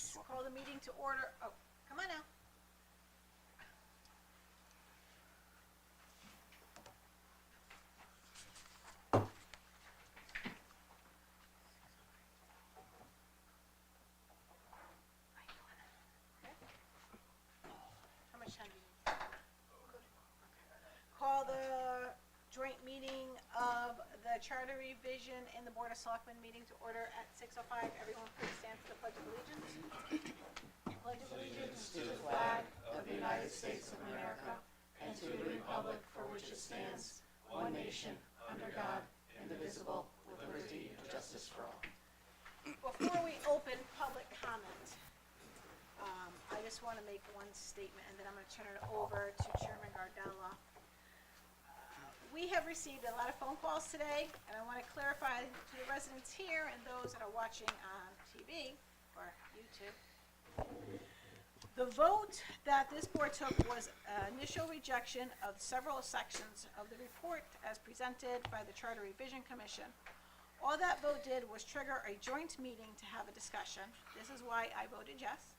Yes. We'll call the meeting to order. Oh, come on now. How much time do you need? Call the joint meeting of the Charter Revision and the Board of Selectmen meeting to order at 6:05. Everyone please stand for the Pledge of Allegiance. Pledge of allegiance to the flag of the United States of America and to the republic for which it stands, one nation, under God, indivisible, with liberty and justice for all. Before we open public comment, I just want to make one statement, and then I'm going to turn it over to Chairman Gardella. We have received a lot of phone calls today, and I want to clarify to the residents here and those that are watching on TV or YouTube. The vote that this board took was initial rejection of several sections of the report as presented by the Charter Revision Commission. All that vote did was trigger a joint meeting to have a discussion. This is why I voted yes.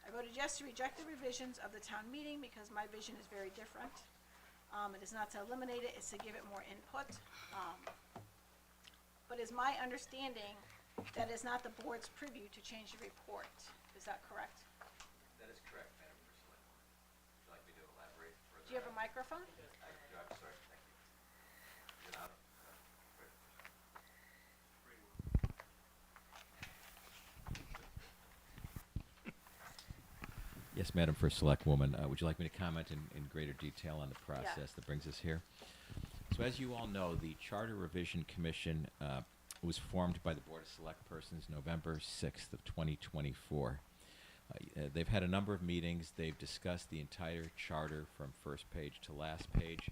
I voted yes to reject the revisions of the town meeting because my vision is very different. It is not to eliminate it, it's to give it more input. But it's my understanding that it's not the board's purview to change the report. Is that correct? That is correct, Madam Ursula. Would you like me to elaborate further? Do you have a microphone? I'm sorry, thank you. Is it on? Good. Yes, Madam First Selectwoman, would you like me to comment in greater detail on the process that brings us here? So as you all know, the Charter Revision Commission was formed by the Board of Select Persons November 6th of 2024. They've had a number of meetings. They've discussed the entire charter from first page to last page,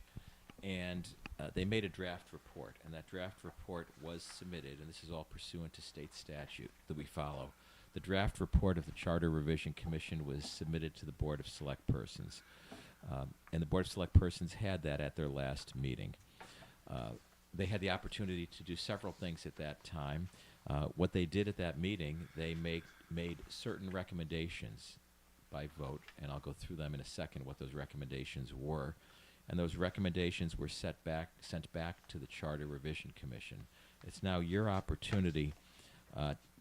and they made a draft report, and that draft report was submitted, and this is all pursuant to state statute that we follow. The draft report of the Charter Revision Commission was submitted to the Board of Select Persons, and the Board of Select Persons had that at their last meeting. They had the opportunity to do several things at that time. What they did at that meeting, they made certain recommendations by vote, and I'll go through them in a second, what those recommendations were. And those recommendations were sent back to the Charter Revision Commission. It's now your opportunity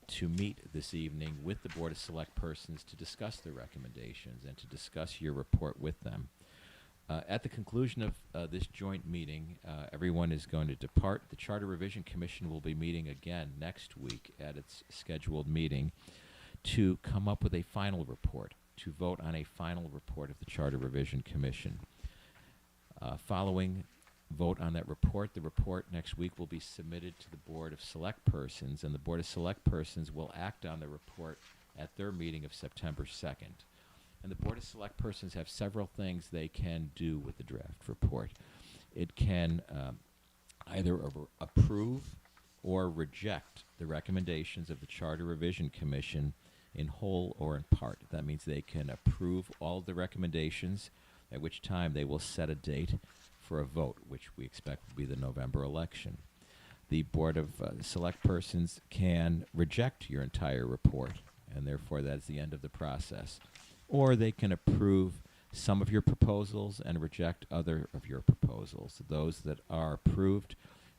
to meet this evening with the Board of Select Persons to discuss the recommendations and to discuss your report with them. At the conclusion of this joint meeting, everyone is going to depart. The Charter Revision Commission will be meeting again next week at its scheduled meeting to come up with a final report, to vote on a final report of the Charter Revision Commission. Following vote on that report, the report next week will be submitted to the Board of Select Persons, and the Board of Select Persons will act on the report at their meeting of September 2nd. And the Board of Select Persons have several things they can do with the draft report. It can either approve or reject the recommendations of the Charter Revision Commission in whole or in part. That means they can approve all of the recommendations, at which time they will set a date for a vote, which we expect will be the November election. The Board of Select Persons can reject your entire report, and therefore that's the end of the process. Or they can approve some of your proposals and reject other of your proposals. Those that are approved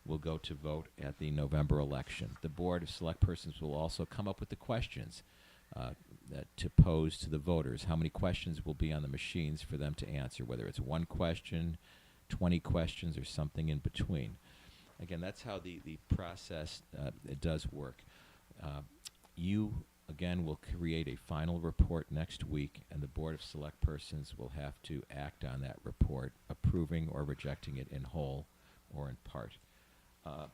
will go to vote at the November election. The Board of Select Persons will also come up with the questions to pose to the voters. How many questions will be on the machines for them to answer, whether it's one question, 20 questions, or something in between. Again, that's how the process it does work. You, again, will create a final report next week, and the Board of Select Persons will have to act on that report, approving or rejecting it in whole or in part.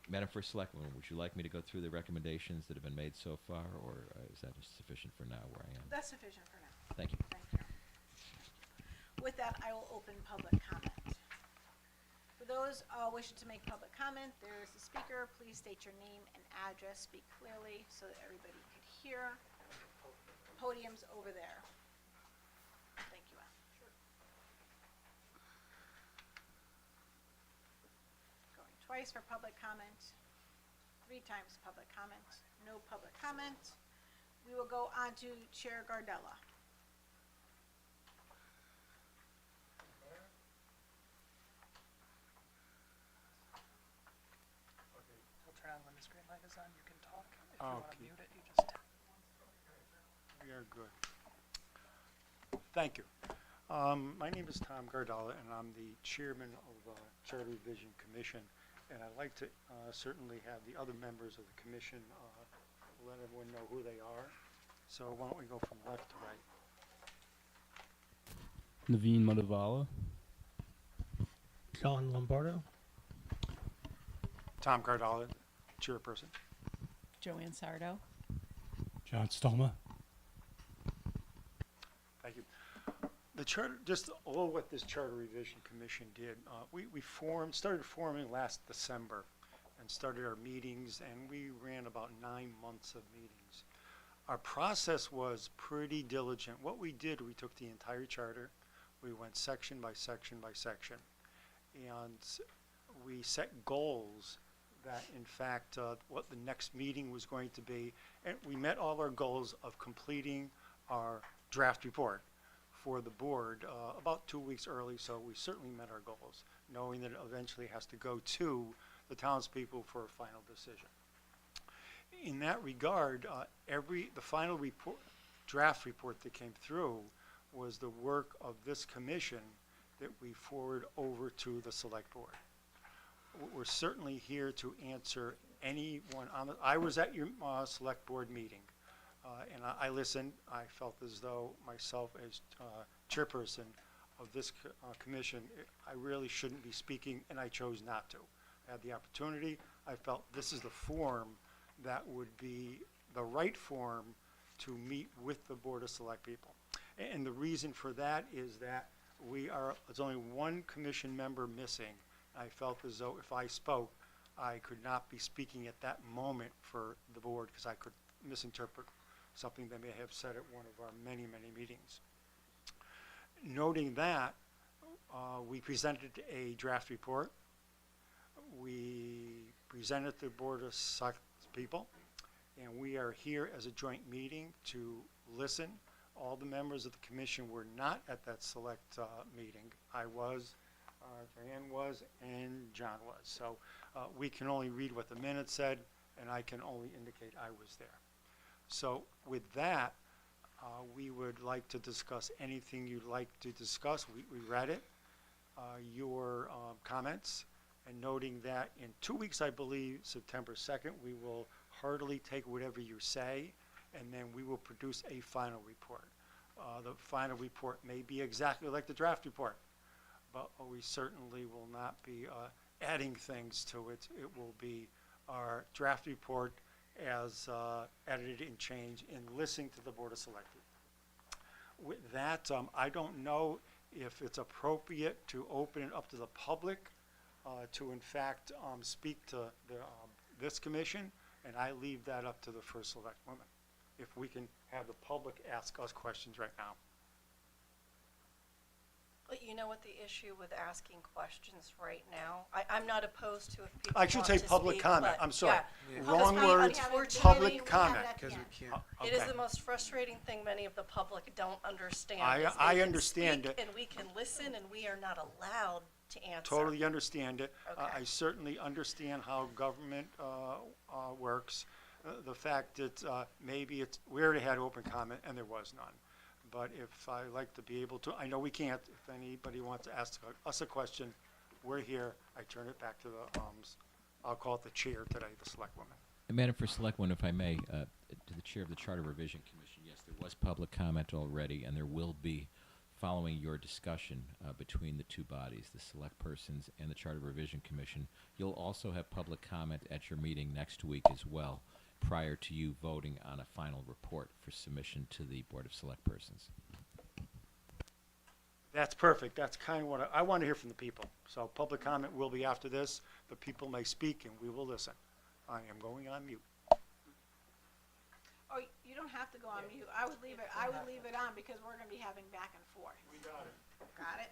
Madam First Selectwoman, would you like me to go through the recommendations that have been made so far, or is that sufficient for now where I am? That's sufficient for now. Thank you. Thank you. With that, I will open public comment. For those wishing to make public comment, there is the speaker. Please state your name and address. Speak clearly so that everybody could hear. Podium's over there. Thank you, Al. Going twice for public comment. 3 times public comment. No public comment. we will go on to Chair Gardella. We'll turn on when the screen light is on, you can talk. If you want to Okay. mute it, you just tap. We are good. Thank you. My name is Tom Gardella, and I'm the chairman of Charter Revision Commission. And I'd like to certainly have the other members of the commission let everyone know who they are. So why don't we go from left to right? Naveen Madavala. John Lombardo. Tom Gardella, chairperson. Joanne Sardo. John Stoma. Thank you. The charter, just all what this Charter Revision Commission did, we started forming last December and started our meetings, and we ran about 9 months of meetings. Our process was pretty diligent. What we did, we took the entire charter, we went section by section by section, and we set goals that, in fact, what the next meeting was going to be, and we met all our goals of completing our draft report for the board about 2 weeks early, so we certainly met our goals, knowing that it eventually has to go to the townspeople for a final decision. In that regard, the final report, draft report that came through was the work of this commission that we forward over to the select board. We're certainly here to answer anyone on the, I was at your select board meeting. And I listened. I felt as though myself as chairperson of this commission, I really shouldn't be speaking, and I chose not to. I had the opportunity. I felt this is the forum that would be the right forum to meet with the Board of Select People. And the reason for that is that there's only one commission member missing. I felt as though if I spoke, I could not be speaking at that moment for the board because I could misinterpret something they may have said at one of our many, many meetings. Noting that, we presented a draft report. We presented the Board of Select People, and we are here as a joint meeting to listen. All the members of the commission were not at that select meeting. I was, Diane was, and John was. So we can only read what the minutes said, and I can only indicate I was there. So with that, we would like to discuss anything you'd like to discuss. We read it, your comments, and noting that in 2 weeks, I believe, September 2nd, we will heartily take whatever you say, and then we will produce a final report. The final report may be exactly like the draft report, but we certainly will not be adding things to it. It will be our draft report as edited and changed in listening to the Board of Select People. With that, I don't know if it's appropriate to open it up to the public to, in fact, speak to this commission, and I leave that up to the first select woman. If we can have the public ask us questions right now. But you know what the issue with asking questions right now? I'm not opposed to if people I should want say to public speak, comment. but I'm sorry. yeah. Wrong Because words, have it at the public beginning, we have it comment. at the Because we end. can't. It is Okay. the most frustrating thing many of the public don't understand. I is they I can understand speak it. And we can listen, and we are not allowed to answer. Totally understand it. Okay. I certainly understand how government works. The fact that maybe we already had open comment and there was none. But if I like to be able to, I know we can't, if anybody wants to ask us a question, we're here. I turn it back to the, I'll call it the chair today, the select woman. And Madam First Selectwoman, if I may, to the chair of the Charter Revision Commission, yes, there was public comment already, and there will be, following your discussion between the two bodies, the select persons and the Charter Revision Commission, you'll also have public comment at your meeting next week as well, prior to you voting on a final report for submission to the Board of Select Persons. That's perfect. That's kind of what I want to hear from the people. So public comment will be after this. The people may speak and we will listen. I am going on mute. Oh, you don't have to go on mute. I would leave it on because we're gonna be having back and forth. We got it. Got it?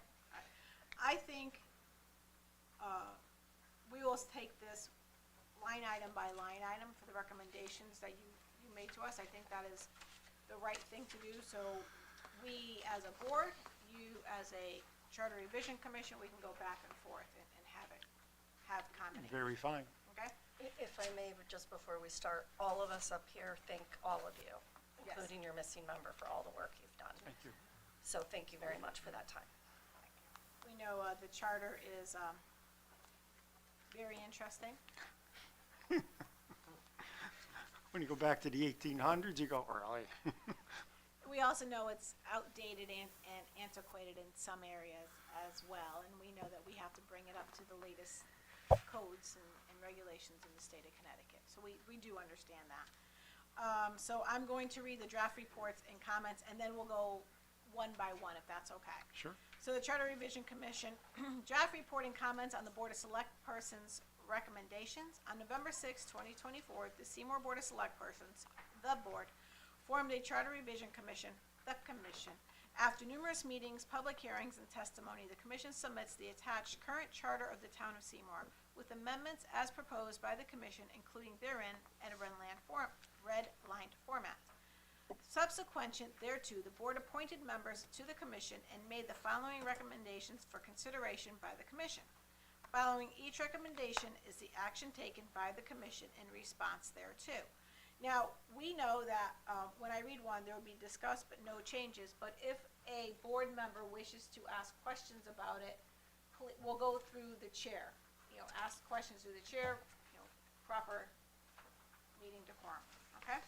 I think, we will take this line item by line item for the recommendations that you made to us. I think that is the right thing to do, so we as a board, you as a charter revision commission, we can go back and forth and have commenting, Very fine. okay? If I may, but just before we start, all of us up here thank all of you, Yes. including your missing member, for all the work you've done. Thank you. So thank you very much for that time. We know, the charter is, very interesting. When you go back to the 1800s, you go, really? We also know it's outdated and antiquated in some areas as well, and we know that we have to bring it up to the latest codes and regulations in the state of Connecticut. So we do understand that. So I'm going to read the draft reports and comments, and then we'll go one by one, if that's okay. Sure. So the Charter Revision Commission, draft report and comments on the Board of Select Persons' recommendations. On November 6, 2024, the Seymour Board of Select Persons, the board, formed a Charter Revision Commission, the commission. After numerous meetings, public hearings, and testimony, the commission submits the attached current charter of the town of Seymour with amendments as proposed by the commission, including therein and a red-lined format. Subsequent thereto, the board appointed members to the commission and made the following recommendations for consideration by the commission. Following each recommendation is the action taken by the commission in response thereto. Now, we know that, when I read one, there will be discussed but no changes, but if a board member wishes to ask questions about it, we'll go through the chair. Ask questions through the chair, proper meeting decorum, okay?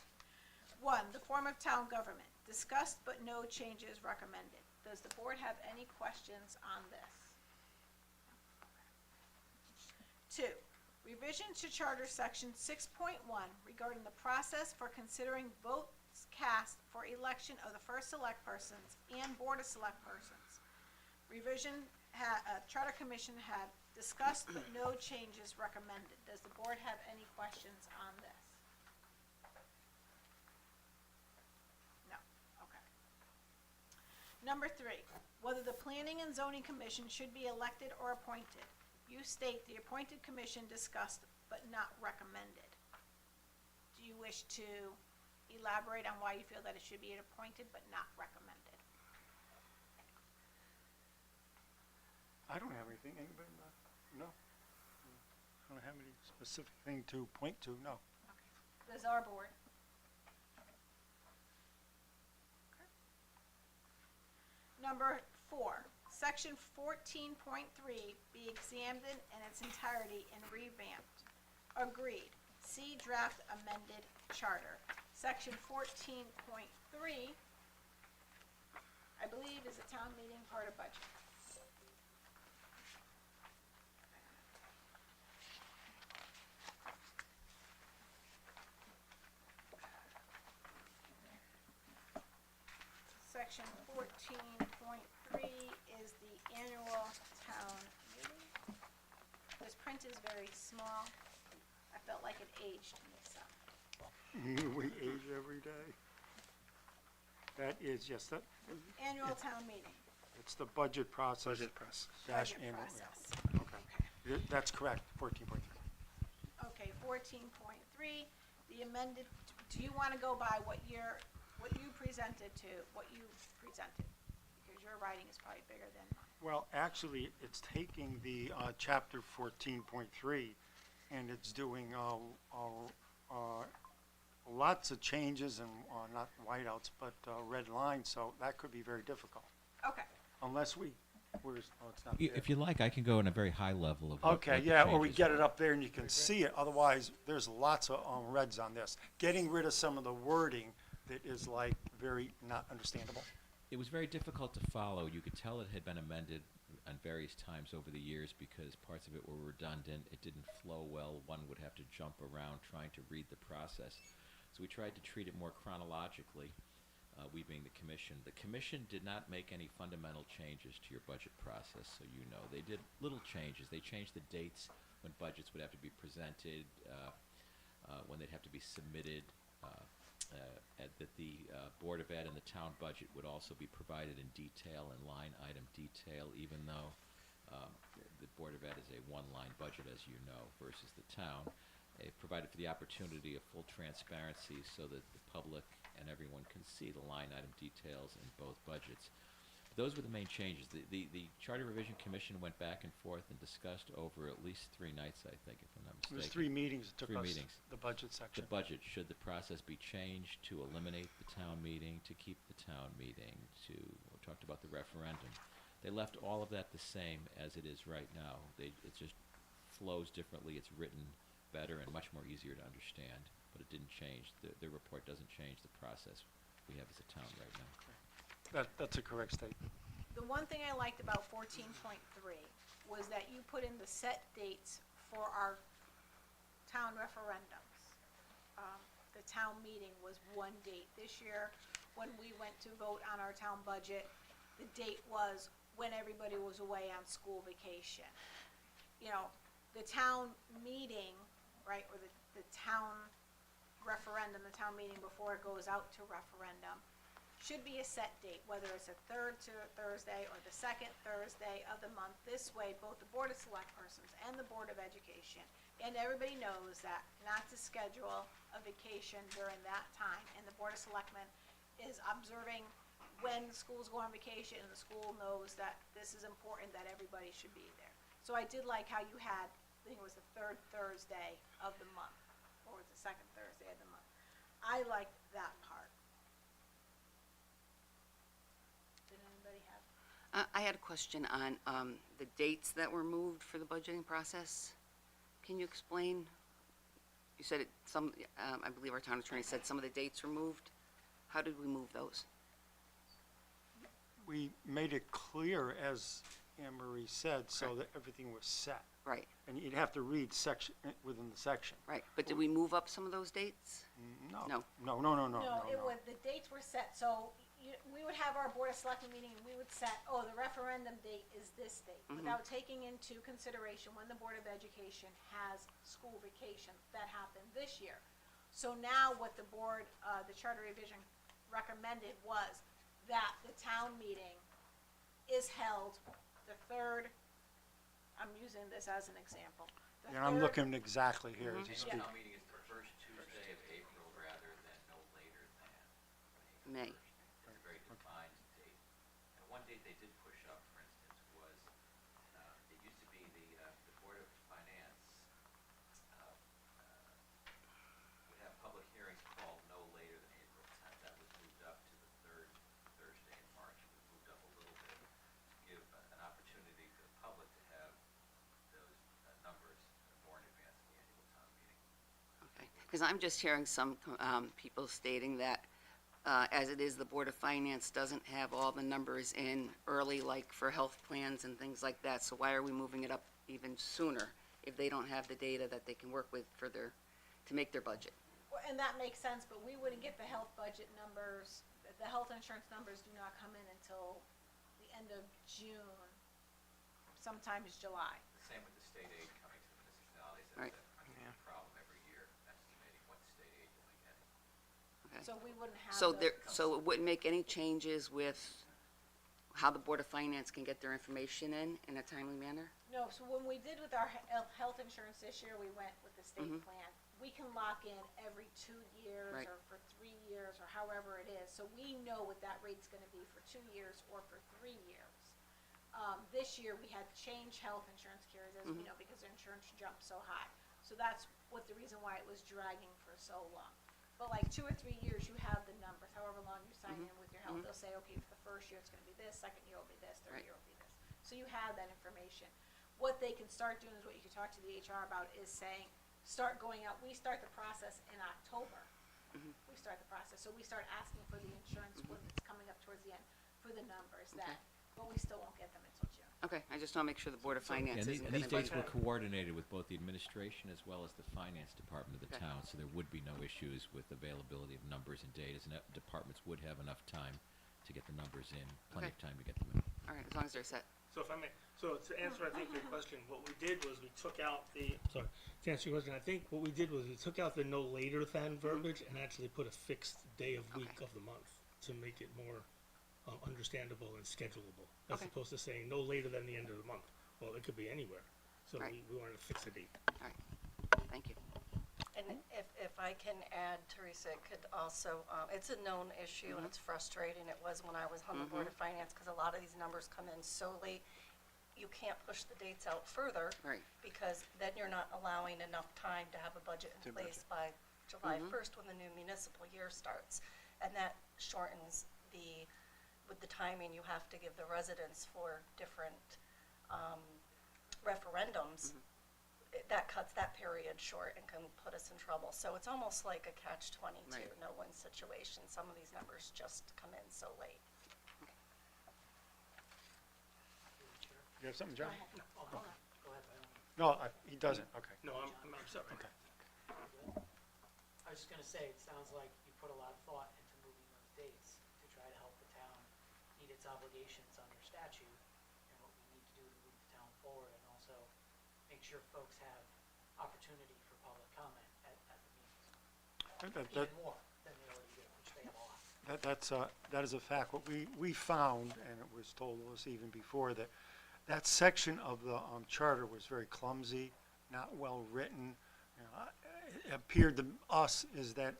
1, the form of town government, discussed but no changes recommended. Does the board have any questions on this? 2, revision to Charter Section 6.1 regarding the process for considering votes cast for election of the first select persons and Board of Select Persons. Revision, Charter Commission had discussed but no changes recommended. Does the board have any questions on this? No, okay. Number 3, whether the Planning and Zoning Commission should be elected or appointed. You state the appointed commission discussed but not recommended. Do you wish to elaborate on why you feel that it should be appointed but not recommended? I don't have anything. Anybody? No. I don't have any specific thing to point to, no. Okay. Does our board? Okay. Number 4, Section 14.3 be examined in its entirety and revamped. Agreed. See draft amended charter. Section 14.3, I believe, is a town meeting part of budget. Section 14.3 is the annual town meeting. This print is very small. I felt like it aged me some. We age every day. That is, yes, that, Annual town meeting, it's the budget process. Budget process. Dash budget annual, process. yeah. Okay. That's correct, 14.3. Okay, 14.3, the amended, do you want to go by what you presented to, what you presented? Because your writing is probably bigger than mine. Well, actually, it's taking the chapter 14.3 and it's doing lots of changes and not whiteouts, but red lines, so that could be very difficult. Okay, Unless where's, oh, it's not If there. you like, I can go in a very high level of what Okay, the yeah, or we changes get are. it up there and you can see it, otherwise, there's lots of reds on this. Getting rid of some of the wording that is like very not understandable. It was very difficult to follow. You could tell it had been amended on various times over the years because parts of it were redundant. It didn't flow well. One would have to jump around trying to read the process. So we tried to treat it more chronologically, we being the commission. The commission did not make any fundamental changes to your budget process, so you know. They did little changes. They changed the dates when budgets would have to be presented, when they'd have to be submitted, that the Board of Ed and the town budget would also be provided in detail and line item detail, even though the Board of Ed is a one-line budget, as you know, versus the town. it provided for the opportunity of full transparency so that the public and everyone can see the line item details in both budgets. Those were the main changes. The Charter Revision Commission went back and forth and discussed over at least 3 nights, I think, if I'm not It mistaken. was 3 meetings, it took 3 us, meetings. the budget The section. budget, should the process be changed to eliminate the town meeting, to keep the town meeting, we talked about the referendum. They left all of that the same as it is right now. It just flows differently, it's written better and much more easier to understand, but it didn't change. The report doesn't change the process we have as a town right now. That's a correct statement. The one thing I liked about 14.3 was that you put in the set dates for our town referendums. The town meeting was one date. This year, when we went to vote on our town budget, the date was when everybody was away on school vacation. You know, the town meeting, right, or the town referendum, the town meeting before it goes out to referendum, should be a set date, whether it's a third Thursday or the second Thursday of the month. This way, both the Board of Select Persons and the Board of Education, and everybody knows that not to schedule a vacation during that time, and the Board of Selectmen is observing when schools go on vacation, and the school knows that this is important, that everybody should be there. So I did like how you had, I think it was the third Thursday of the month, or was the second Thursday of the month. I liked that part. Did anybody have? I had a question on the dates that were moved for the budgeting process. Can you explain? You said it, I believe our town attorney said some of the dates were moved. How did we move those? We made it clear, as Anne Marie said, so that everything was set. Right, And you'd have to read section, within the section. right. But did we move up some of those dates? No. No. No. No, it was, the dates were set, so we would have our Board of Selectmen meeting, and we would set, the referendum date is this date, without taking into consideration when the Board of Education has school vacation. That happened this year. So now what the board, the Charter Revision recommended was that the town meeting is held the third, I'm using this as an example. the And I'm third- looking exactly here as you And speak. the town meeting is the first Tuesday of April rather than no later than May. It's a very defined date. And one date they did push up, for instance, was, it used to be the Board of Finance would have public hearings called no later than April 10th. That was moved up to the third Thursday in March. It was moved up a little bit to give an opportunity for the public to have those numbers more in advance of the annual town meeting. Okay. Because I'm just hearing some people stating that as it is, the Board of Finance doesn't have all the numbers in early, like for health plans and things like that. So why are we moving it up even sooner if they don't have the data that they can work with for to make their budget? Well, and that makes sense, but we wouldn't get the health budget numbers, the health insurance numbers do not come in until the end of June, sometimes July. The same with the state aid coming to the municipalities. Right. That's a problem every year, estimating what state aid you'll be getting. Okay. So we wouldn't have So those. so it wouldn't make any changes with how the Board of Finance can get their information in a timely manner? No, so when we did with our health insurance this year, we went with the state plan. We can lock in every 2 years Right. or for 3 years or however it is. So we know what that rate's gonna be for 2 years or for 3 years. This year, we had to change health insurance carriers, as we know, because their insurance jumped so high. So that's what the reason why it was dragging for so long. But like 2 or 3 years, you have the numbers, however long you sign in with your health, they'll say, okay, for the first year, it's gonna be this, second year will be this, third Right. year will be this. So you have that information. What they can start doing is what you can talk to the HR about is saying, start going out, we start the process in October. We start the process, so we start asking for the insurance when it's coming up towards the end, for the numbers then, but we still won't get them until June. Okay, I just want to make sure the Board of Finance And isn't these going dates to. were coordinated with both the administration as well as the finance department of the Okay. town, so there would be no issues with availability of numbers and data, and that departments would have enough time to get the numbers in, plenty of Okay. time to get them in. All right, as long as they're set. So if I may, so to answer, I think, your question, what we did was we took out the, sorry, to answer your question, I think what we did was we took out the no later than verbiage and actually put a fixed day of week Okay. of the month to make it more understandable and schedulable, as Okay. opposed to saying no later than the end of the month. Well, it could be anywhere, so Right. we wanted to fix a date. All right, thank you. And if I can add, Teresa, it could also, it's a known issue and it's frustrating. It was when I was on the Board of Finance, because a lot of these numbers come in so late. You can't push the dates out further. Right. Because then you're not allowing enough time to have a budget in place by July 1st when the new municipal year starts. And that shortens with the timing you have to give the residents for different referendums. That cuts that period short and can put us in trouble. So it's almost like a catch-22, Right. no-win situation. Some of these numbers just come in so late. You have something, John? Go ahead. No, he doesn't, okay. No, I'm sorry. Okay. I was just gonna say, it sounds like you put a lot of thought into moving those dates to try to help the town meet its obligations under statute and what we need to do to move the town forward and also make sure folks have opportunity for public comment at the meetings. That- Even more than they already do, which they have a lot. That is a fact. What we found, and it was told us even before, that section of the charter was very clumsy, not well-written. You know, it appeared to us is that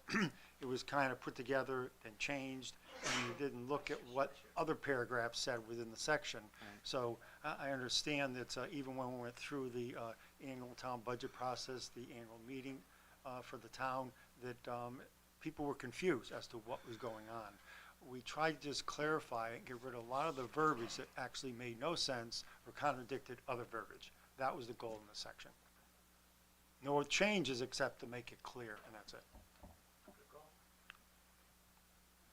it was kind of put together and changed, and you didn't look at what other paragraphs said within the section. So I understand that even when we went through the annual town budget process, the annual meeting for the town, that people were confused as to what was going on. We tried to just clarify and get rid of a lot of the verbiage that actually made no sense or contradicted other verbiage. That was the goal in the section. No changes except to make it clear, and that's it.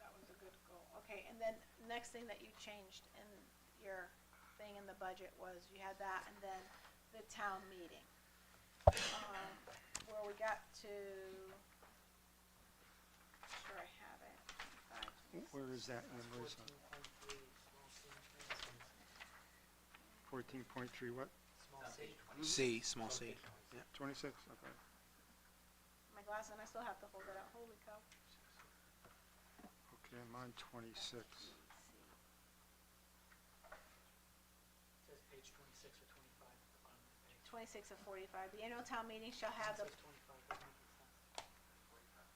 That was a good goal. Okay, and then next thing that you changed in your thing in the budget was you had that and then the town meeting. Where we got to, sure I have it. 5, Where is that? Number is 14.3, small C, and 14.3, what? small C. C, small c. 26? Okay. my glasses, and I still have to hold it out. Holy cow. Okay, I'm on 26. It says page 26 or 25 at the bottom of the page. 26 of 45. The annual town meeting shall have It the. says 25, doesn't make sense.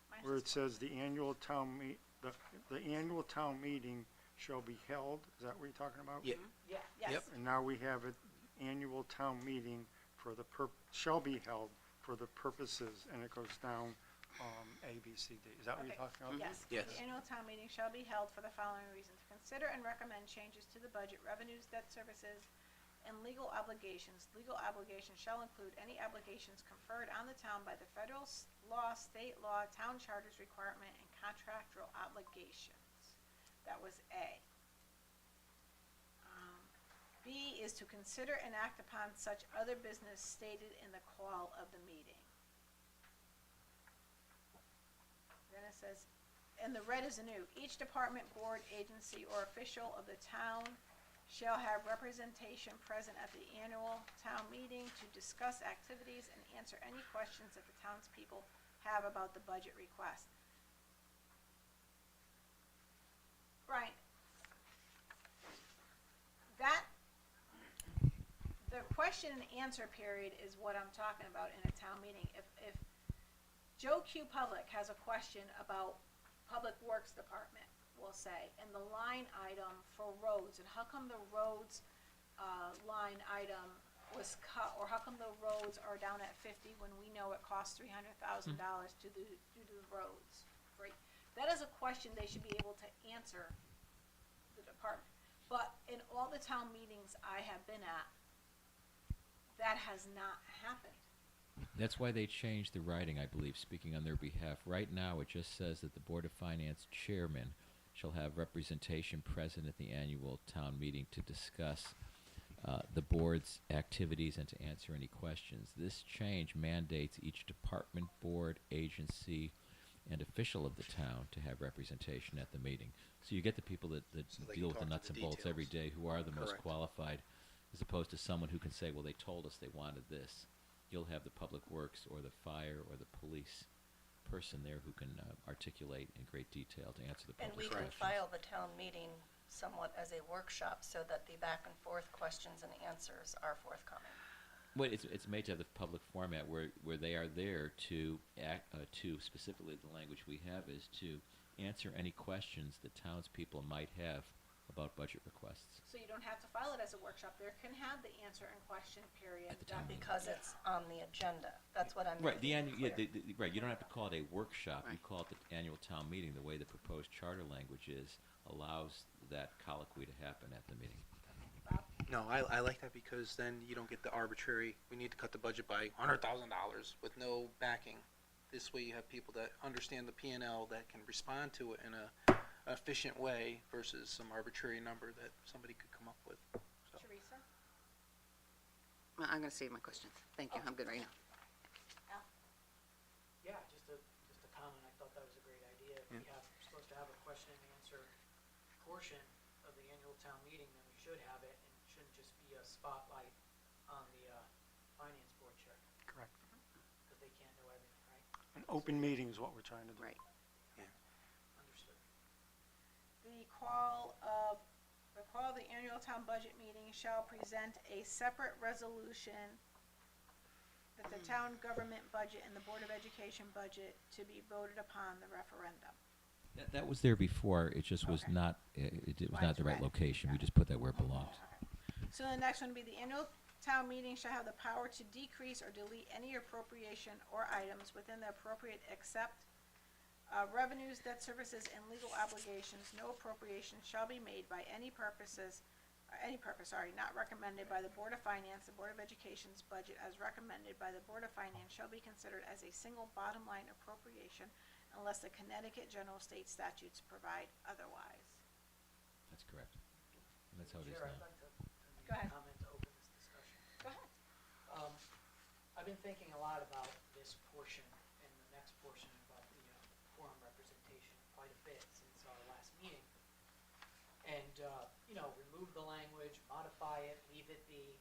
Mine Where says it says the annual town the annual town meeting shall be held, is that what you're talking about? Yeah. Yes. Yep. And now we have it, annual town meeting for the shall be held for the purposes, and it goes down, A, B, C, D. Is that what you're Okay. talking about? Yes. Yes. The annual town meeting shall be held for the following reasons. Consider and recommend changes to the budget, revenues, debt services, and legal obligations. Legal obligations shall include any obligations conferred on the town by the federal law, state law, town charters requirement, and contractual obligations. That was A. B is to consider and act upon such other business stated in the call of the meeting. Then it says, and the red is anew, each department, board, agency, or official of the town shall have representation present at the annual town meeting to discuss activities and answer any questions that the townspeople have about the budget request. Right. The question and answer period is what I'm talking about in a town meeting. If Joe Q. Public has a question about Public Works Department, we'll say, and the line item for roads, and how come the roads, line item was cut, or how come the roads are down at 50 when we know it costs $300,000 to do the roads, right? That is a question they should be able to answer the department. But in all the town meetings I have been at, that has not happened. That's why they changed the writing, I believe, speaking on their behalf. Right now, it just says that the Board of Finance chairman shall have representation present at the annual town meeting to discuss the board's activities and to answer any questions. This change mandates each department, board, agency, and official of the town to have representation at the meeting. So you get the people that So they deal can with the talk nuts to and the bolts every details. day, who are the most Correct. qualified, as opposed to someone who can say, well, they told us they wanted this. You'll have the public works or the fire or the police person there who can articulate in great detail to answer the And we public's can questions. file the town meeting somewhat as a workshop so that the back and forth questions and answers are forthcoming. Well, it's made to have the public format where they are there to act, to specifically the language we have is to answer any questions that townspeople might have about budget requests. So you don't have to file it as a workshop, there can have the answer and question period. At the town meeting. Because it's on the agenda. That's what I'm Right, the making annual, yeah, clear. right, you don't have to call it a workshop, you Right. call it the annual town meeting. The way the proposed charter language is allows that colloquy to happen at the meeting. No, I like that because then you don't get the arbitrary, we need to cut the budget by $100,000 with no backing. This way you have people that understand the P&L that can respond to it in a efficient way versus some arbitrary number that somebody could come up with. So. Teresa? Well, I'm gonna save my questions. Thank you, I'm good right now. Al? Yeah, just a comment, I thought that was a great idea. If we have, we're supposed to have a question and answer portion of the annual town meeting, then we should have it, and it shouldn't just be a spotlight on the, finance board chair, Correct. because they can't know everything, right? An open meeting is what we're trying to do. Right. Understood. The call of the annual town budget meeting shall present a separate resolution that the town government budget and the Board of Education budget to be voted upon the referendum. That was there before, it just was Okay. not, it was Why not it's the right red. location. We just put that where it belongs. So the next one would be the annual town meeting shall have the power to decrease or delete any appropriation or items within the appropriate except revenues, debt services, and legal obligations. No appropriation shall be made by any purpose, not recommended by the Board of Finance. The Board of Education's budget as recommended by the Board of Finance shall be considered as a single bottom line appropriation unless the Connecticut General State statutes provide otherwise. That's correct. And that's how it is Chair, I'd now. like to make Go ahead. a comment to open this discussion. Go ahead. I've been thinking a lot about this portion and the next portion about the quorum representation quite a bit since our last meeting. And, remove the language, modify it, leave it be.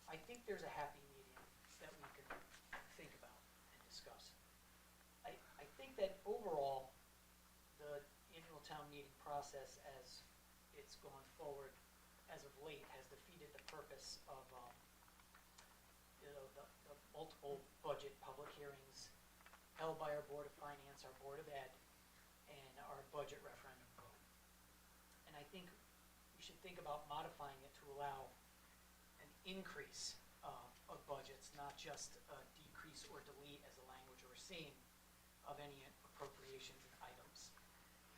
I think there's a happy medium that we can think about and discuss. I think that overall, the annual town meeting process as it's gone forward as of late has defeated the purpose of, the multiple budget public hearings held by our Board of Finance, our Board of Ed, and our budget referendum vote. And I think we should think about modifying it to allow an increase of budgets, not just a decrease or delete as the language we're seeing of any appropriations and items.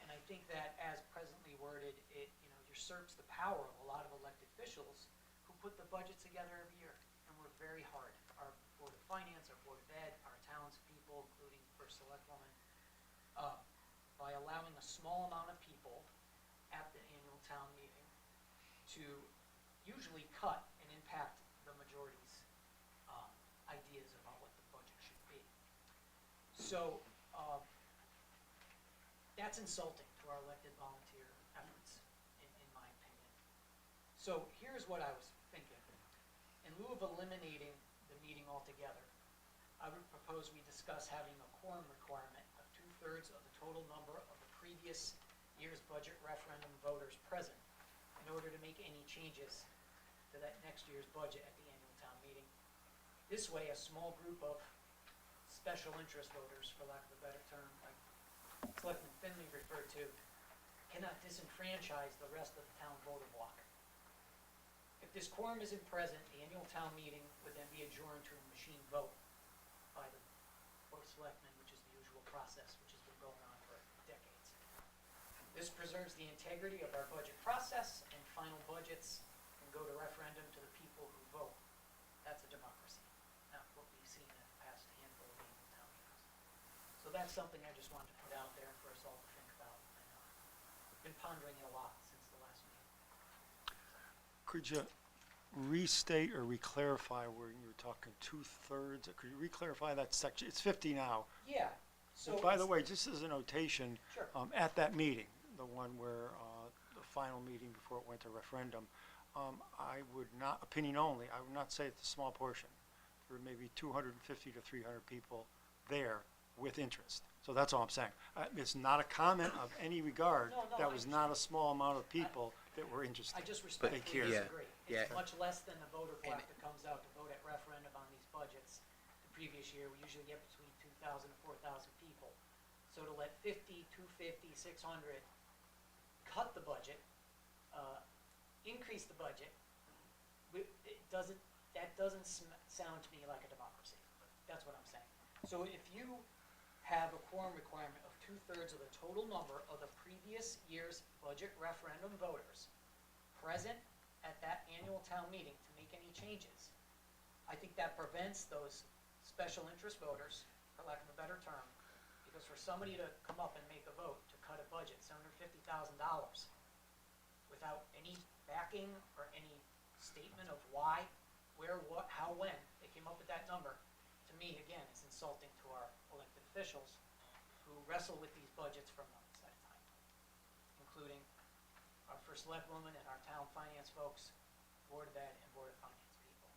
And I think that as presently worded, it, usurps the power of a lot of elected officials who put the budgets together every year and work very hard. Our Board of Finance, our Board of Ed, our townspeople, including First Selectwoman, by allowing a small amount of people at the annual town meeting to usually cut and impact the majority's ideas about what the budget should be. So, that's insulting to our elected volunteer efforts, in my opinion. So here's what I was thinking. In lieu of eliminating the meeting altogether, I would propose we discuss having a quorum requirement of 2/3 of the total number of the previous year's budget referendum voters present in order to make any changes to that next year's budget at the annual town meeting. This way, a small group of special interest voters, for lack of a better term, like Selectman Finley referred to, cannot disenfranchise the rest of the town voter bloc. If this quorum isn't present, the annual town meeting would then be adjourned to a machine vote by the Board of Selectmen, which is the usual process, which has been going on for decades. This preserves the integrity of our budget process, and final budgets can go to referendum to the people who vote. That's a democracy, not what we've seen in the past handful of annual town meetings. So that's something I just wanted to put out there for us all to think about, and I've been pondering it a lot since the last meeting. Could you restate or reclarify where you were talking 2/3? Could you reclarify that section? It's 50 now. Yeah, so. By the it's- way, just as a notation, Sure. at that meeting, the one where, the final meeting before it went to referendum, I would not, opinion only, I would not say it's a small portion. There were maybe 250 to 300 people there with interest. So that's all I'm saying. It's not a comment of any regard. No, That I was not a small amount of people that were interested. I just respectfully care. disagree. Yeah. It's much less than the voter bloc that comes out to vote at referendum previous year, we usually get between 2,000 and 4,000 people. So to let 50, 250, 600 cut the budget, increase the budget, that doesn't sound to me like a democracy. That's what I'm saying. So if you have a quorum requirement of 2/3 of the total number of the previous year's budget referendum voters present at that annual town meeting to make any changes, I think that prevents those special interest voters, for lack of a better term, because for somebody to come up and make a vote to cut a budget, $750,000, without any backing or any statement of why, where, what, how, when they came up with that number, to me, again, is insulting to our elected officials who wrestle with these budgets for months at a time, including our first selectwoman and our town finance folks, Board of Ed and Board of Finance people,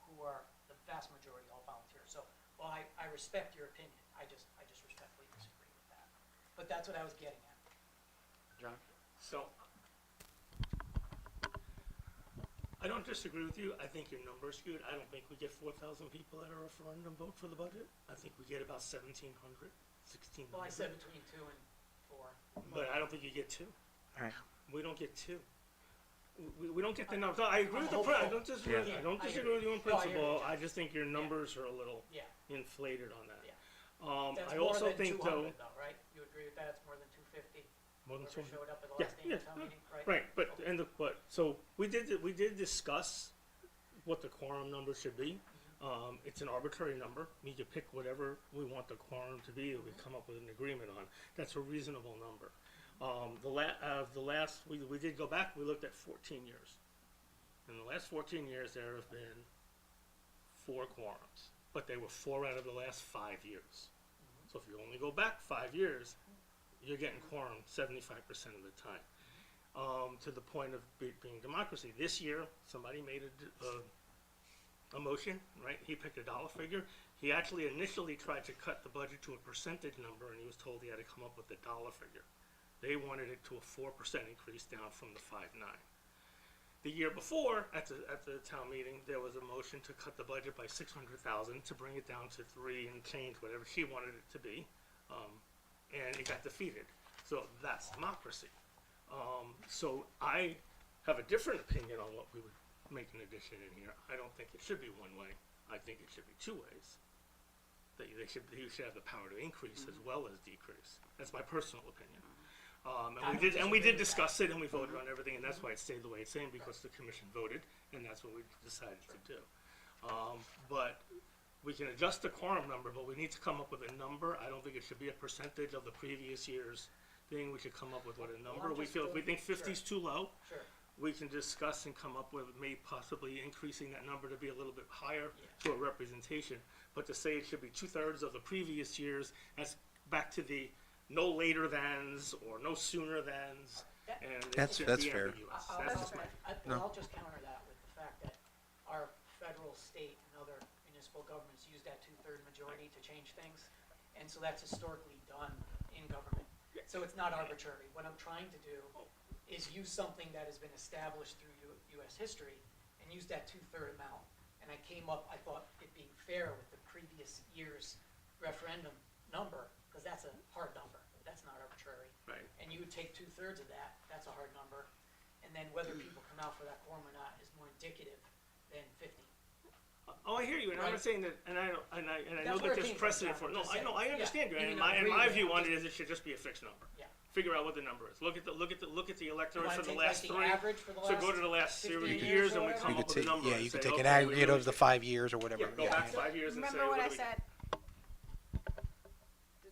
who are the vast majority all volunteers. So while I respect your opinion, I just respectfully disagree with that. But that's what I was getting at. John? So, I don't disagree with you. I think your number's skewed. I don't think we get 4,000 people at a referendum vote for the budget. I think we get about 1,700, 1,600. Well, I said between 2 and 4. But I don't think you get 2. Alright. We don't get 2. We don't get the number. I agree with the I don't disagree. Yeah. I don't I disagree with you in No, I hear principle. you. I just think your numbers are a little Yeah, inflated on that. yeah. I That's more also than think 200 though, right? You agree with that? It's more than 250? more than Whoever 200. showed up at the Yeah, last annual yeah, town yeah. meeting, right? Right, but Okay. so we did discuss what the quorum number should be. It's an arbitrary number. We could pick whatever we want the quorum to be that we come up with an agreement on. That's a reasonable number. We did go back. We looked at 14 years. In the last 14 years, there have been 4 quorums, but they were 4 out of the last 5 years. So if you only go back 5 years, you're getting quorum 75% of the time. To the point of being democracy. This year, somebody made a motion, right? He picked a dollar figure. He actually initially tried to cut the budget to a percentage number, and he was told he had to come up with a dollar figure. They wanted it to a 4% increase down from the 5.9. The year before, at the town meeting, there was a motion to cut the budget by 600,000 to bring it down to 3 and change whatever she wanted it to be, and it got defeated. So that's democracy. So I have a different opinion on what we would make an addition in here. I don't think it should be one way. I think it should be 2 ways. That you should have the power to increase as well as decrease. That's my personal opinion. And we did discuss it, and we voted on everything, and that's why it stayed the way it's saying, because the commission voted, and that's what we decided to do. But we can adjust the quorum number, but we need to come up with a number. I don't think it should be a percentage of the previous year's thing. We should come up with what a number. We feel, if we think 50 is too low, Sure. we can discuss and come up with maybe possibly increasing that number to be a little bit higher Yeah. to a representation. But to say it should be 2/3 of the previous years, that's back to the no later thans or no sooner thans, and it That's shouldn't be fair. ambiguous. I'll That's just- just my, I'll just counter that with the fact that our federal, state, and other municipal governments use that 2/3 majority to change things, and so that's historically done in government. So it's not arbitrary. What I'm trying to do is use something that has been established through U.S. history and use that 2/3 amount. And I came up, I thought it being fair with the previous year's referendum number, because that's a hard number. That's not arbitrary. right. And you would take 2/3 of that, that's a hard number, and then whether people come out for that quorum or not is more indicative than 50. Oh, I hear you, and I'm Right. not saying that, and I know That's that where it there's came from, precedent John, for it. I'm No, just I know, I saying. understand you, Yeah, and you my, don't and agree my with view that, on it just- is it should just be a fixed number. Yeah. Figure out what the number is. Look at the You electorate wanna for the take, last like, the 3. average for the So go last to the last 15 series of years years or and we whatever? come You up could with a take, number. yeah, and you say, could take an okay, we aggregate really of the should- 5 years or whatever. Yeah, go back 5 years and say, Remember what what I do we? said?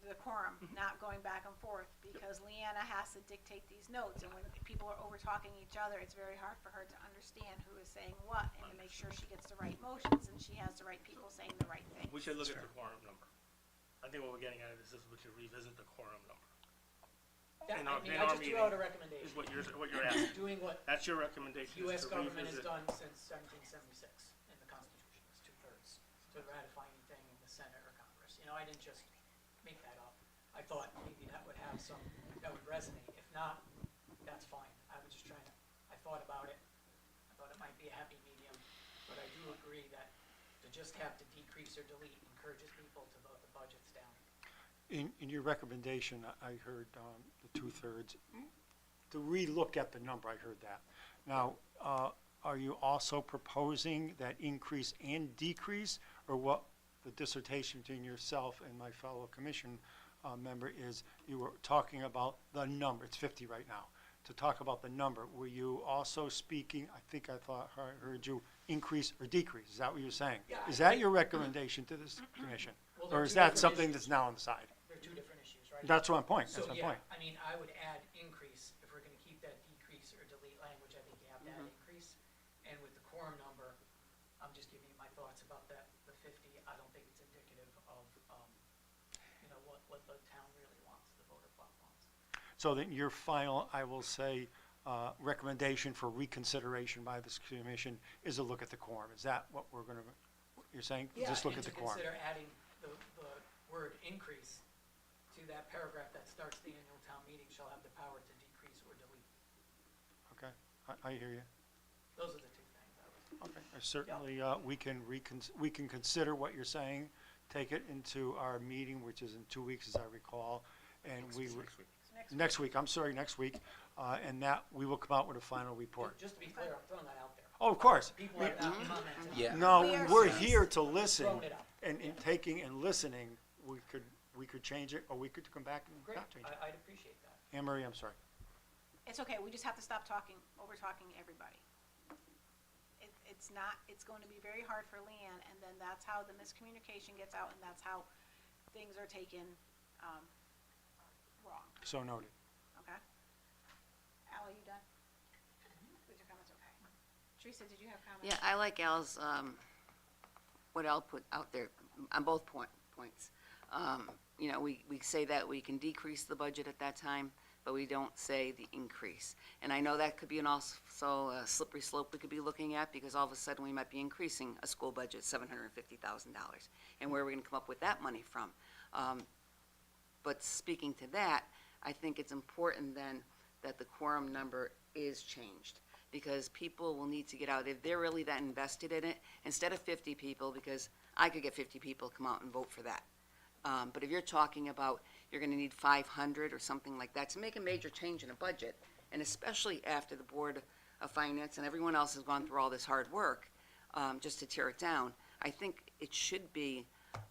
The quorum, not going back and forth, because Leanna has to dictate these notes, and when people are over talking each other, it's very hard for her to understand who is saying what, and to make sure she gets the right motions, and she has the right people saying the right thing. We should look at the quorum number. I think what we're getting at is we should revisit the quorum number. That, In I our- mean, in I our just threw meeting out a Is recommendation, what you're asking. doing what That's your recommendation, U.S. is to government has revisit. done since 1776 in the Constitution, it's 2/3 to ratify anything in the Senate or Congress. You know, I didn't just make that up. I thought maybe that would have some, that would resonate. If not, that's fine. I was just trying to, I thought about it. I thought it might be a happy medium, but I do agree that To just have to decrease or delete encourages people to vote the budgets down. In your recommendation, I heard the 2/3. To relook at the number, I heard that. Now, are you also proposing that increase and decrease, or what the dissertation between yourself and my fellow commission member is, you were talking about the number, it's 50 right now, to talk about the number. Were you also speaking, I heard you, increase or decrease? Is that what you're saying? Yeah, Is that your recommendation to this commission? Well, they're Or is two that different something issues. that's now on the side? They're two different issues, right? That's my point, So, that's my yeah, point. I mean, I would add increase, if we're gonna keep that decrease or delete language, I think you have to add increase. And with the quorum number, I'm just giving you my thoughts about that, the 50, I don't think it's indicative of, you know, what the town really wants, the voter bloc wants. So that your final, I will say, recommendation for reconsideration by this commission is a look at the quorum. Is that what we're gonna, you're saying? Just look at the quorum. And to consider adding the word increase to that paragraph that starts the annual town meeting shall have the power to decrease or delete. Okay, I hear you. Those are the two things I would. Okay, certainly, we can consider what you're saying, take it into our meeting, which is in 2 weeks, as I recall, and next week, and that, we will come out with a final report. Just to be clear, I'm throwing that out there. Oh, of course. People are not commenting. Yeah. No, We are we're serious. here to listen, Throwing it out. and in taking and listening, we could change it, or we could come back and Great, not change it. I'd appreciate that. Anne Marie, I'm sorry. It's okay, we just have to stop talking, over-talking everybody. It's going to be very hard for Leanne, and then that's how the miscommunication gets out, and that's how things are taken, wrong, So noted. okay? Al, are you done? With your comments, okay. Teresa, did you have comments? Yeah, I like Al's, what Al put out there on both points. You know, we say that we can decrease the budget at that time, but we don't say the increase. And I know that could be an also a slippery slope we could be looking at, because all of a sudden we might be increasing a school budget $750,000. And where are we gonna come up with that money from? But speaking to that, I think it's important then that the quorum number is changed, because people will need to get out. If they're really that invested in it, instead of 50 people, because I could get 50 people to come out and vote for that. But if you're talking about, you're gonna need 500 or something like that to make a major change in a budget, and especially after the Board of Finance and everyone else has gone through all this hard work, just to tear it down, I think it should be,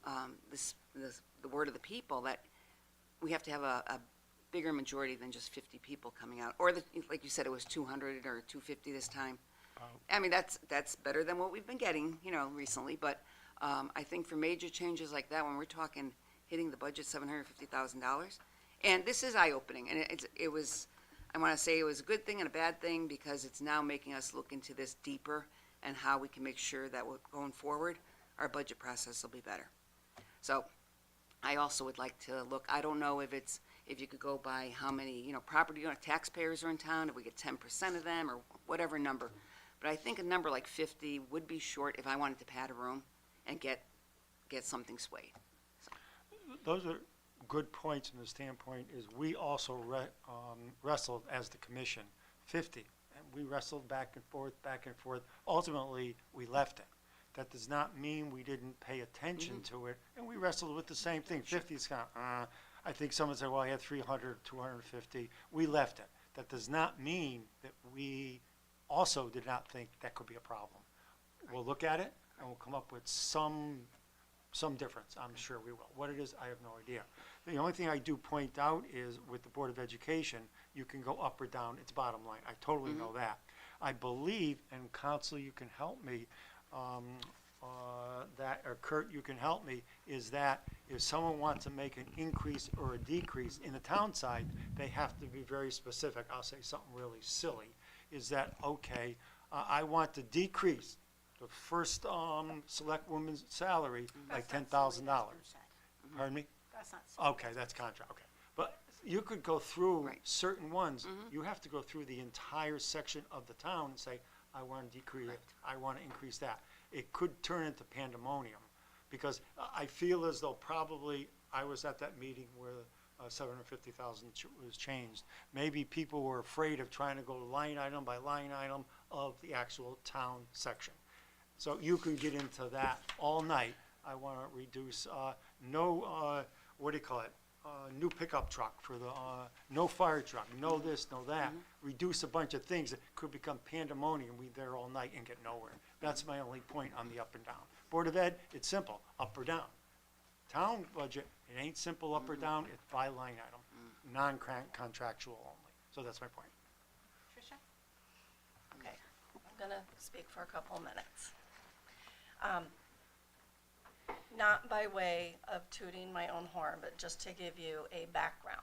the word of the people that we have to have a bigger majority than just 50 people coming out, or like you said, it was 200 or 250 this time. I mean, that's better than what we've been getting, you know, recently, but I think for major changes like that, when we're talking hitting the budget $750,000, and this is eye-opening, and it was, I want to say it was a good thing and a bad thing, because it's now making us look into this deeper and how we can make sure that we're going forward, our budget process will be better. So I also would like to look, I don't know if you could go by how many, you know, property taxpayers are in town, if we get 10% of them, or whatever number. But I think a number like 50 would be short if I wanted to pad a room and get something swayed. Those are good points from the standpoint is we also wrestled as the commission, 50. And we wrestled back and forth. Ultimately, we left it. That does not mean we didn't pay attention to it, and we wrestled with the same thing. 50 is kind of, I think someone said, well, I had 300, 250. We left it. That does not mean that we also did not think that could be a problem. We'll look at it, and we'll come up with some difference. I'm sure we will. What it is, I have no idea. The only thing I do point out is with the Board of Education, you can go up or down. It's bottom line. I totally know that. I believe, and Council, you can help me, or Kurt, you can help me, is that if someone wants to make an increase or a decrease in the town side, they have to be very specific. I'll say something really silly. Is that, okay, I want to decrease the first select woman's salary by $10,000. Pardon me? That's not silly. Okay, that's contract, okay. But you could go through Right. certain ones. You have to go through the entire section of the town and say, I want to decrease it, I want to increase that. It could turn into pandemonium, because I feel as though probably, I was at that meeting where 750,000 was changed. Maybe people were afraid of trying to go line item by line item of the actual town section. So you can get into that all night. I want to reduce, what do you call it? New pickup truck for the, no fire truck, no this, no that. Reduce a bunch of things that could become pandemonium. We there all night and get nowhere. That's my only point on the up and down. Board of Ed, it's simple, up or down. Town budget, it ain't simple up or down, it's by line item, non-contractual only. So that's my point. Tricia? Okay, I'm gonna speak for a couple minutes. Not by way of tooting my own horn, but just to give you a background.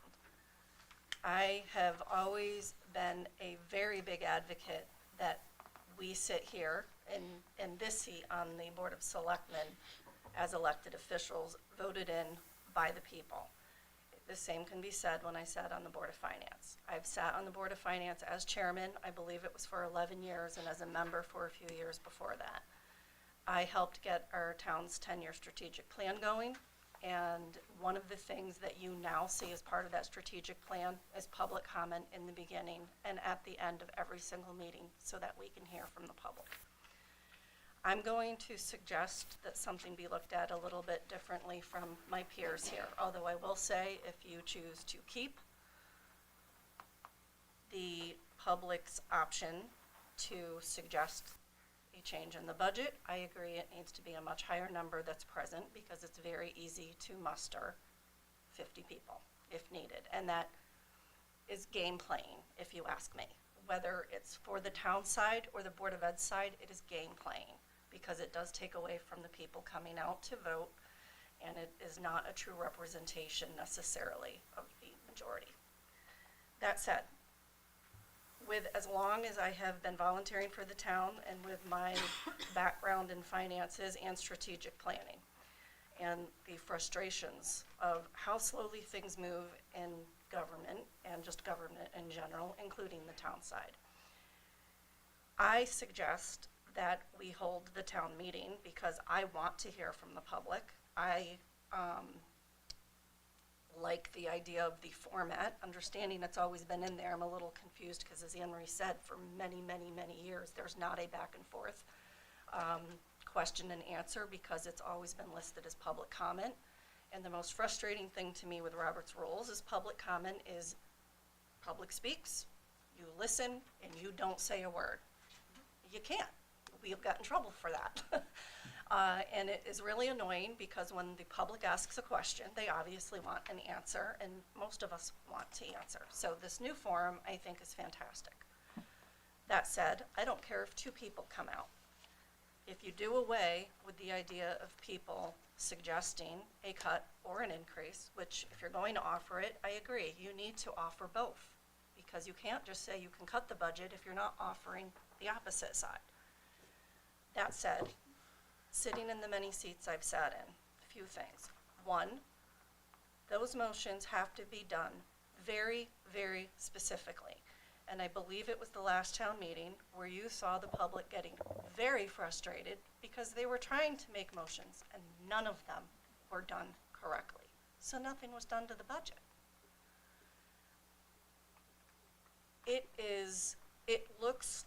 I have always been a very big advocate that we sit here in this seat on the Board of Selectmen as elected officials voted in by the people. The same can be said when I sat on the Board of Finance. I've sat on the Board of Finance as chairman, I believe it was for 11 years, and as a member for a few years before that. I helped get our town's 10-year strategic plan going, and one of the things that you now see as part of that strategic plan is public comment in the beginning and at the end of every single meeting so that we can hear from the public. I'm going to suggest that something be looked at a little bit differently from my peers here, although I will say if you choose to keep the public's option to suggest a change in the budget, I agree it needs to be a much higher number that's present because it's very easy to muster 50 people if needed. And that is game playing, if you ask me. Whether it's for the town side or the Board of Ed side, it is game playing because it does take away from the people coming out to vote, and it is not a true representation necessarily of the majority. That said, with as long as I have been volunteering for the town and with my background in finances and strategic planning and the frustrations of how slowly things move in government and just government in general, including the town side, I suggest that we hold the town meeting because I want to hear from the public. I like the idea of the format, understanding it's always been in there. I'm a little confused because as Anne Marie said, for many, many, many years, there's not a back and forth question and answer because it's always been listed as public comment. And the most frustrating thing to me with Robert's rules is public comment is public speaks, you listen, and you don't say a word. You can't. We've got in trouble for that. And it is really annoying because when the public asks a question, they obviously want an answer, and most of us want to answer. So this new forum, I think, is fantastic. That said, I don't care if 2 people come out. If you do away with the idea of people suggesting a cut or an increase, which if you're going to offer it, I agree, you need to offer both. Because you can't just say you can cut the budget if you're not offering the opposite side. That said, sitting in the many seats I've sat in, a few things. One, those motions have to be done very, very specifically. And I believe it was the last town meeting where you saw the public getting very frustrated because they were trying to make motions and none of them were done correctly. So nothing was done to the budget. It looks,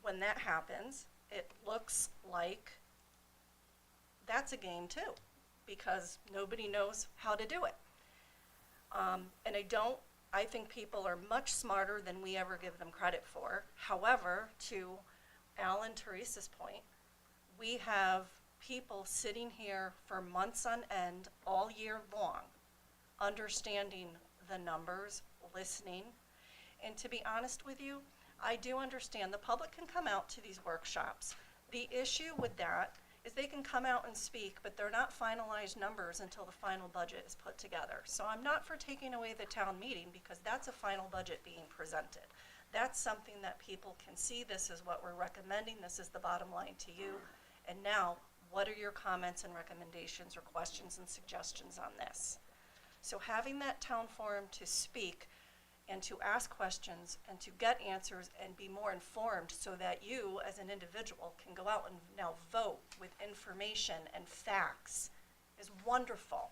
when that happens, it looks like that's a game too, because nobody knows how to do it. And I think people are much smarter than we ever give them credit for. However, to Al and Teresa's point, we have people sitting here for months on end, all year long, understanding the numbers, listening. And to be honest with you, I do understand the public can come out to these workshops. The issue with that is they can come out and speak, but they're not finalized numbers until the final budget is put together. So I'm not for taking away the town meeting because that's a final budget being presented. That's something that people can see. This is what we're recommending. This is the bottom line to you. And now, what are your comments and recommendations or questions and suggestions on this? So having that town forum to speak and to ask questions and to get answers and be more informed so that you as an individual can go out and now vote with information and facts is wonderful.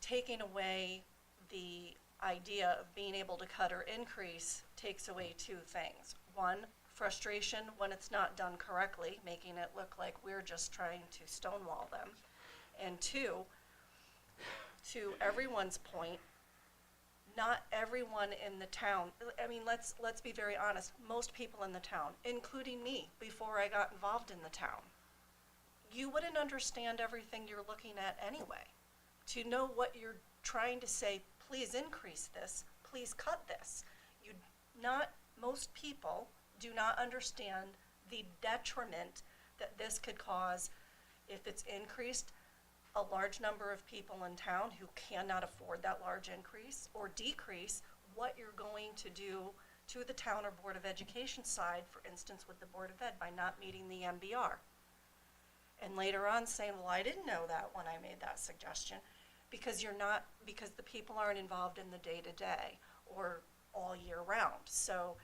Taking away the idea of being able to cut or increase takes away 2 things. One, frustration when it's not done correctly, making it look like we're just trying to stonewall them. And two, to everyone's point, not everyone in the town, I mean, let's be very honest, most people in the town, including me, before I got involved in the town, you wouldn't understand everything you're looking at anyway. To know what you're trying to say, please increase this, please cut this. Most people do not understand the detriment that this could cause if it's increased a large number of people in town who cannot afford that large increase, or decrease what you're going to do to the town or Board of Education side, for instance, with the Board of Ed, by not meeting the MBR. And later on saying, well, I didn't know that when I made that suggestion, because the people aren't involved in the day-to-day or all year round. So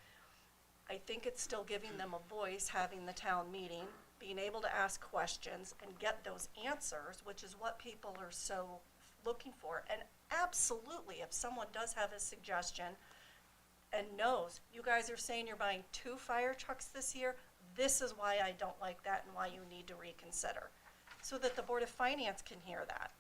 I think it's still giving them a voice, having the town meeting, being able to ask questions and get those answers, which is what people are so looking for. And absolutely, if someone does have a suggestion and knows, you guys are saying you're buying 2 fire trucks this year, this is why I don't like that and why you need to reconsider. So that the Board of Finance can hear that.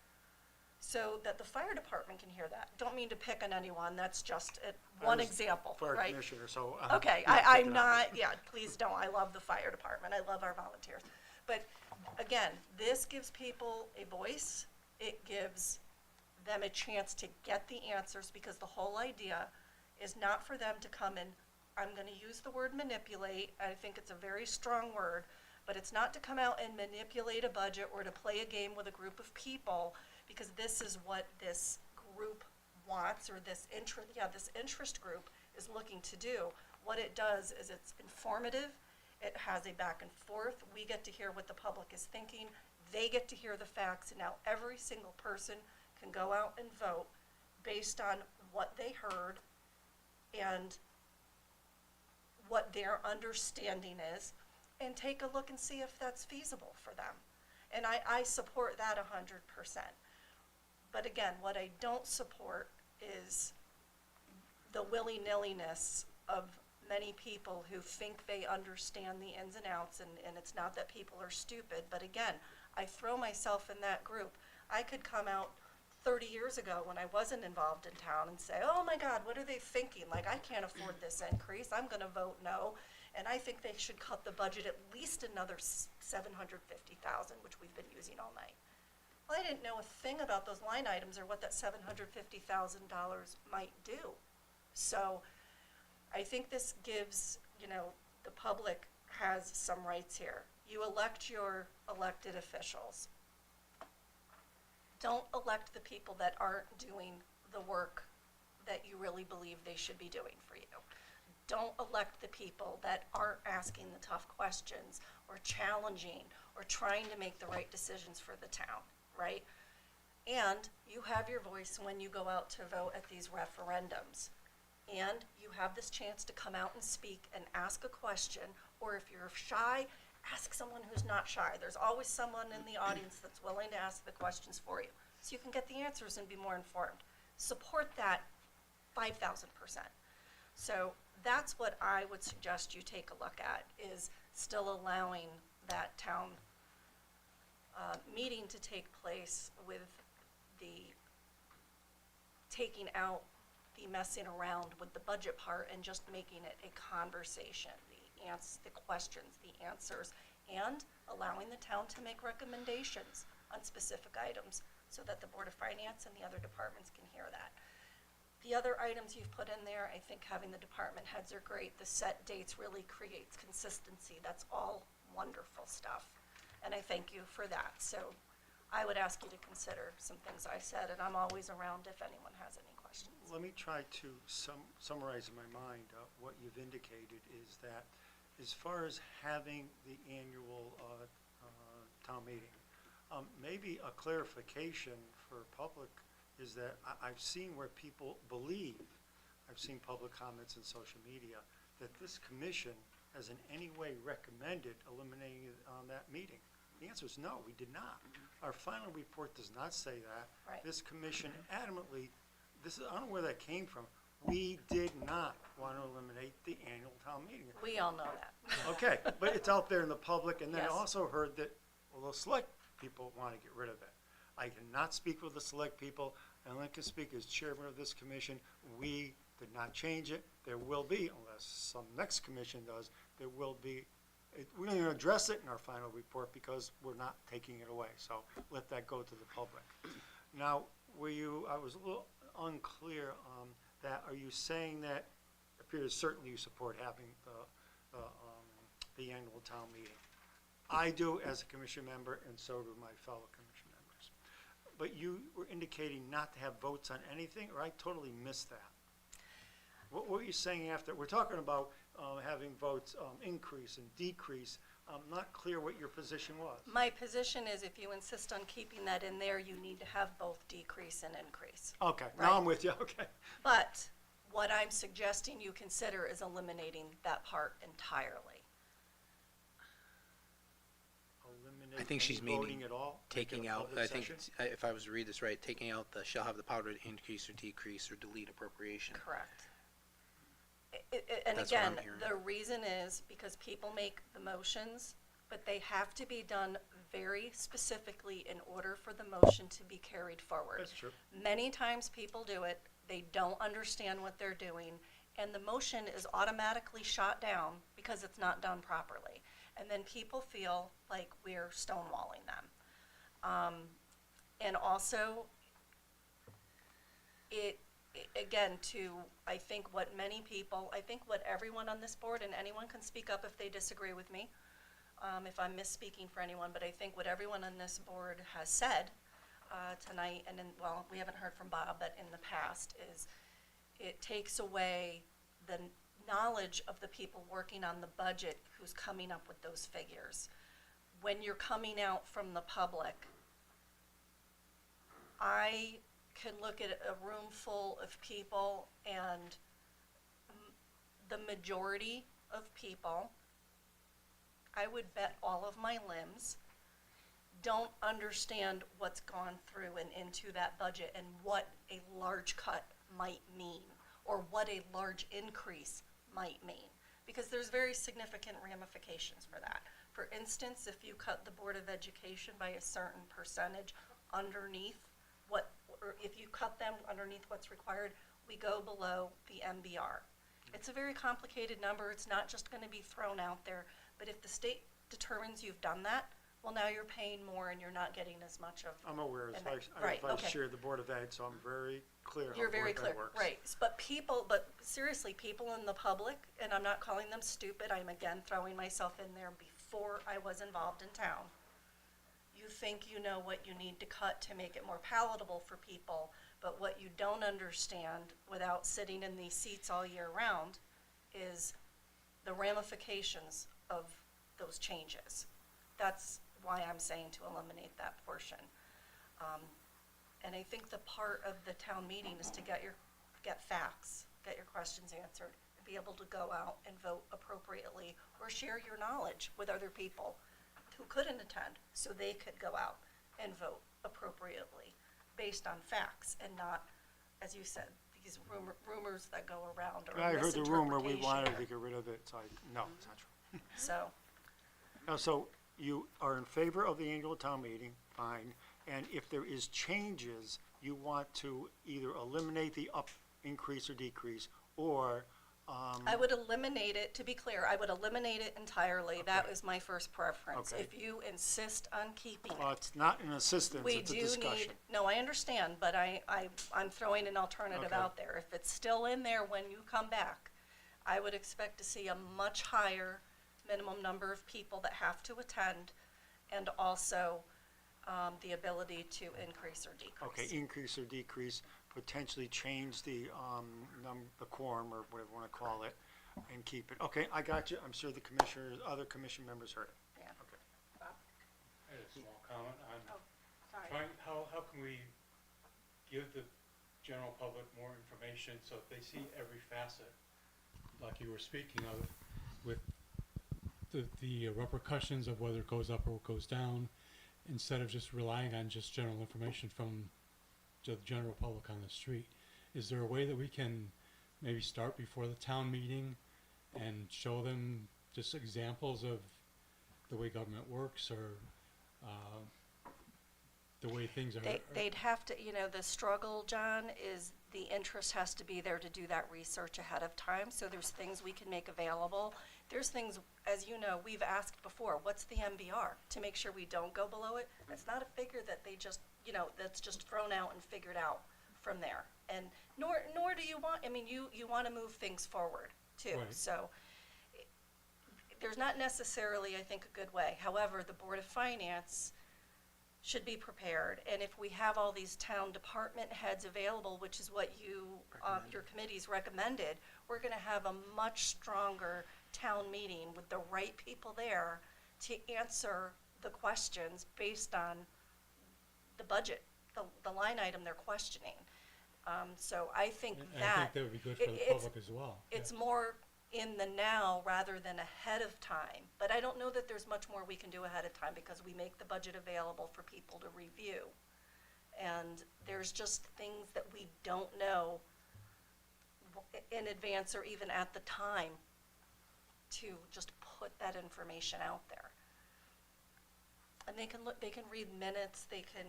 So that the fire department can hear that. Don't mean to pick on anyone, that's just one example, Fire right? commissioner, so. Okay, not I'm picking on not, you. yeah, please don't, I love the fire department, I love our volunteers. But again, this gives people a voice, it gives them a chance to get the answers, because the whole idea is not for them to come and, I'm gonna use the word manipulate, I think it's a very strong word, but it's not to come out and manipulate a budget or to play a game with a group of people, because this is what this group wants, or this interest group is looking to do. What it does is it's informative, it has a back and forth, we get to hear what the public is thinking, they get to hear the facts, and now every single person can go out and vote based on what they heard and what their understanding is, and take a look and see if that's feasible for them. And I support that 100%. But again, what I don't support is the willy-nilliness of many people who think they understand the ins and outs, and it's not that people are stupid, but again, I throw myself in that group. I could come out 30 years ago when I wasn't involved in town and say, oh my God, what are they thinking? Like, I can't afford this increase, I'm gonna vote no, and I think they should cut the budget at least another $750,000, which we've been using all night. Well, I didn't know a thing about those line items or what that $750,000 might do. So I think this gives, the public has some rights here. You elect your elected officials. Don't elect the people that aren't doing the work that you really believe they should be doing for you. Don't elect the people that aren't asking the tough questions or challenging or trying to make the right decisions for the town, right? And you have your voice when you go out to vote at these referendums. And you have this chance to come out and speak and ask a question, or if you're shy, ask someone who's not shy. There's always someone in the audience that's willing to ask the questions for you, so you can get the answers and be more informed. Support that 5,000%. So that's what I would suggest you take a look at, is still allowing that town meeting to take place with the taking out the messing around with the budget part and just making it a conversation, the questions, the answers, and allowing the town to make recommendations on specific items so that the Board of Finance and the other departments can hear that. The other items you've put in there, I think having the department heads are great. The set dates really creates consistency. That's all wonderful stuff. And I thank you for that. So I would ask you to consider some things I said, and I'm always around if anyone has any questions. Let me try to summarize in my mind what you've indicated is that as far as having the annual town meeting, maybe a clarification for public is that I've seen where people believe, I've seen public comments in social media, that this commission has in any way recommended eliminating it on that meeting. The answer is no, we did not. Our final report does not say that. Right. This commission adamantly, I don't know where that came from, We did not want to eliminate the annual town meeting. We all know that. Okay, but it's out there in the public, and then I Yes. also heard that, well, the select people want to get rid of it. I cannot speak with the select people, and I can speak as chairman of this commission. We did not change it. There will be, unless some next commission does, there will be, we don't even address it in our final report because we're not taking it away, so let that go to the public. Now, I was a little unclear, that, are you saying that, it appears certainly you support having the annual town meeting? I do as a commission member, and so do my fellow commission members. But you were indicating not to have votes on anything, or I totally missed that? What were you saying after? We're talking about having votes increase and decrease. I'm not clear what your position was. My position is if you insist on keeping that in there, you need to have both decrease and increase. Okay, Right. now I'm with you, okay. But what I'm suggesting you consider is eliminating that part entirely. Eliminate I think she's any voting meaning at all? taking Make it a out, public I think, session? if I was to read this right, taking out the shall have the power to increase or decrease or delete appropriation. Correct. And That's what I'm again, hearing. the reason is because people make the motions, but they have to be done very specifically in order for the motion to be carried forward. That's true. Many times people do it, they don't understand what they're doing, and the motion is automatically shot down because it's not done properly. And then people feel like we're stonewalling them. And also, again, I think what many people, I think what everyone on this board, and anyone can speak up if they disagree with me, if I'm misspeaking for anyone, but I think what everyone on this board has said tonight, and well, we haven't heard from Bob, but in the past, is it takes away the knowledge of the people working on the budget who's coming up with those figures. When you're coming out from the public, I can look at a room full of people, and the majority of people, I would bet all of my limbs, don't understand what's gone through and into that budget and what a large cut might mean, or what a large increase might mean, because there's very significant ramifications for that. For instance, if you cut the Board of Education by a certain percentage underneath or if you cut them underneath what's required, we go below the MBR. It's a very complicated number. It's not just going to be thrown out there. But if the state determines you've done that, well, now you're paying more and you're not getting as much of. I'm aware, as And vice, right, I okay. chair the Board of Ed, so I'm very clear how You're very that clear, works. right? But seriously, people in the public, and I'm not calling them stupid. I'm again throwing myself in there before I was involved in town. You think you know what you need to cut to make it more palatable for people, but what you don't understand without sitting in these seats all year round is the ramifications of those changes. That's why I'm saying to eliminate that portion. And I think the part of the town meeting is to get facts, get your questions answered, and be able to go out and vote appropriately or share your knowledge with other people who couldn't attend, so they could go out and vote appropriately based on facts and not, as you said, these rumors that go around or I heard the rumor, we misinterpretation. wanted to get rid of it, so no, it's not true. So, Now, so you are in favor of the annual town meeting, fine, and if there is changes, you want to either eliminate the increase or decrease, or, I would eliminate it, to be clear, I would eliminate it entirely. That Okay. was my first preference. Okay. If you insist on keeping well, it. it's not an assistance, We it's a do discussion. need, no, I understand, but I'm throwing an alternative Okay. out there. If it's still in there when you come back, I would expect to see a much higher minimum number of people that have to attend, and also the ability to increase or decrease. Okay, increase or decrease, potentially change the quorum, or whatever you wanna call it, and keep it. Okay, I got you, I'm sure the commissioners, other commission members heard it. Yeah. Okay. I had a small comment on Sorry. how can we give the general public more information so if they see every facet, like you were speaking of, with the repercussions of whether it goes up or goes down, instead of just relying on just general information from the general public on the street. Is there a way that we can maybe start before the town meeting and show them just examples of the way government works or the way things are. They'd have to, you know, the struggle, John, is the interest has to be there to do that research ahead of time. So there's things we can make available. There's things, as you know, we've asked before, what's the MBR? To make sure we don't go below it. It's not a figure that they just, you know, that's just thrown out and figured out from there. And nor do you want, I mean, you want to move things forward too. Right. So there's not necessarily, I think, a good way. However, the Board of Finance should be prepared, and if we have all these town department heads available, which is what you, your committee's recommended, we're gonna have a much stronger town meeting with the right people there to answer the questions based on the budget, the line item they're questioning. So I think And I that, think that would be good for the it's- public as well. it's more in the now rather than ahead of time. But I don't know that there's much more we can do ahead of time because we make the budget available for people to review. And there's just things that we don't know in advance or even at the time to just put that information out there. And they can look, they can read minutes, they can,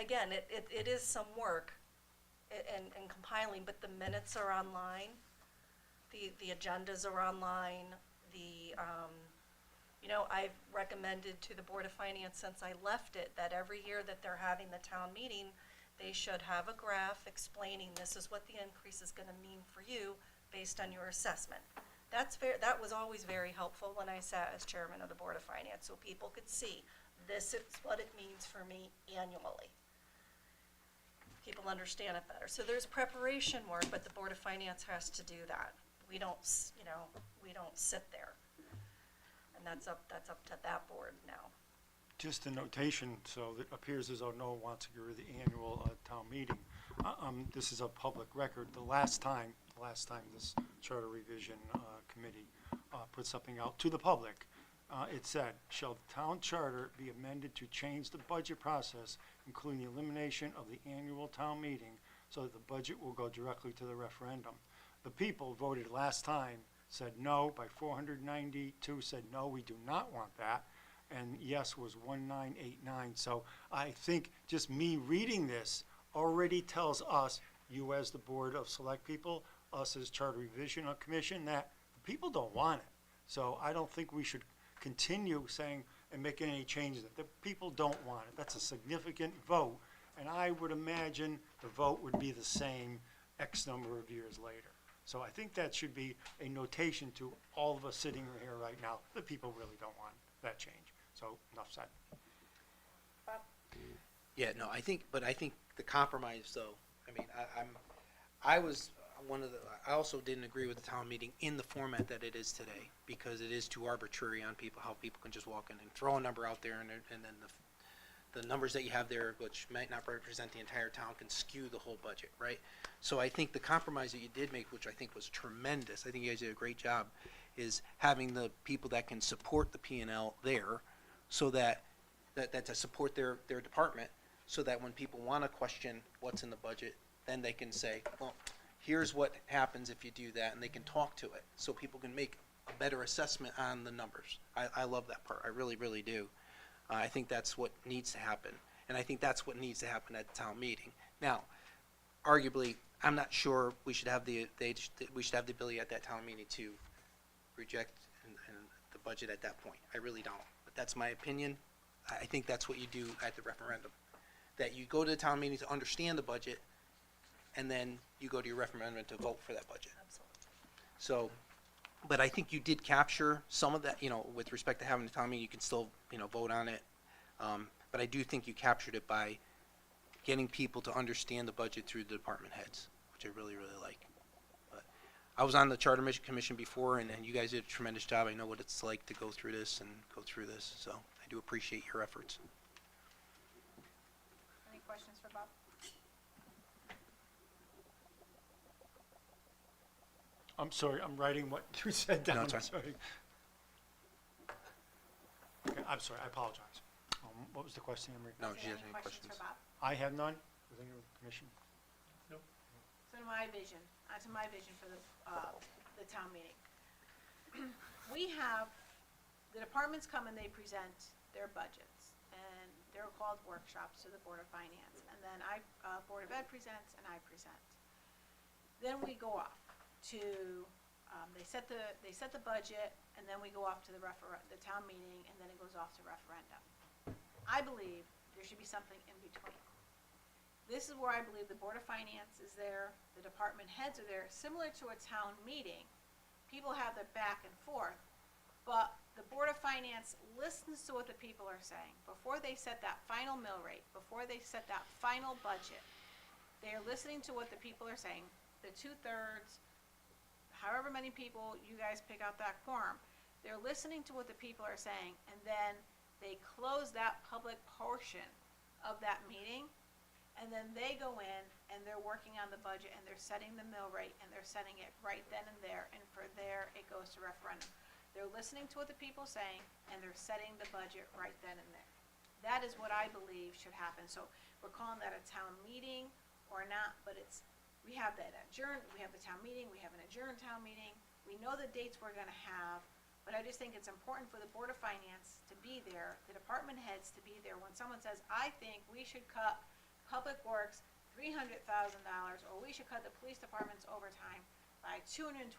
again, it is some work in compiling, but the minutes are online. The agendas are online, you know, I've recommended to the Board of Finance since I left it, that every year that they're having the town meeting, they should have a graph explaining this is what the increase is gonna mean for you based on your assessment. That was always very helpful when I sat as chairman of the Board of Finance, so people could see, this is what it means for me annually. People understand it better. So there's preparation work, but the Board of Finance has to do that. We don't, you know, we don't sit there. And that's up to that board now. Just a notation, so it appears as though no one wants to go to the annual town meeting. This is a public record. The last time this charter revision committee put something out to the public, it said, shall the town charter be amended to change the budget process, including the elimination of the annual town meeting, so that the budget will go directly to the referendum? The people voted last time, said no, by 492 said no, we do not want that, and yes was 1989. So I think just me reading this already tells us, you as the Board of Select People, us as Charter Revision Commission, that the people don't want it. So I don't think we should continue saying and making any changes. The people don't want it. That's a significant vote, and I would imagine the vote would be the same X number of years later. So I think that should be a notation to all of us sitting here right now. The people really don't want that change. So enough said. Yeah, no, I think the compromise though, I mean, I was one of the, I also didn't agree with the town meeting in the format that it is today, because it is too arbitrary on people, how people can just walk in and throw a number out there, and then the numbers that you have there, which might not represent the entire town, can skew the whole budget, right? So I think the compromise that you did make, which I think was tremendous, I think you guys did a great job, is having the people that can support the P&L there, so that to support their department, so that when people want to question what's in the budget, then they can say, well, here's what happens if you do that, and they can talk to it, so people can make a better assessment on the numbers. I love that part, I really, really do. I think that's what needs to happen, and I think that's what needs to happen at the town meeting. Now, arguably, I'm not sure we should have the ability at that town meeting to reject the budget at that point. I really don't, but that's my opinion. I think that's what you do at the referendum, that you go to the town meeting to understand the budget, and then you go to your referendum to vote for that budget. Absolutely. So, but I think you did capture some of that, with respect to having the town meeting, you can still, vote on it. But I do think you captured it by getting people to understand the budget through the department heads, which I really, really like. But I was on the Charter Commission before, and you guys did a tremendous job. I know what it's like to go through this, so I do appreciate your efforts. Any questions for Bob? I'm sorry, I'm writing what you said down. No, it's fine. Sorry. Okay, I'm sorry, I apologize. What was the question, Emery? No, Is she there has any any questions questions? for Bob? I have none. Does anyone, Commission? So to my vision for the town meeting. We have, the departments come and they present their budgets, and they're called workshops to the Board of Finance, and then Board of Ed presents, and I present. Then we go off to, they set the budget, and then we go off to the town meeting, and then it goes off to referendum. I believe there should be something in between. This is where I believe the Board of Finance is there, the department heads are there, similar to a town meeting. People have their back and forth, but the Board of Finance listens to what the people are saying. Before they set that final mill rate, before they set that final budget, they are listening to what the people are saying, the 2/3, however many people you guys pick out that quorum, they're listening to what the people are saying, and then they close that public portion of that meeting, and then they go in and they're working on the budget and they're setting the mill rate and they're setting it right then and there, and for there it goes to referendum. They're listening to what the people are saying and they're setting the budget right then and there. That is what I believe should happen. So we're calling that a town meeting or not, but we have that adjourned, we have the town meeting, we have an adjourned town meeting. We know the dates we're gonna have, but I just think it's important for the Board of Finance to be there, the department heads to be there. When someone says, I think we should cut Public Works $300,000, or we should cut the police department's overtime by $225,000.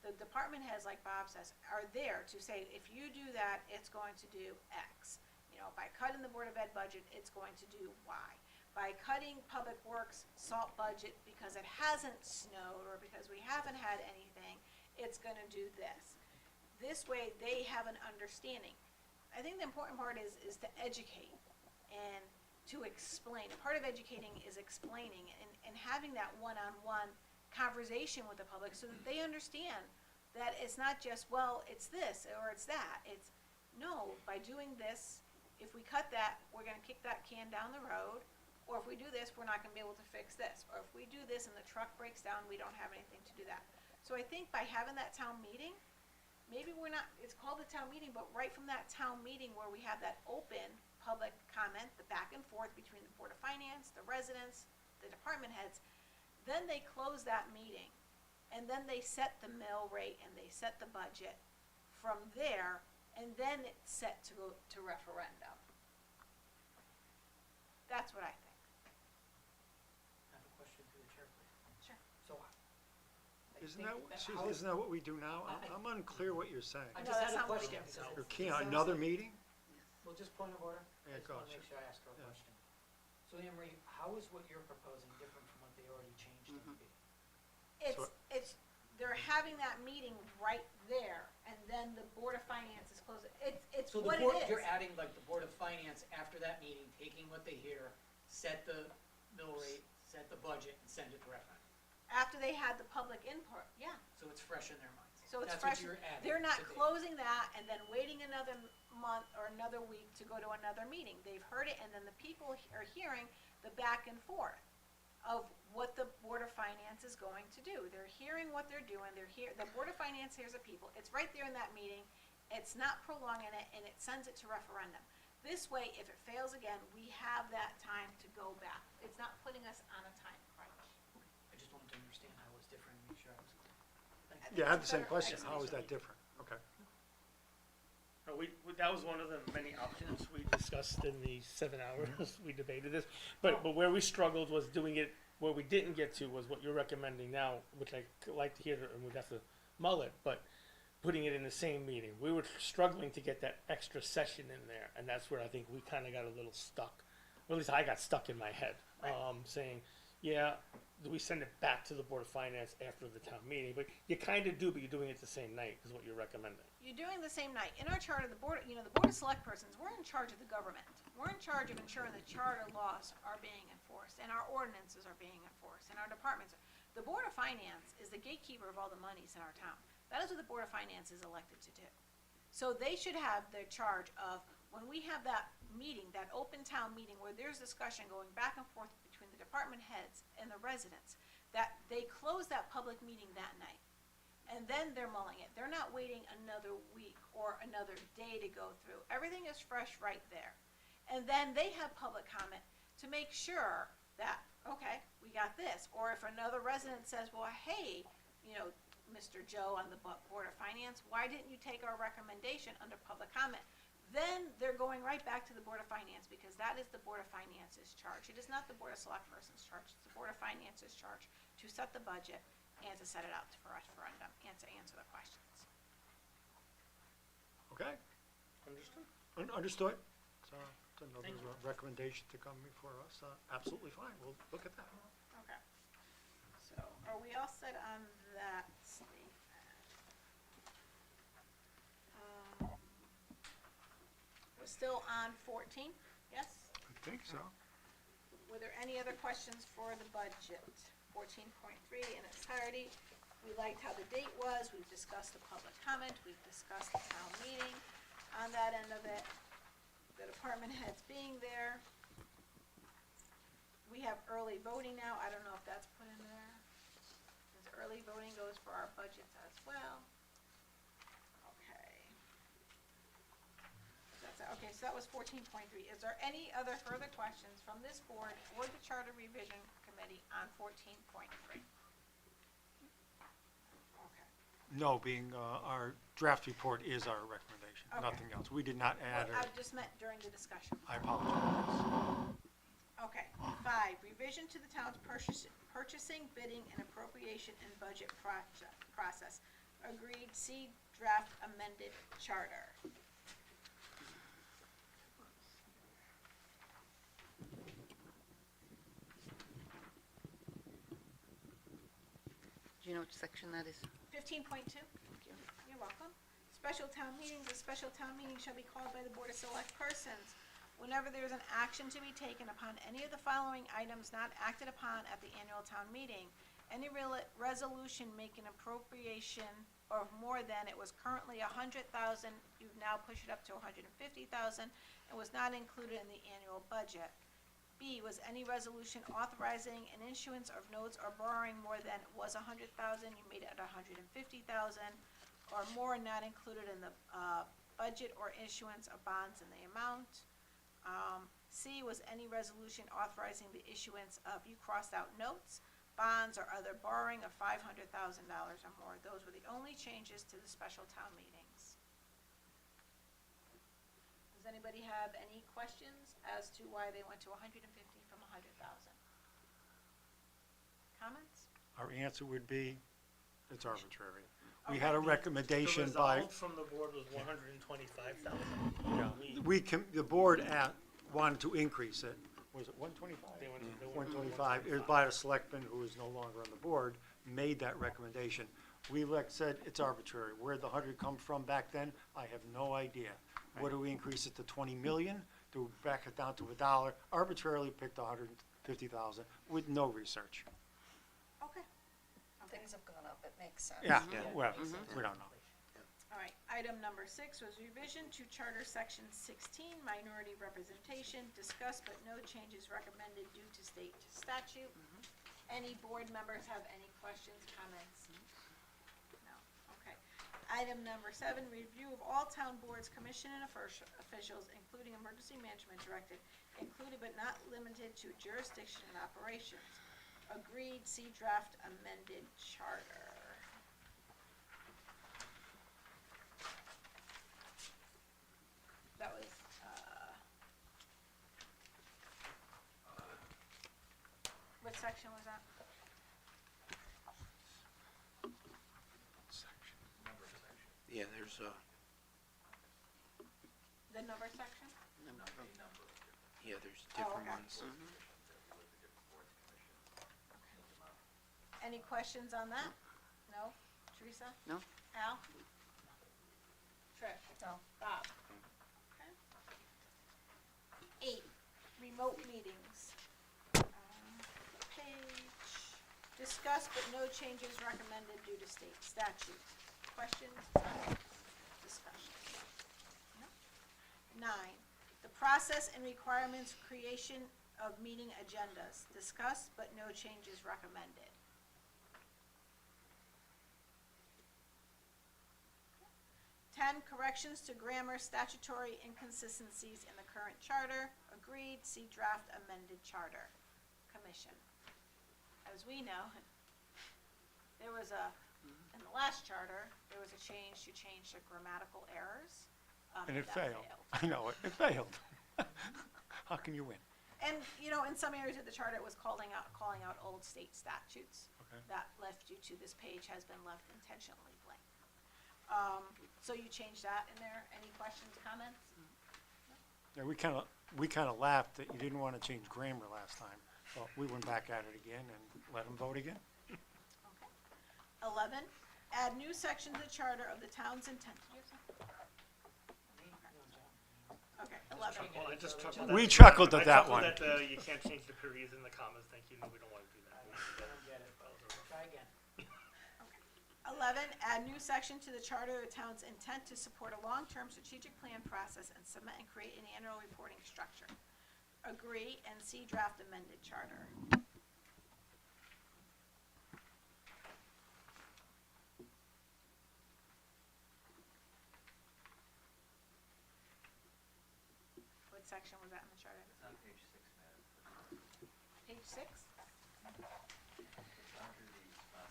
The department heads, like Bob says, are there to say, if you do that, it's going to do X. You know, by cutting the Board of Ed budget, it's going to do Y. By cutting Public Works salt budget because it hasn't snowed or because we haven't had anything, it's gonna do this. This way, they have an understanding. I think the important part is to educate and to explain. Part of educating is explaining and having that one-on-one conversation with the public so that they understand that it's not just, well, it's this or it's that. It's, no, by doing this, if we cut that, we're gonna kick that can down the road, or if we do this, we're not gonna be able to fix this, or if we do this and the truck breaks down, we don't have anything to do that. So I think by having that town meeting, maybe we're not, it's called the town meeting, but right from that town meeting where we have that open public comment, the back and forth between the Board of Finance, the residents, the department heads, then they close that meeting, and then they set the mill rate and they set the budget from there, and then it's set to go to referendum. That's what I think. I have a question through the chair, please. Sure. So, Isn't that what we do now? I'm unclear what you're saying. I No, just that's had a not what we question. do. because Or it can't, sounds another like- meeting? Well, just point of order. Yeah, I just go wanna on, make sure I ask her a Yeah. question. So Anne Marie, how is what you're proposing different from what they already changed in the meeting? It's, they're having that meeting right there, and then the Board of Finance is closing. It's So the what it board, is. you're adding like the Board of Finance after that meeting, taking what they hear, set the mill rate, set the budget, and send it to referendum. After they had the public input, yeah. So it's fresh in their minds. So it's That's fresh. what you're adding. They're not to the- closing that and then waiting another month or another week to go to another meeting. They've heard it, and then the people are hearing the back and forth of what the Board of Finance is going to do. They're hearing what they're doing. The Board of Finance hears the people. It's right there in that meeting. It's not prolonging it, and it sends it to referendum. This way, if it fails again, we have that time to go back. It's not putting us on a time crunch. I just wanted to understand how it was different and make sure I was clear. Thank you. Yeah, I have the That's a same better question. How is that explanation. different? Okay. That was one of the many options we discussed in the 7 hours we debated this. But where we struggled was doing it, where we didn't get to was what you're recommending now, which I like to hear, and we'd have to mull it, but putting it in the same meeting. We were struggling to get that extra session in there, and that's where I think we kind of got a little stuck. Or at least I got stuck in my head, saying, yeah, do we send it back to the Board of Finance after the town meeting? But you kind of do, but you're doing it the same night, is what you're recommending. You're doing the same night. In our charter, the Board of Select Persons, we're in charge of the government. We're in charge of ensuring that charter laws are being enforced, and our ordinances are being enforced, and our departments. The Board of Finance is the gatekeeper of all the monies in our town. That is what the Board of Finance is elected to do. So they should have the charge of, when we have that meeting, that open town meeting where there's discussion going back and forth between the department heads and the residents, that they close that public meeting that night. And then they're mulling it. They're not waiting another week or another day to go through. Everything is fresh right there. And then they have public comment to make sure that okay, we got this. Or if another resident says, well, hey, you know, Mr. Joe on the Board of Finance, why didn't you take our recommendation under public comment? Then they're going right back to the Board of Finance, because that is the Board of Finance's charge. It is not the Board of Selectperson's charge, it's the Board of Finance's charge to set the budget and to set it out for referendum and to answer the questions. Okay, Understood? understood. So, it's another Thank you. recommendation to come before us, absolutely fine, we'll look at that. Okay. So, are we all set on that statement? We're still on 14, yes? I think so. Were there any other questions for the budget? 14.3 in its entirety. We liked how the date was, we've discussed the public comment, we've discussed the town meeting on that end of it, the department heads being there. We have early voting now, I don't know if that's put in there. Because early voting goes for our budgets as well. Okay. Okay, so that was 14.3. Is there any other further questions from this board or the Charter Revision Committee on 14.3? Okay. No, being, our draft report is our recommendation, Okay. nothing else. We did not add Well, or, I just meant during the discussion. I apologize. Okay. 5, revision to the town's purchasing, bidding, and appropriation and budget process. Agreed, see draft amended charter. Do you know which section that is? 15.2. You're welcome. Special town meetings, a special town meeting shall be called by the Board of Select Persons whenever there is an action to be taken upon any of the following items not acted upon at the annual town meeting. Any resolution making appropriation of more than it was currently 100,000, you've now pushed it up to 150,000, and was not included in the annual budget. B, was any resolution authorizing an issuance of notes or borrowing more than was 100,000, you made it at 150,000, or more not included in the budget or issuance of bonds in the amount. C, was any resolution authorizing the issuance of, you crossed out notes, bonds, or other borrowing of $500,000 or more. Those were the only changes to the special town meetings. Does anybody have any questions as to why they went to 150 from 100,000? Comments? Our answer would be, it's arbitrary. We Okay. had a recommendation The by, result from the board was 125,000. the board wanted to increase it. Was it 125? They went to 125, it was by a selectman who is no longer on the board, made that recommendation. We said it's arbitrary. Where'd the 100 come from back then? I have no idea. What do we increase it to, 20 million? Do we back it down to $1? Arbitrarily picked 150,000 with no research. Okay. Things have gone up, it makes sense. Yeah, well, we don't know. All right, item number 6 was revision to Charter Section 16, minority representation, discussed but no changes recommended due to state statute. Any board members have any questions, comments? No, okay. Item number 7, review of all town boards, commission, and officials, including emergency management directed, included but not limited to jurisdiction and operations. Agreed, see draft amended charter. That was, what section was that? Yeah, there's The number section? yeah, there's Oh, different okay. ones. Any questions on that? No? Teresa? No? Al? Trish? No. Bob? Okay. 8, remote meetings. Page, discussed but no changes recommended due to state statute. Questions, comments, discussion? No? 9, the process and requirements creation of meeting agendas. Discussed but no changes recommended. 10, corrections to grammar statutory inconsistencies in the current charter. Agreed, see draft amended charter. Commission. as we know, there was in the last charter, there was a change to change the grammatical errors. And it that failed. I know, it failed. How can you win? And, in some areas of the charter, it was calling out old state statutes. Okay. That left you to, this page has been left intentionally blank. So you changed that in there. Any questions, comments? Yeah, we kind of laughed that you didn't want to change grammar last time. Well, we went back at it again and let them vote again. Okay. 11, add new section to the charter of the town's intent. Did you have something? Okay, 11. Well, I just chuckled We at- chuckled at that one. I chuckled at you can't change the periods and the commas, thank you, no, we don't wanna do that. I don't get it. Try again. 11, add new section to the charter of the town's intent to support a long-term strategic plan process and submit and create an annual reporting structure. Agree and see draft amended charter. What section was that in the charter? It's on page 6, Madam. Page 6? It's under the responsibilities of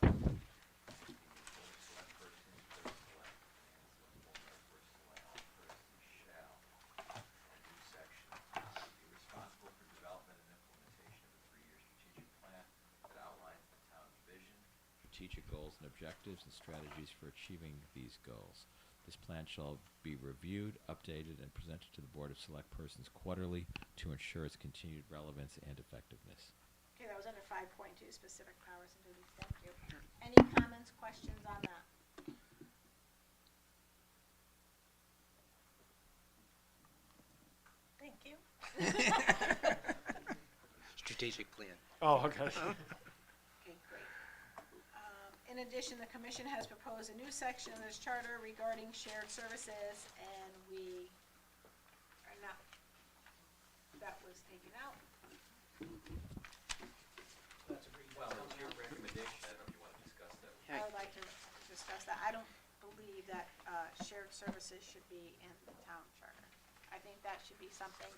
being the full select person, third select, and the former first select person shall, a new section, be responsible for development and implementation of a 3-year strategic plan that outlines the town's vision, strategic goals and objectives, and strategies for achieving these goals. This plan shall be reviewed, updated, and presented to the Board of Select Persons quarterly to ensure its continued relevance and effectiveness. Okay, that was under 5.2, specific powers and duties. Thank you. Any comments, questions on that? Thank you. Strategic plan. Oh, okay. Okay, great. In addition, the commission has proposed a new section in this charter regarding shared services, and we are not, that was taken out. That's agreed. Well, it's your recommendation, I don't know if you want to discuss that. I would like to discuss that. I don't believe that shared services should be in the town charter. I think that should be something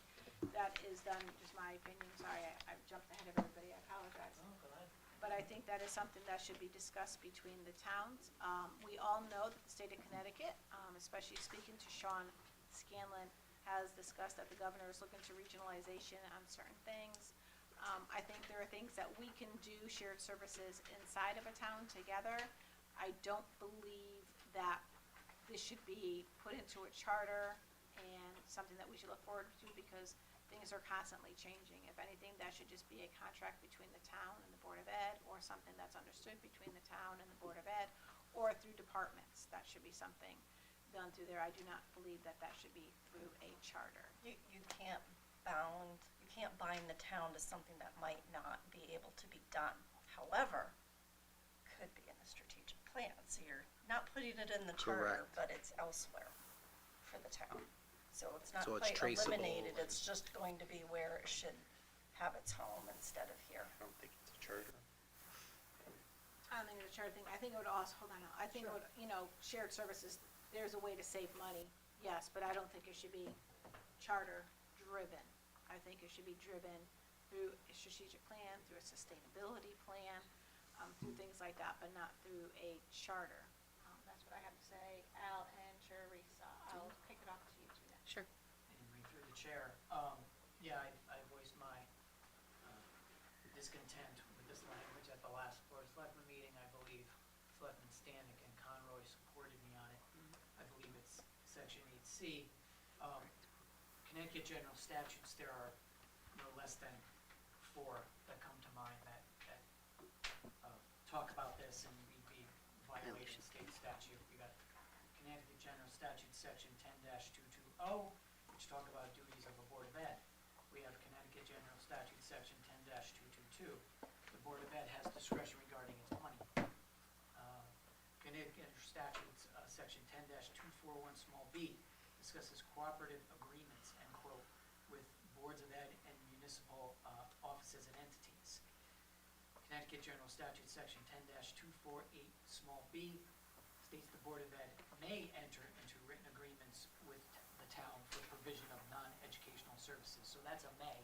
that is done, just my opinion, sorry, I jumped ahead of everybody, I apologize. Oh, go ahead. But I think that is something that should be discussed between the towns. We all know that the state of Connecticut, especially speaking to Sean Scanlon, has discussed that the governor is looking to regionalization on certain things. I think there are things that we can do shared services inside of a town together. I don't believe that this should be put into a charter and something that we should look forward to, because things are constantly changing. If anything, that should just be a contract between the town and the Board of Ed, or something that's understood between the town and the Board of Ed, or through departments. That should be something done through there. I do not believe that that should be through a charter. You can't bind the town to something that might not be able to be done. However, could be in the strategic plan, so you're not putting it in the charter, Correct. but it's elsewhere for the town. So it's not So it's quite traceable eliminated, and- it's just going to be where it should have its home instead of here. I don't think it's a charter. I don't think it's a charter thing. I think it would also, hold on, now. I think it would, shared services, there's a way to save money, yes, but I don't think it should be charter driven. I think it should be driven through a strategic plan, through a sustainability plan, through things like that, but not through a charter. That's what I have to say. Al and Teresa, I'll kick it off to you two next. Sure. And read through the chair. Yeah, I voiced my discontent with this language at the last Board of Selectmen meeting. I believe Selectman Stanek and Conroy supported me on it. I believe it's section 8C. Connecticut general statutes, there are no less than 4 that come to mind that talk about this, and we'd be violating state statute. We got Connecticut general statute section 10-220, which talk about duties of a Board of Ed. We have Connecticut general statute section 10-222. The Board of Ed has discretion regarding its money. Connecticut statutes section 10-241 small b discusses cooperative agreements, end quote, with boards of ed and municipal offices and entities. Connecticut General Statute Section 10-248 small b states the Board of Ed may enter into written agreements with the town for provision of non-educational services. So that's a may.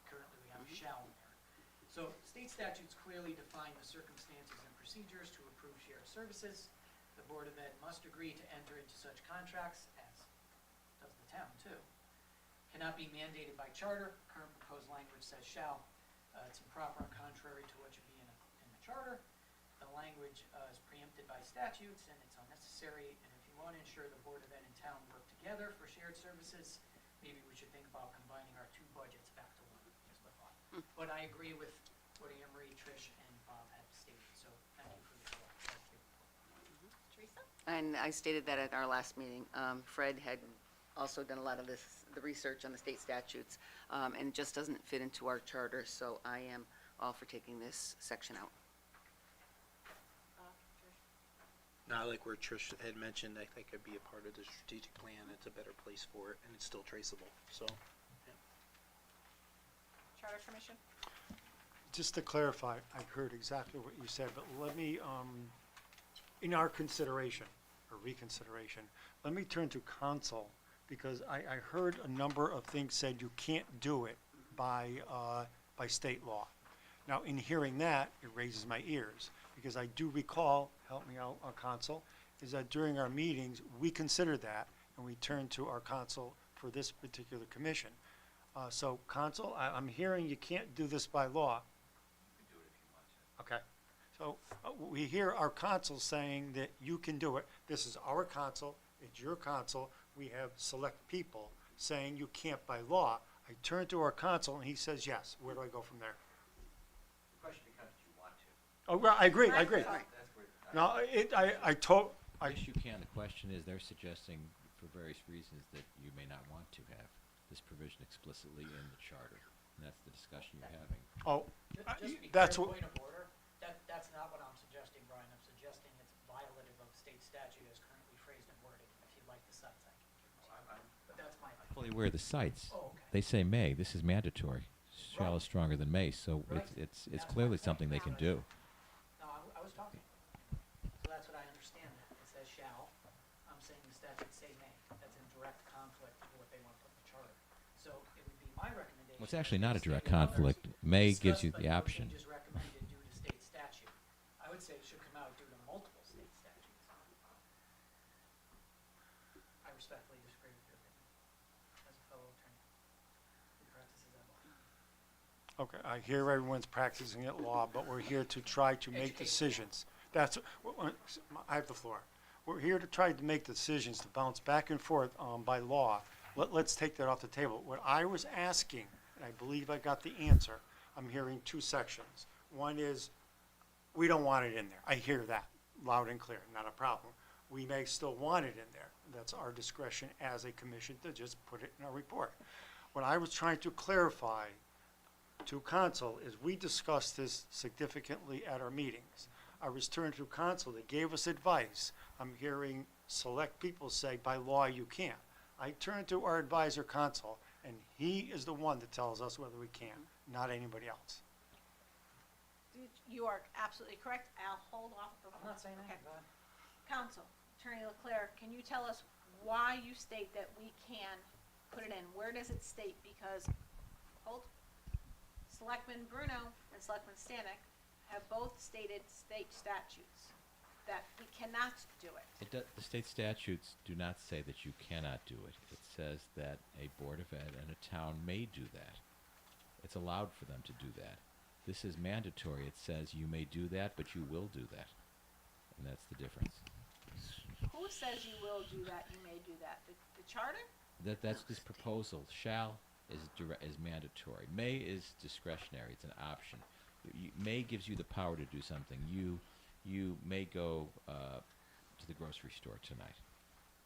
Currently we have a shall in there. So state statutes clearly define the circumstances and procedures to approve shared services. The Board of Ed must agree to enter into such contracts, as does the town too. Cannot be mandated by charter. Current proposed language says shall. It's improper and contrary to what should be in the charter. The language is preempted by statutes and it's unnecessary. And if you want to ensure the Board of Ed and town work together for shared services, maybe we should think about combining our two budgets back to one, is the thought. But I agree with what Anne Marie, Trish, and Bob have stated, so thank you for your thought. Thank you. Teresa? And I stated that at our last meeting. Fred had also done a lot of the research on the state statutes, and it just doesn't fit into our charter, so I am all for taking this section out. Trish? Now, like where Trish had mentioned, that could be a part of the strategic plan. It's a better place for it, and it's still traceable, so. Charter Commission? Just to clarify, I heard exactly what you said, but let me, in our consideration, or reconsideration, let me turn to council, because I heard a number of things said you can't do it by state law. Now, in hearing that, it raises my ears, because I do recall, help me out, our council, is that during our meetings, we considered that, and we turned to our council for this particular commission. So council, I'm hearing you can't do this by law. Okay, so we hear our council saying that you can do it. This is our council, it's your council. We have select people saying you can't by law. I turn to our council and he says yes. Where do I go from there? The question becomes, do you want to? Oh, well, I agree, I agree. Right. That's where, No, Yes, you can. The question is, they're suggesting for various reasons that you may not want to have this provision explicitly in the charter. And that's the discussion you're having. oh, Just to be that's clear, what, point of order, that's not what I'm suggesting, Brian. I'm suggesting it's violative of state statute as currently phrased and worded. If you'd like the cites, I can give them to you. But that's my, Fully aware of the sites. oh, okay. They say may. This is mandatory. Shall is stronger than may, so Right. it's That's clearly my point. something they can do. No, I was talking. So that's what I understand. It says shall. I'm saying the statutes say may. That's in direct conflict with what they want to put in the charter. So it would be my recommendation. Well, it's actually not a as direct stated others, conflict. May gives discuss you but the no option. changes recommended due to state statute. I would say it should come out due to multiple state statutes. I respectfully disagree with your opinion as a fellow attorney who practices that law. okay, I hear everyone's practicing at law, but we're here to try to make Education. decisions. That's, I have the floor. We're here to try to make decisions, to bounce back and forth by law. Let's take that off the table. What I was asking, and I believe I got the answer, I'm hearing two sections. One is, we don't want it in there. I hear that loud and clear, not a problem. We may still want it in there. That's our discretion as a commission to just put it in our report. What I was trying to clarify to council is we discussed this significantly at our meetings. I was turned to council, they gave us advice. I'm hearing select people say, by law, you can't. I turned to our advisor council, and he is the one that tells us whether we can, not anybody else. You are absolutely correct. I'll hold off. I'm not saying Okay. anything. Go ahead. Council, Attorney Leclerc, can you tell us why you state that we can put it in? Where does it state? Because, hold, Selectman Bruno and Selectman Stanek have both stated state statutes that we cannot do it. The state statutes do not say that you cannot do it. It says that a Board of Ed and a town may do that. It's allowed for them to do that. This is mandatory. It says you may do that, but you will do that. And that's the difference. Who says you will do that, you may do that? The charter? That's this proposal. Shall is mandatory. May is discretionary. It's an option. May gives you the power to do something. You may go to the grocery store tonight.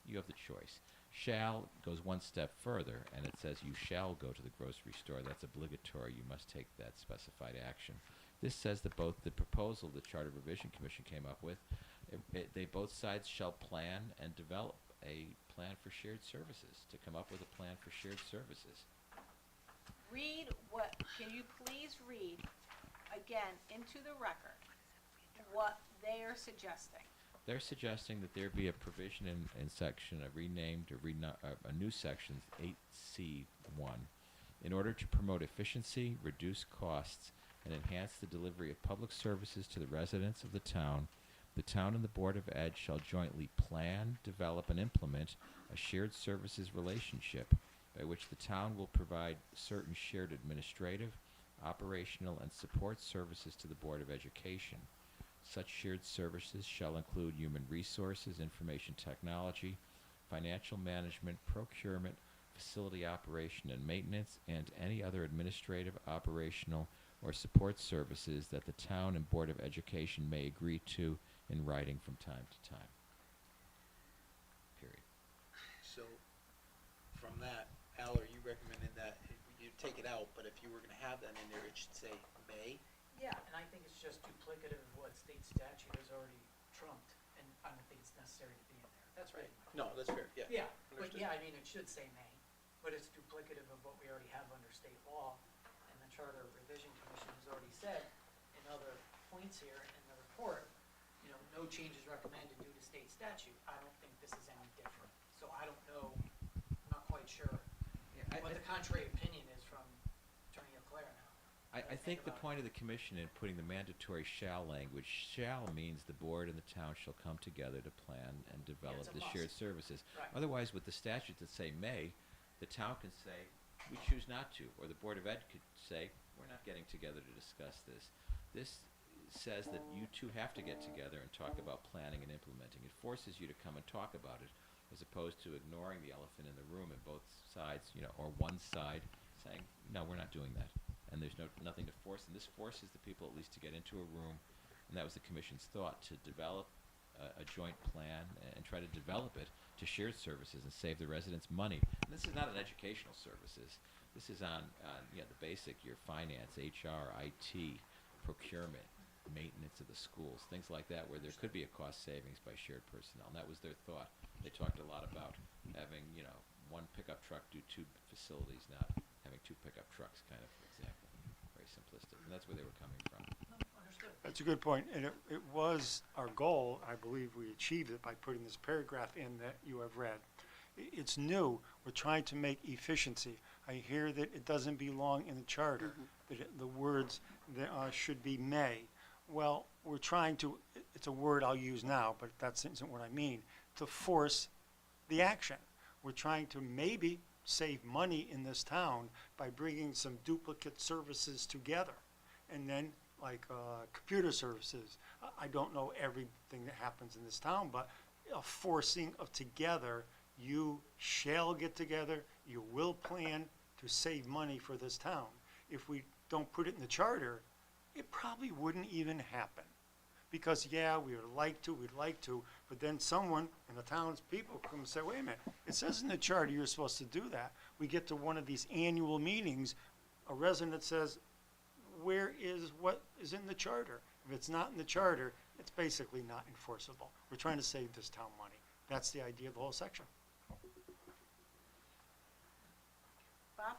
You have the choice. Shall goes one step further, and it says you shall go to the grocery store. That's obligatory. You must take that specified action. This says that both the proposal the Charter Revision Commission came up with, they both sides shall plan and develop a plan for shared services, to come up with a plan for shared services. Read what, can you please read again into the record what they are suggesting? They're suggesting that there be a provision in section, a renamed or a new section 8C1, in order to promote efficiency, reduce costs, and enhance the delivery of public services to the residents of the town and the Board of Ed shall jointly plan, develop, and implement a shared services relationship by which the town will provide certain shared administrative, operational, and support services to the Board of Education. Such shared services shall include human resources, information technology, financial management, procurement, facility operation and maintenance, and any other administrative, operational, or support services that the town and Board of Education may agree to in writing from time to time. Period. So, from that, Al, are you recommending that you take it out, but if you were gonna have that in there, it should say may? Yeah, and I think it's just duplicative of what state statute has already trumped, and I don't think it's necessary to be in there. That's right. No, that's fair, yeah. Yeah, but Understood. yeah, I mean, it should say may, but it's duplicative of what we already have under state law. And the Charter Revision Commission has already said in other points here in the report, you know, no change is recommended due to state statute. I don't think this is any different. So I don't know, I'm not quite sure what the contrary opinion is from Attorney Leclerc now. I think the point of the commission in putting the mandatory shall language, shall means the board and the town shall come together to plan and develop it's a the shared must. services. Right. Otherwise, with the statutes that say may, the town can say, we choose not to, or the Board of Ed could say, we're not getting together to discuss this. This says that you two have to get together and talk about planning and implementing. It forces you to come and talk about it, as opposed to ignoring the elephant in the room and both sides, you know, or one side saying, no, we're not doing that. And there's nothing to force, and this forces the people at least to get into a room, and that was the commission's thought, to develop a joint plan and try to develop it to shared services and save the residents money. And this is not an educational services. This is on you know, the basic, your finance, HR, IT, procurement, maintenance of the schools, things like that, where there could be a cost savings by shared personnel. And that was their thought. They talked a lot about having, you know, one pickup truck do two facilities, not having two pickup trucks, kind of example. Very simplistic. And that's where they were coming from. Understood. That's a good point, and it was our goal, I believe we achieved it by putting this paragraph in that you have read. It's new, we're trying to make efficiency. I hear that it doesn't belong in the charter, that the words that should be may. Well, we're trying to, it's a word I'll use now, but that isn't what I mean, to force the action. We're trying to maybe save money in this town by bringing some duplicate services together. And then, like computer services, I don't know everything that happens in this town, but a forcing of together, you shall get together, you will plan to save money for this town. If we don't put it in the charter, it probably wouldn't even happen. Because yeah, we'd like to, but then someone in the town's people come and say, wait a minute, it says in the charter you're supposed to do that. We get to one of these annual meetings, a resident says, where is what is in the charter? If it's not in the charter, it's basically not enforceable. We're trying to save this town money. That's the idea of the whole section. Bob?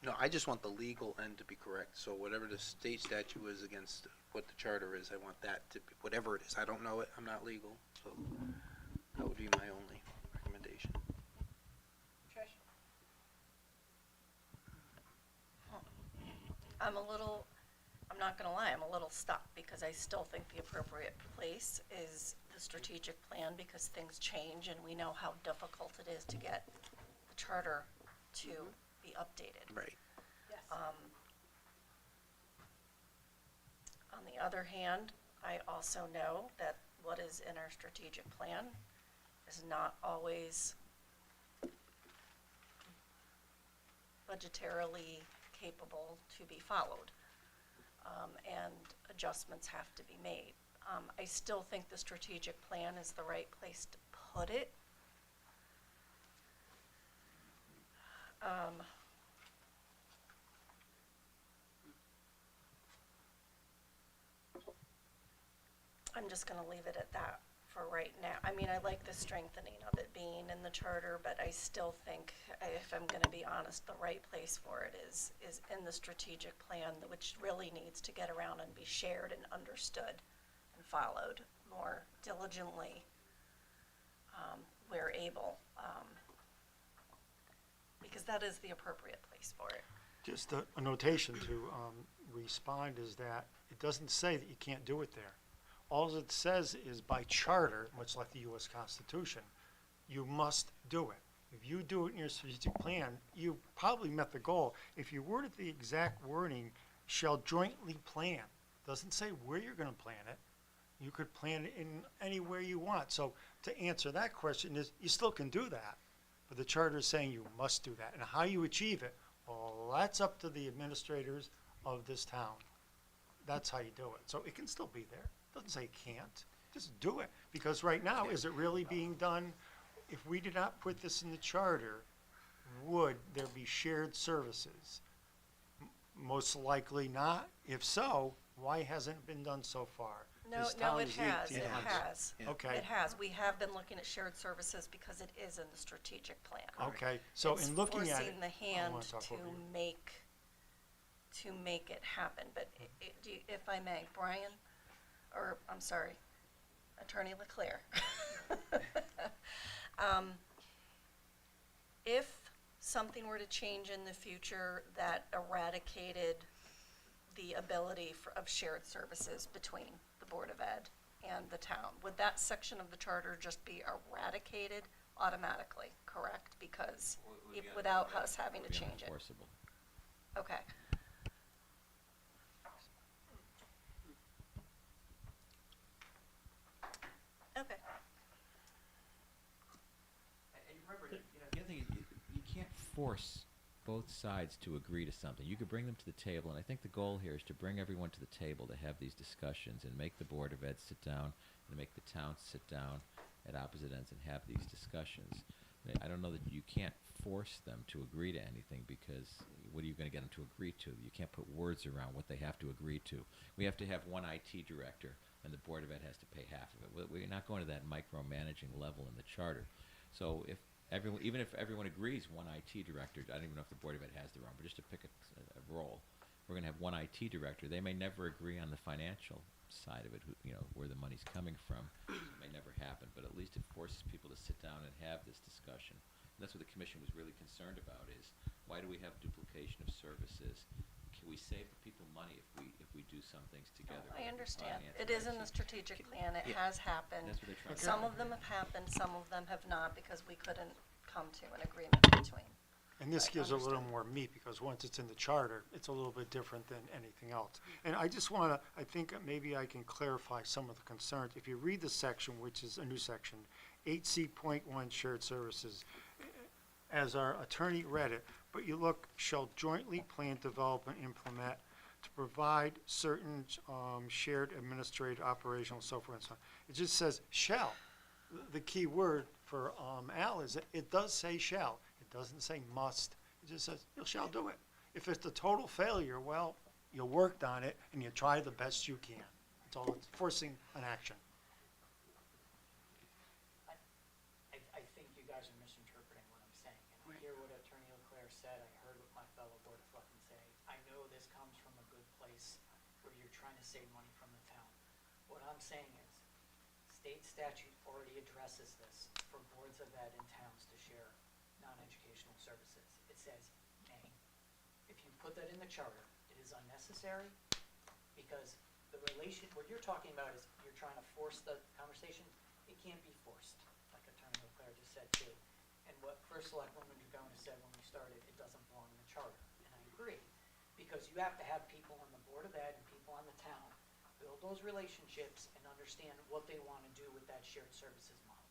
No, I just want the legal end to be correct, so whatever the state statute is against what the charter is, I want that to be, whatever it is, I don't know it, I'm not legal, so that would be my only recommendation. Trish? I'm not gonna lie, I'm a little stuck, because I still think the appropriate place is the strategic plan, because things change, and we know how difficult it is to get the charter to be updated. Right. Yes. On the other hand, I also know that what is in our strategic plan is not always budgetarily capable to be followed, and adjustments have to be made. I still think the strategic plan is the right place to put it. I'm just gonna leave it at that for right now. I mean, I like the strengthening of it being in the charter, but I still think, if I'm gonna be honest, the right place for it is in the strategic plan, which really needs to get around and be shared and understood and followed more diligently, where able, because that is the appropriate place for it. Just a notation to respond is that it doesn't say that you can't do it there. All it says is by charter, much like the U.S. Constitution, you must do it. If you do it in your strategic plan, you probably met the goal. If you worded the exact wording, shall jointly plan, doesn't say where you're going to plan it. You could plan it in anywhere you want. So to answer that question is, you still can do that, but the charter is saying you must do that. And how you achieve it, well, that's up to the administrators of this town. That's how you do it. So it can still be there. Doesn't say it can't. Just do it. Because right now, is it really being done? If we did not put this in the charter, would there be shared services? Most likely not. If so, why hasn't it been done so far? No, This no, town it is has, 18 it months. has. Yeah. Okay, It has. We have been looking at shared services because it is in the strategic plan. okay. So in looking at it, It's forcing the hand wanna talk to over you. make it happen, but if I may, Brian, or, I'm sorry, Attorney Leclerc. If something were to change in the future that eradicated the ability of shared services between the Board of Ed and the town, would that section of the charter just be eradicated automatically, correct? Because without us having to Be change it. unenforceable. Okay. Okay. And remember, The other thing, you can't force both sides to agree to something. You could bring them to the table, and I think the goal here is to bring everyone to the table to have these discussions and make the Board of Ed sit down and make the town sit down at opposite ends and have these discussions. I don't know that you can't force them to agree to anything, because what are you going to get them to agree to? You can't put words around what they have to agree to. We have to have one IT director, and the Board of Ed has to pay half of it. We're not going to that micromanaging level in the charter. So if everyone, even if everyone agrees one IT director, I don't even know if the Board of Ed has their own, but just to pick a role, we're going to have one IT director. They may never agree on the financial side of it, where the money's coming from. It may never happen, but at least it forces people to sit down and have this discussion. And that's what the commission was really concerned about, is why do we have duplication of services? Can we save the people money if we do some things together? I understand. Finance It is in and the IT. strategic plan. It has happened. That's what they're trying to Some do. of them have happened, some of them have not, because we couldn't come to an agreement between. and this I gives a little understand. more meat, because once it's in the charter, it's a little bit different than anything else. And I just want to, I think maybe I can clarify some of the concerns. If you read the section, which is a new section, 8C.1 shared services, as our attorney read it, but you look, shall jointly plan, develop, and implement to provide certain shared administrative, operational, so forth and so on. It just says shall. The key word for Al is that it does say shall. It doesn't say must. It just says you shall do it. If it's a total failure, well, you worked on it and you try the best you can. That's all. It's forcing an action. I think you guys are misinterpreting what I'm saying. And I hear what Attorney Leclerc said, I heard what my fellow Board of Selectmen say. I know this comes from a good place where you're trying to save money from the town. What I'm saying is, state statute already addresses this for boards of ed in towns to share non-educational services. It says may. If you put that in the charter, it is unnecessary, because the what you're talking about is you're trying to force the conversation. It can't be forced, like Attorney Leclerc just said too. And what First Selectwoman Dragona said when we started, it doesn't belong in the charter. And I agree, because you have to have people on the Board of Ed and people on the town build those relationships and understand what they want to do with that shared services model.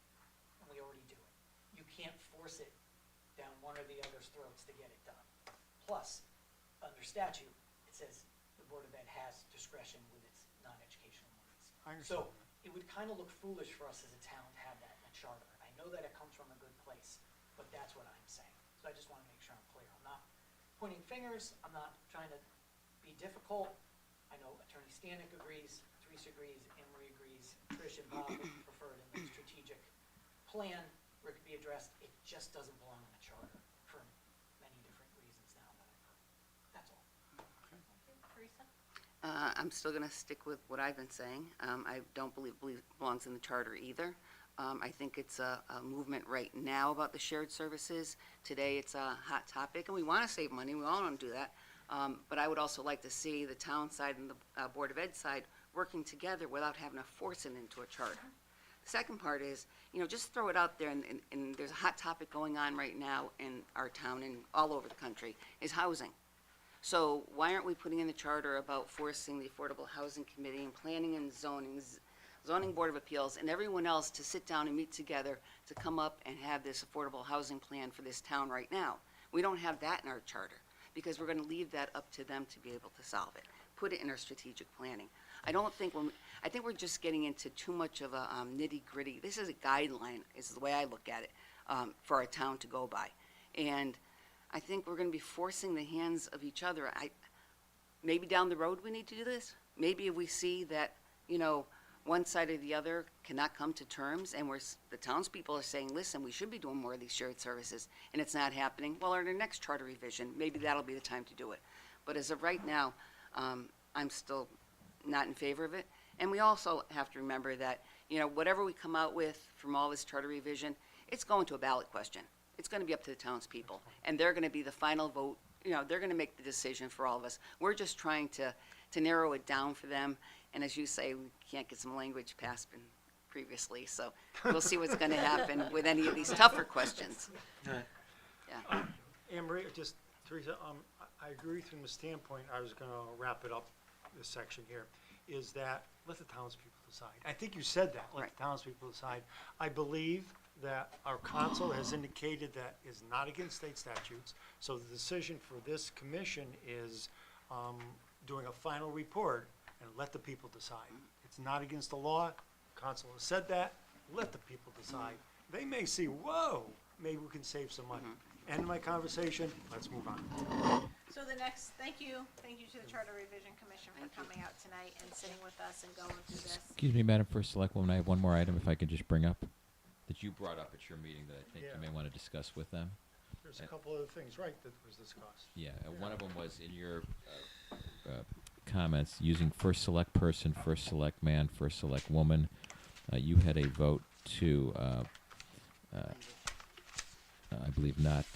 And we already do it. You can't force it down one or the other's throats to get it done. Plus, under statute, it says the Board of Ed has discretion with its non-educational monies. I understand. So it would kind of look foolish for us as a town to have that in a charter. I know that it comes from a good place, but that's what I'm saying. So I just want to make sure I'm clear. I'm not pointing fingers. I'm not trying to be difficult. I know Attorney Stanek agrees, Teresa agrees, Anne Marie agrees, Trish and Bob would prefer it in the strategic plan where it could be addressed. It just doesn't belong in the charter for many different reasons now that I've heard. That's all. Teresa? I'm still going to stick with what I've been saying. I don't believe it belongs in the charter either. I think it's a movement right now about the shared services. Today, it's a hot topic, and we want to save money. We all want to do that. But I would also like to see the town side and the Board of Ed side working together without having to force it into a charter. The second part is, just throw it out there, and there's a hot topic going on right now in our town and all over the country, is housing. So why aren't we putting in the charter about forcing the Affordable Housing Committee and Planning and Zoning Board of Appeals, and everyone else to sit down and meet together to come up and have this affordable housing plan for this town right now? We don't have that in our charter, because we're gonna leave that up to them to be able to solve it. Put it in our strategic planning. I think we're just getting into too much of a nitty-gritty. This is a guideline, is the way I look at it, for our town to go by. And I think we're gonna be forcing the hands of each other. Maybe down the road we need to do this. Maybe if we see that, one side or the other cannot come to terms, and the townspeople are saying, listen, we should be doing more of these shared services, and it's not happening, well, in our next charter revision, maybe that'll be the time to do it. But as of right now, I'm still not in favor of it. And we also have to remember that, whatever we come out with from all this charter revision, it's going to a ballot question. It's gonna be up to the townspeople, and they're gonna be the final vote. They're gonna make the decision for all of us. We're just trying to narrow it down for them. And as you say, we can't get some language passed previously, so we'll see what's gonna happen with any of these tougher questions. Yeah. Anne Marie, Teresa, I agree from the standpoint, I was gonna wrap it up, this section here, is that let the townspeople decide. I think you said that, let Right. the townspeople decide. I believe that our council has indicated that is not against state statutes, so the decision for this commission is, doing a final report and let the people decide. It's not against the law, council has said that, let the people decide. They may see, whoa, maybe we can save some money. End of my conversation, let's move on. So thank you to the Charter Revision Commission for coming out tonight and sitting with us and going through this. Excuse me, Madam First Selectwoman, I have one more item if I could just bring up, that you brought up at your meeting that I think you may want to discuss with them. There's a couple other things, right, that was discussed. Yeah, one of them was in your comments, using first select person, first select man, first select woman. You had a vote to, I believe not,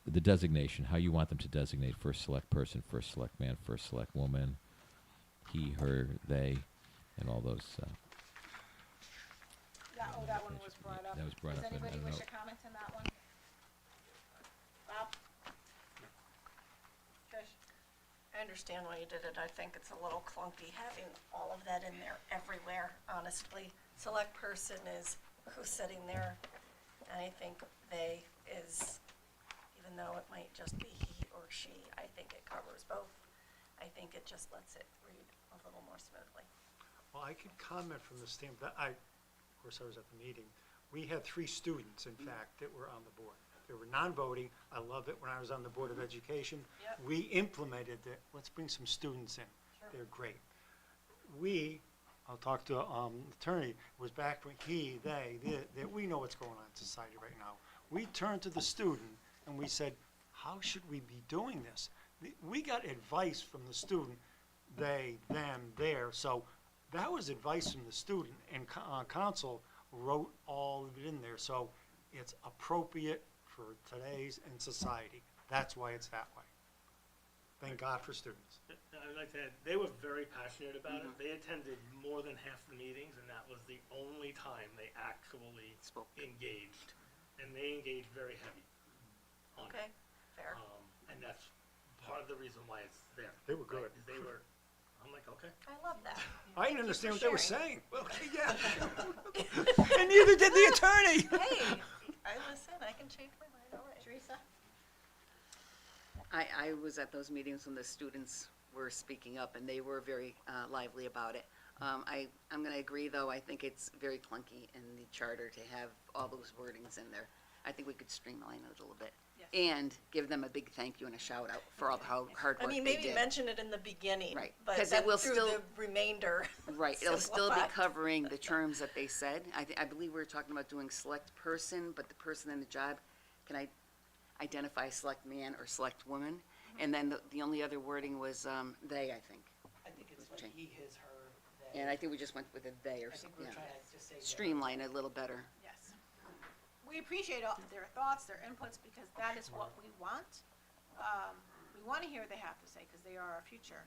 the designation, how you want them to designate first select person, first select man, first select woman, he, her, they, and all those. That one was brought up. That was brought Does up, and I anybody don't wish know. to comment on that one? Bob? Trish? I understand why you did it. I think it's a little clunky having all of that in there everywhere, honestly. Select person is who's sitting there, and I think they is, even though it might just be he or she, I think it covers both. I think it just lets it read a little more smoothly. Well, I could comment from the standpoint, of course, I was at the meeting. We had 3 students, in fact, that were on the board. They were non-voting. I loved it when I was on the Board of Education. Yep. We implemented that, let's bring some students in. Sure. They're great. I'll talk to attorney, was back when that we know what's going on in society right now. We turned to the student and we said, how should we be doing this? We got advice from the student, they, them, there. So that was advice from the student, and council wrote all of it in there. So it's appropriate for today's and society. That's why it's that way. Thank God for students. I'd like to add, they were very passionate about it. They attended more than half the meetings, and that was the only time they actually Spoke. engaged. And they engaged very heavy on Okay, it. fair. And that's part of the reason why it's there. They were good. Right, is they were, I'm like, okay. I love that. I didn't understand what they were saying. sharing. Well, yeah. And neither did the attorney. Hey, I listen, I can change my mind, all right. Teresa? I was at those meetings when the students were speaking up, and they were very lively about it. I'm gonna agree, though, I think it's very clunky in the charter to have all those wordings in there. I think we could streamline it a little bit. Yes. And give them a big thank you and a shout out for all the hard work I mean, they maybe did. mention it in the beginning. Right, But 'cause it then will through still- the remainder. Right, it'll still be simplify. covering the terms that they said. I believe we were talking about doing select person, but the person in the job can identify select man or select woman. And then the only other wording was they, I think. I think it's Okay. like he, his, her, And I think we just went with a they or I think something, we're yeah. trying to just say. Streamline it a little better. Yes. We appreciate all their thoughts, their inputs, because that is what we want. We want to hear what they have to say, because they are our future.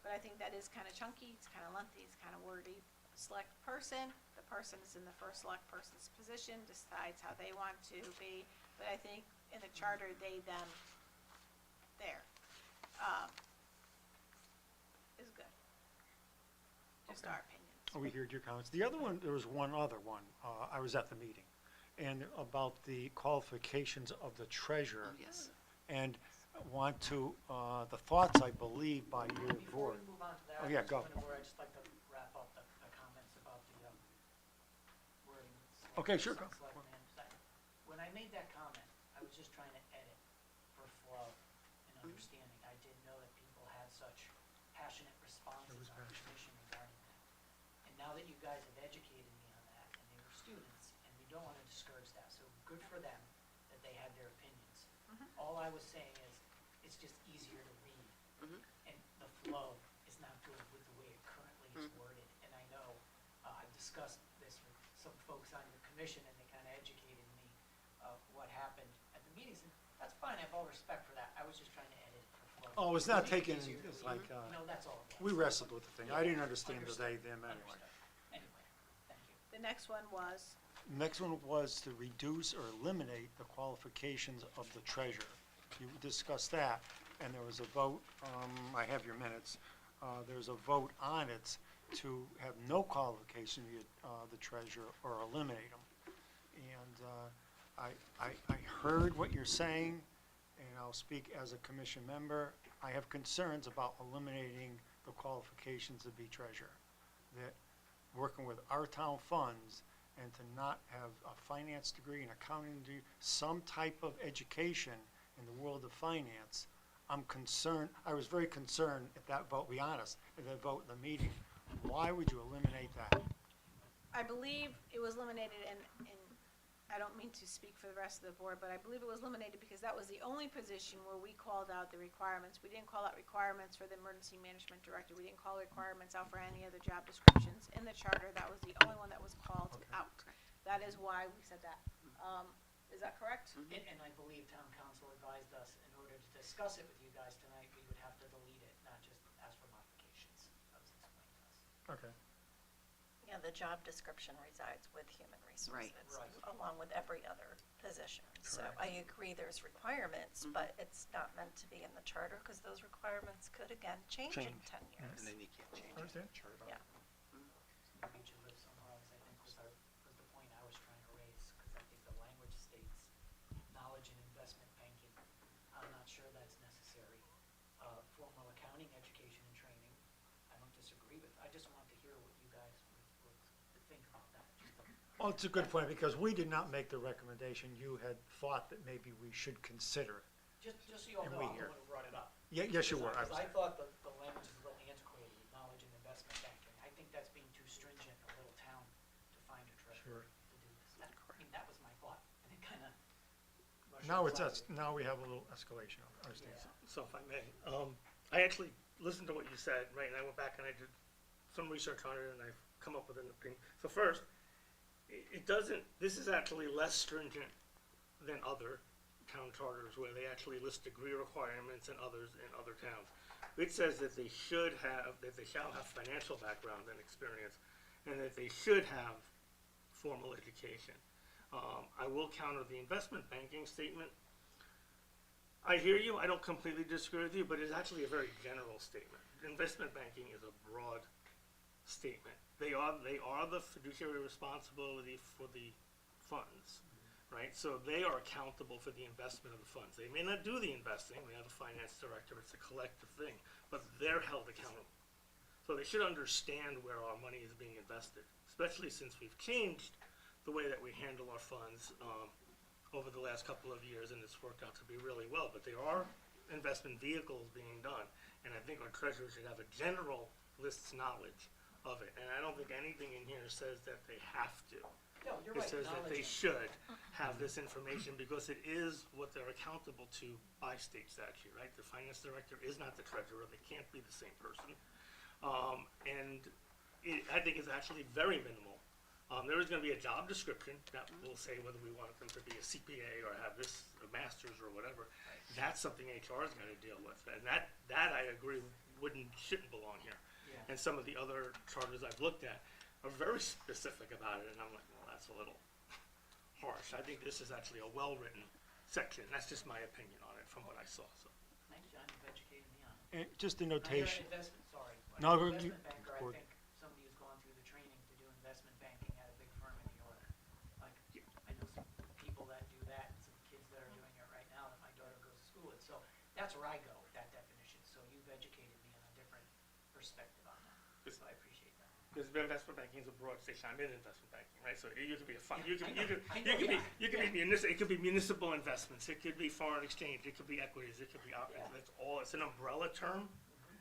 But I think that is kind of chunky, it's kind of lengthy, it's kind of wordy. Select person, the person is in the first select person's position, decides how they want to be. But I think in the charter, they, them, there, is good. Just our opinions. We heard your comments. The other one, there was one other one, I was at the meeting, and about the qualifications of the treasurer. Oh, yes. And want to, the thoughts, I believe, by your Before board. we move on to that, Oh, yeah, go. I'd just like to wrap up the comments about the wording. Okay, sure, go. Selectmen. When I made that comment, I was just trying to edit for flow and understanding. I didn't know that people had such passionate responses was on the passionate. commission regarding that. And now that you guys have educated me on that, and they were students, and we don't want to discourage that, so good for them that they had their opinions. All I was saying is, it's just easier to read, and the flow is not good with the way it currently is worded. And I know, I've discussed this with some folks on your commission, and they kind of educated me of what happened at the meetings, and that's fine, I have all respect for that. I was just trying to edit it for flow. Oh, it's not Make it taken, easier to it's read. like, No, that's all it was. we wrestled with the thing. I didn't understand the they, them anyway. Understood. Anyway, thank you. The next one was, Next one was to reduce or eliminate the qualifications of the treasurer. You discussed that, and there was a vote, I have your minutes, there was a vote on it to have no qualification, the treasurer, or eliminate them. And I heard what you're saying, and I'll speak as a commission member. I have concerns about eliminating the qualifications to be treasurer. That working with our town funds and to not have a finance degree, an accounting degree, some type of education in the world of finance, I'm concerned, I was very concerned at that vote, be honest, at that vote in the meeting. Why would you eliminate that? I believe it was eliminated, and I don't mean to speak for the rest of the board, but I believe it was eliminated because that was the only position where we called out the requirements. We didn't call out requirements for the emergency management director. We didn't call requirements out for any other job descriptions. In the charter, that was the only one that was called out. That is why we said that. Is that correct? And I believe town council advised us, in order to discuss it with you guys tonight, we would have to delete it, not just ask for modifications. That was explained to us. Okay. Yeah, the job description resides with human resources, Right. along with every other position. So I agree there's requirements, but it's not meant to be in the charter, because those requirements could again change in Change. 10 years. And then you can't change it. Understand? Yeah. Maybe you live somewhere else, I think was the point I was trying to raise, because I think the language states knowledge in investment banking. I'm not sure that's necessary. Formal accounting, education, and training, I don't disagree with. I just want to hear what you guys would think about that. Well, it's a good point, because we did not make the recommendation. You had thought that maybe we should consider it. Just so you all And know, we I'm hear. the one who brought it up. Yes, you were. Because I thought the language is a little antiquated, with knowledge in investment banking. I think that's being too stringent, a little town to find a treasurer to do this. I mean, that was my thought, and it kind of. Now it's us, now we have a little escalation, I understand. So if I may, I actually listened to what you said, right, and I went back and I did some research on it, and I've come up with an opinion. So first, it doesn't, this is actually less stringent than other town charters, where they actually list degree requirements and others in other towns. It says that they shall have financial background and experience, and that they should have formal education. I will counter the investment banking statement. I hear you, I don't completely disagree with you, but it's actually a very general statement. Investment banking is a broad statement. They are the fiduciary responsibility for the funds, right? So they are accountable for the investment of the funds. They may not do the investing, they have a finance director, it's a collective thing, but they're held accountable. So they should understand where our money is being invested, especially since we've changed the way that we handle our funds over the last couple of years, and it's worked out to be really well. But there are investment vehicles being done, and I think our treasurer should have a general list's knowledge of it. And I don't think anything in here says that they have to. No, you're right. It says that they should have this information because it is what they're accountable to by state statute, right? The finance director is not the treasurer; they can't be the same person. And I think is actually very minimal. There is gonna be a job description that will say whether we want them to be a CPA or have this, a master's or whatever. That's something HR is gonna deal with, and that I agree shouldn't belong here. Yeah. And some of the other charters I've looked at are very specific about it, and I'm like, well, that's a little harsh. I think this is actually a well-written section. That's just my opinion on it from what I saw, so. Thanks, John, you've educated me on it. And just a Now, you're notation. an investment, sorry. but No, an you- investment banker, I or- think somebody who's gone through the training to do investment banking at a big firm in New York. Like, I know some people that do that and some kids that are doing it right now that my daughter goes to school with. So that's where I go with that definition. So you've educated me on a different perspective on that. So I appreciate that. Because investment banking is a broad station. I'm in investment banking, right? So you could be a fund, you could, I know, you could be municipal, it could be municipal investments, it could be foreign exchange, it could be equities, it could be options. Yeah. It's all, it's an umbrella term.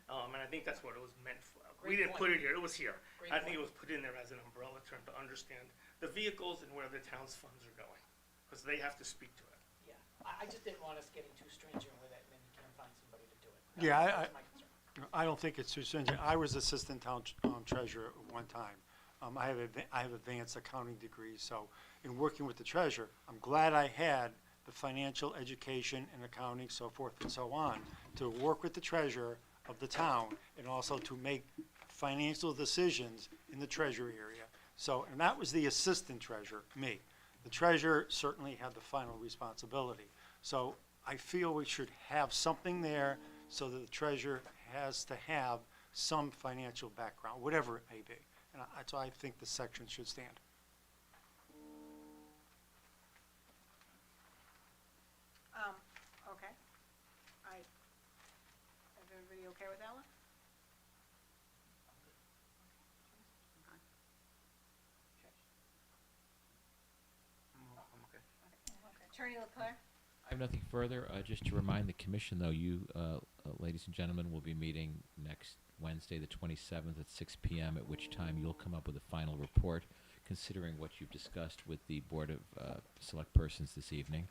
And I think that's what it was meant for. We Great didn't put point. it here, it was here. Great I think it point. was put in there as an umbrella term to understand the vehicles and where the town's funds are going. Because they have to speak to it. Yeah, I just didn't want us getting too stringent with it and then you can't find somebody to do it. Yeah, That was my concern. I don't think it's too stringent. I was assistant town treasurer at one time. I have advanced accounting degrees, so in working with the treasurer, I'm glad I had the financial education and accounting, so forth and so on, to work with the treasurer of the town and also to make financial decisions in the treasury area. So, and that was the assistant treasurer, me. The treasurer certainly had the final responsibility. So I feel we should have something there so that the treasurer has to have some financial background, whatever it may be. And that's why I think the section should stand. Okay. Is everybody okay with that one? I'm okay. Attorney Leclerc? I have nothing further. Just to remind the commission, though, you, ladies and gentlemen, will be meeting next Wednesday, the 27th at 6 p.m., at which time you'll come up with a final report, considering what you've discussed with the Board of Select Persons this evening.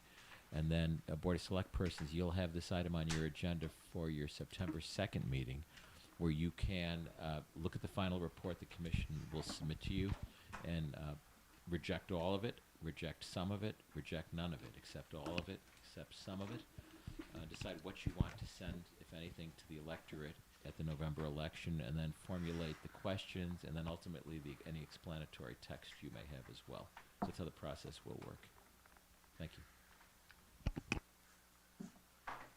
And then, Board of Select Persons, you'll have this item on your agenda for your September 2nd meeting, where you can look at the final report the commission will submit to you and reject all of it, reject some of it, reject none of it, accept all of it, accept some of it, decide what you want to send, if anything, to the electorate at the November election, and then formulate the questions, and then ultimately any explanatory text you may have as well. So that's how the process will work. Thank you.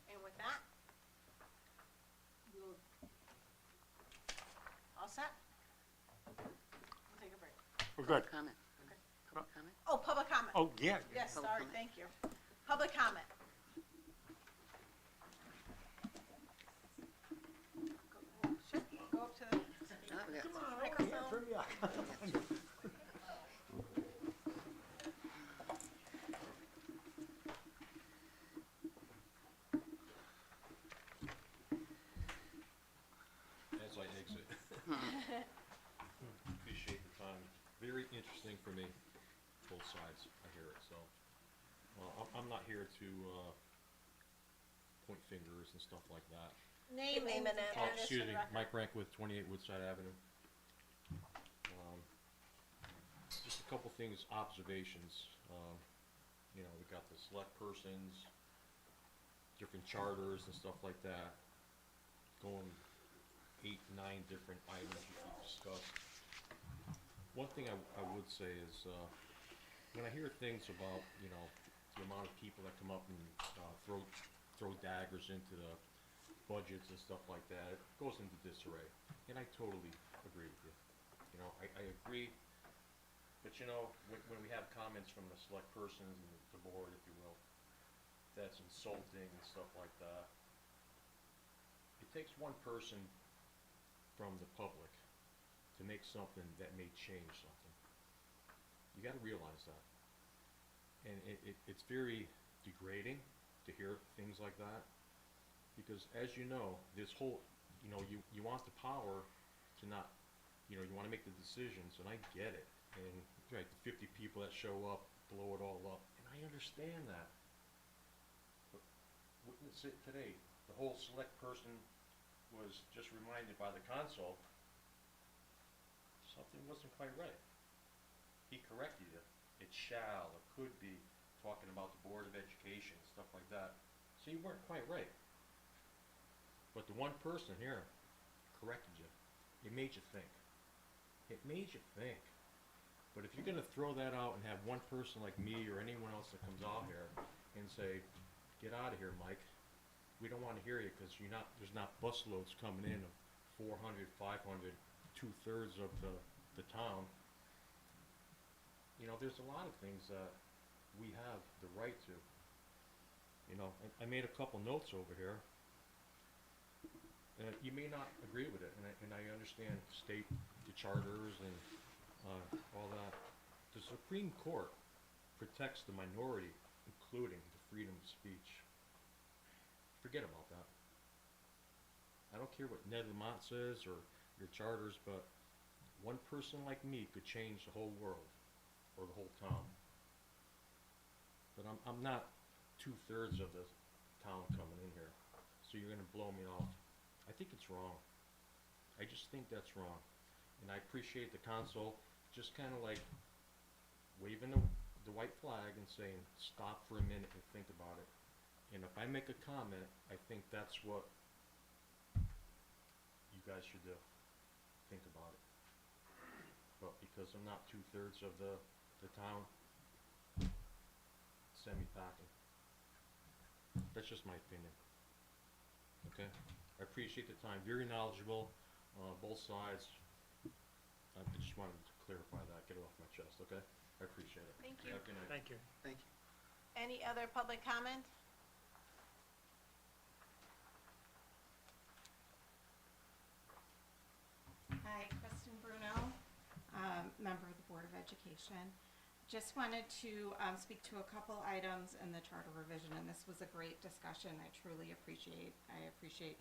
And with that, we'll, all set? We'll take a break. We're good. Comment. Public comment? Oh, public comment. Oh, yeah. Yes, Public sorry, comment. thank you. Public comment. Sure, go up to the Oh, we got- microphone. As I exit. Appreciate the time. Very interesting for me, both sides, I hear it, so. I'm not here to, point fingers and stuff like that. Name Name and and address. address Excuse for the me, record. Mike Rankwith, 28 Woodside Avenue. Just a couple things, observations. You know, we got the select persons, different charters and stuff like that. Going 8, 9 different items we discussed. One thing I would say is, when I hear things about, you know, the amount of people that come up and throw daggers into the budgets and stuff like that, it goes into disarray. And I totally agree with you. You know, I agree, but you know, when we have comments from the select persons and the board, if you will, that's insulting and stuff like that, it takes one person from the public to make something that may change something. You gotta realize that. And it's very degrading to hear things like that, because as you know, this whole, you know, you want the power to not, you know, you wanna make the decisions, and I get it. And, right, the 50 people that show up, blow it all up, and I understand that. But witness it today, the whole select person was just reminded by the console, something wasn't quite right. He corrected you. It shall, it could be, talking about the Board of Education, stuff like that. So you weren't quite right. But the one person here corrected you. It made you think. It made you think. But if you're gonna throw that out and have one person like me or anyone else that comes out here and say, get out of here, Mike, we don't wanna hear you because there's not busloads coming in of 400, 500, 2/3 of the town. You know, there's a lot of things that we have the right to. You know, I made a couple notes over here. You may not agree with it, and I understand state the charters and all that. The Supreme Court protects the minority, including the freedom of speech. Forget about that. I don't care what Ned Lamont says or your charters, but one person like me could change the whole world or the whole town. But I'm not 2/3 of the town coming in here, so you're gonna blow me off. I think it's wrong. I just think that's wrong. And I appreciate the council just kind of like waving the white flag and saying, stop for a minute and think about it. And if I make a comment, I think that's what you guys should do. Think about it. But because I'm not 2/3 of the town, send me packing. That's just my opinion. Okay? I appreciate the time. Very knowledgeable, both sides. I just wanted to clarify that, get it off my chest, okay? I appreciate it. Thank you. Have a good night. Thank you. Thank you. Any other public comment? Hi, Kristen Bruno, member of the Board of Education. Just wanted to speak to a couple items in the charter revision, and this was a great discussion. I truly appreciate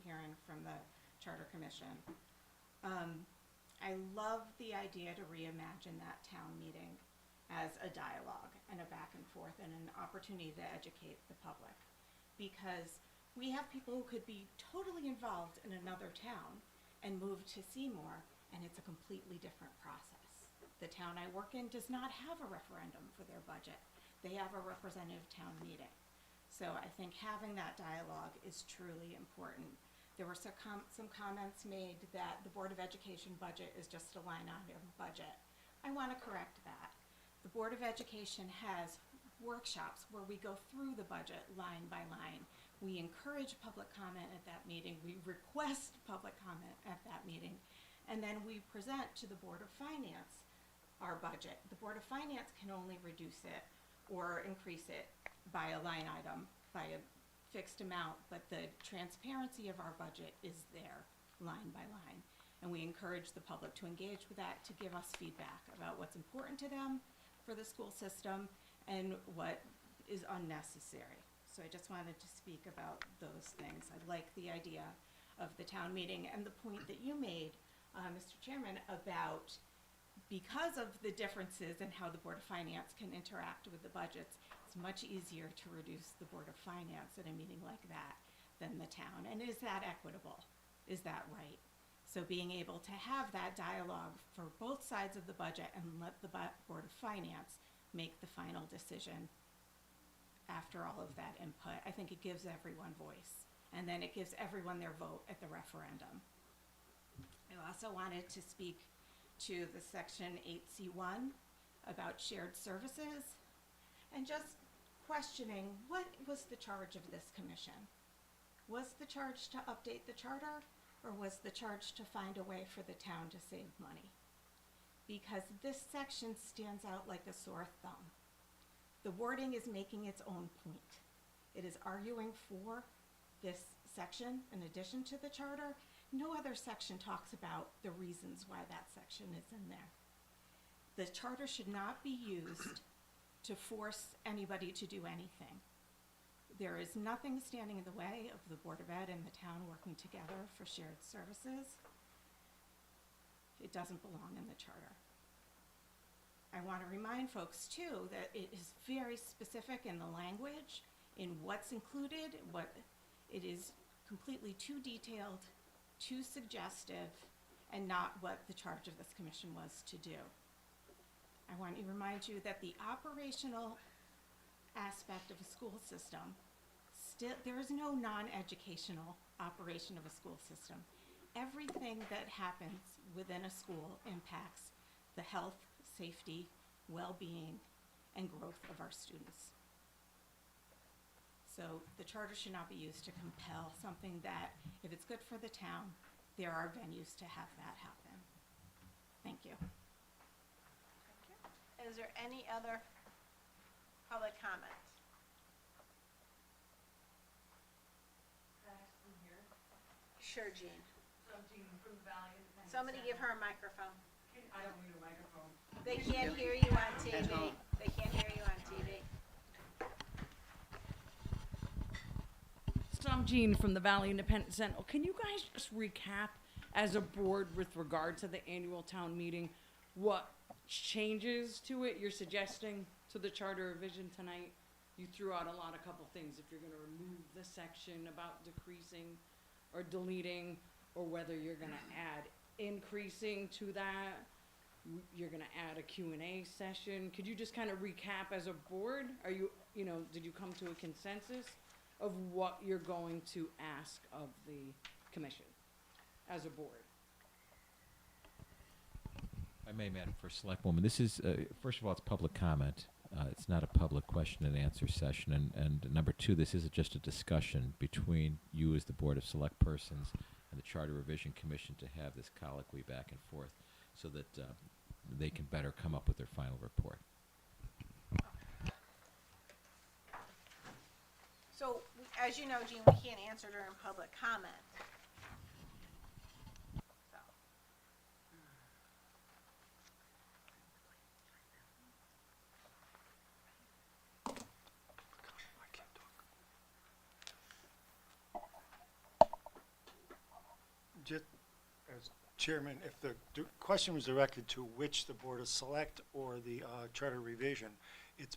hearing from the Charter Commission. I love the idea to reimagine that town meeting as a dialogue and a back and forth and an opportunity to educate the public. Because we have people who could be totally involved in another town and move to Seymour, and it's a completely different process. The town I work in does not have a referendum for their budget. They have a representative town meeting. So I think having that dialogue is truly important. There were some comments made that the Board of Education budget is just a line item budget. I want to correct that. The Board of Education has workshops where we go through the budget line by line. We encourage public comment at that meeting. We request public comment at that meeting. And then we present to the Board of Finance our budget. The Board of Finance can only reduce it or increase it by a line item, by a fixed amount, but the transparency of our budget is there, line by line. And we encourage the public to engage with that, to give us feedback about what's important to them for the school system and what is unnecessary. So I just wanted to speak about those things. I like the idea of the town meeting and the point that you made, Mr. Chairman, about because of the differences in how the Board of Finance can interact with the budgets, it's much easier to reduce the Board of Finance at a meeting like that than the town. And is that equitable? Is that right? So being able to have that dialogue for both sides of the budget and let the Board of Finance make the final decision after all of that input, I think it gives everyone voice. And then it gives everyone their vote at the referendum. I also wanted to speak to the section 8C1 about shared services and just questioning what was the charge of this commission? Was the charge to update the charter, or was the charge to find a way for the town to save money? Because this section stands out like a sore thumb. The wording is making its own point. It is arguing for this section in addition to the charter. No other section talks about the reasons why that section is in there. The charter should not be used to force anybody to do anything. There is nothing standing in the way of the Board of Ed and the town working together for shared services. It doesn't belong in the charter. I want to remind folks too that it is very specific in the language, in what's included, what it is completely too detailed, too suggestive, and not what the charge of this commission was to do. I want to remind you that the operational aspect of a school system, there is no non-educational operation of a school system. Everything that happens within a school impacts the health, safety, well-being, and growth of our students. So the charter should not be used to compel something that, if it's good for the town, there are venues to have that happen. Thank you. Is there any other public comment? Sure, Jean. Somebody give her a microphone. I don't need a microphone. They can't hear you on TV. They can't hear you on TV. So I'm Jean from the Valley Independent Sentinel. Can you guys just recap as a board with regard to the annual town meeting, what changes to it you're suggesting to the charter revision tonight? You threw out a couple things, if you're gonna remove the section about decreasing or deleting, or whether you're gonna add increasing to that. You're gonna add a Q&A session. Could you just kind of recap as a board? Are you, did you come to a consensus of what you're going to ask of the commission as a board? If I may, Madam First Selectwoman, this is, first of all, it's public comment. It's not a public question and answer session. And number two, this isn't just a discussion between you as the Board of Select Persons and the Charter Revision Commission to have this colloquy back and forth so that they can better come up with their final report. So, as you know, Jean, we can't answer during public comment. So. Just as chairman, if the question was directed to which the Board of Select or the Charter Revision, it's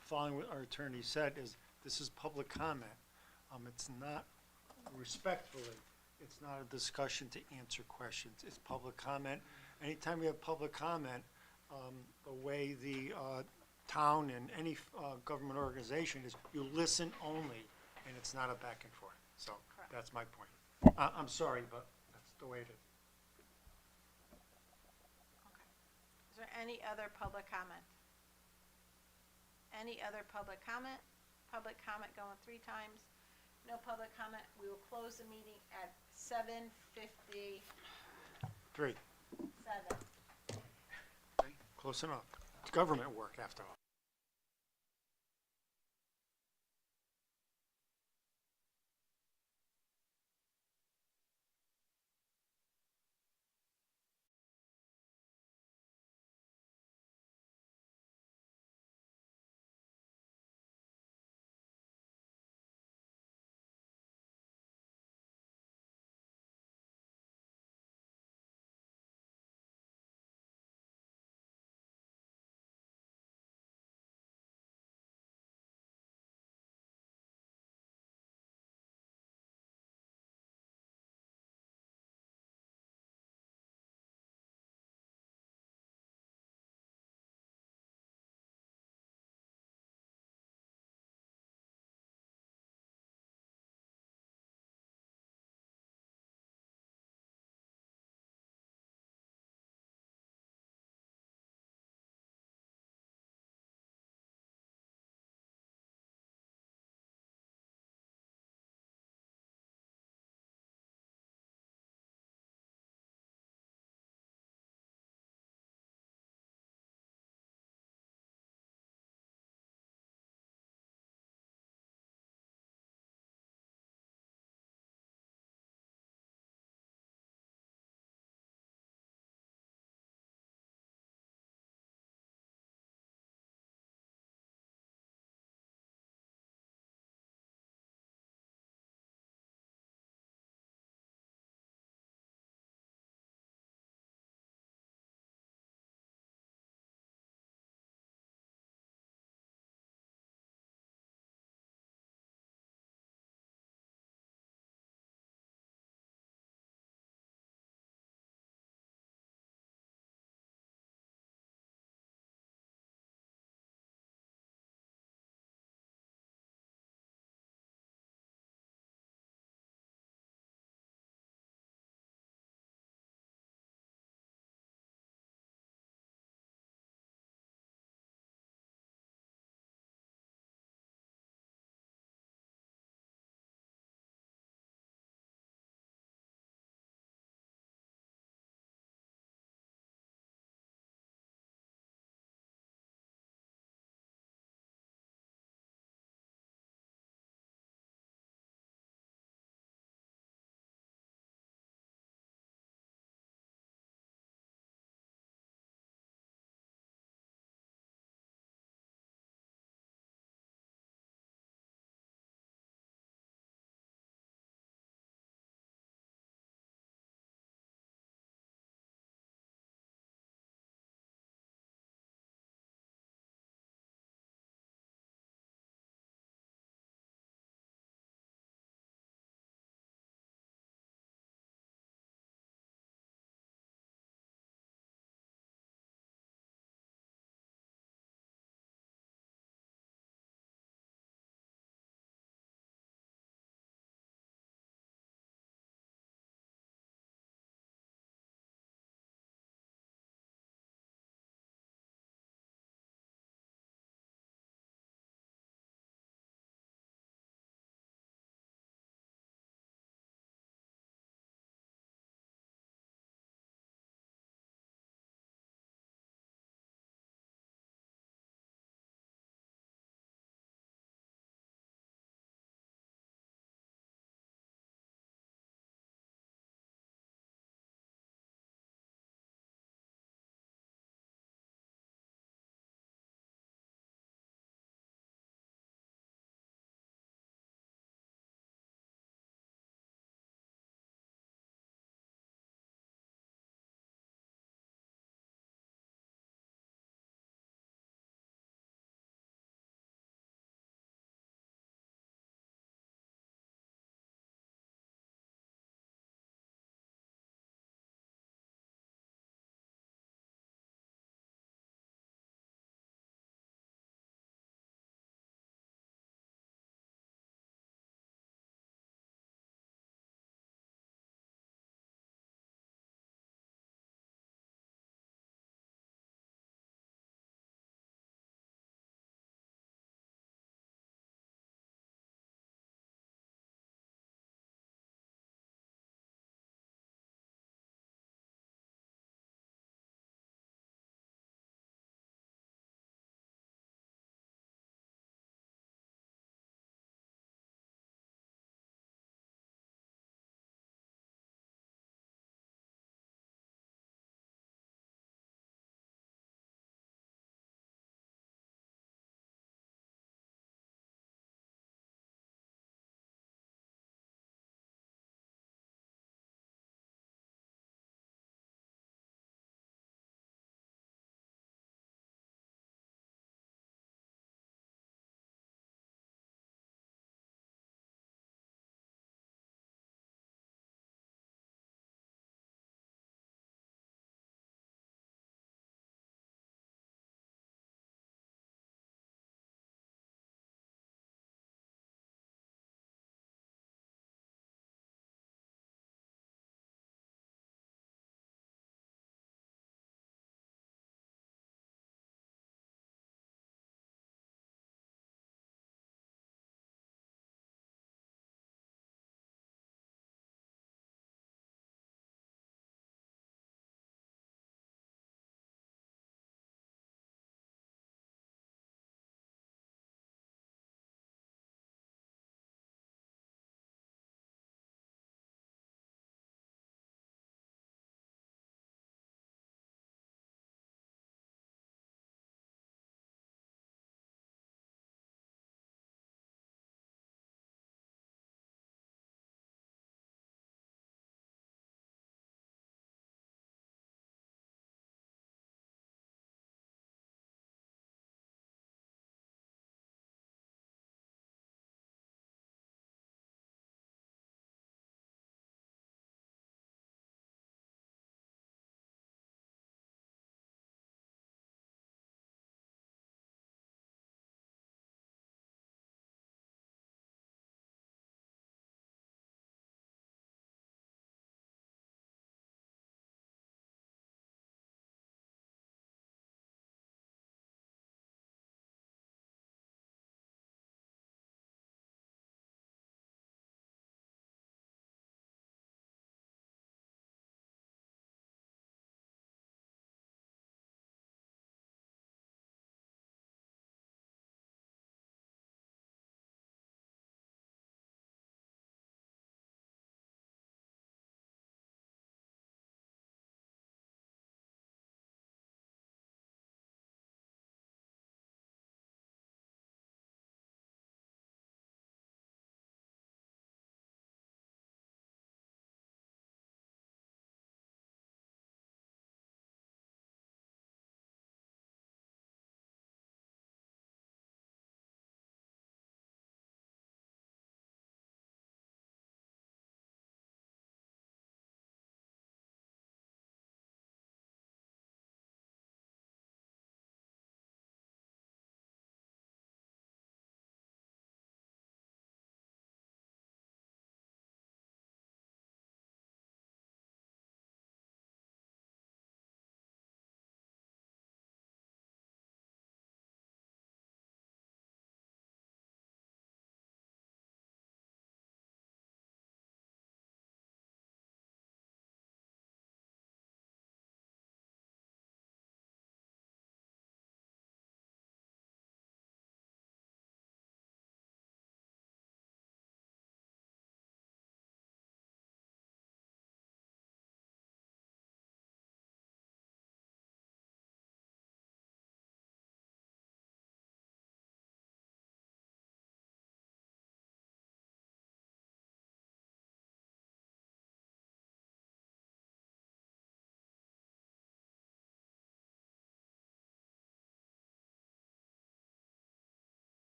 following what our attorney said, is this is public comment. It's not, respectfully, it's not a discussion to answer questions. It's public comment. Anytime we have public comment, the way the town and any government organization is, you listen only, and it's not a back and forth. So Correct. that's my point. I'm sorry, but that's the way it is. Is there any other public comment? Any other public comment? Public comment going 3 times. No public comment. We will close the meeting at 7:57. 3. Close enough. It's government work after all.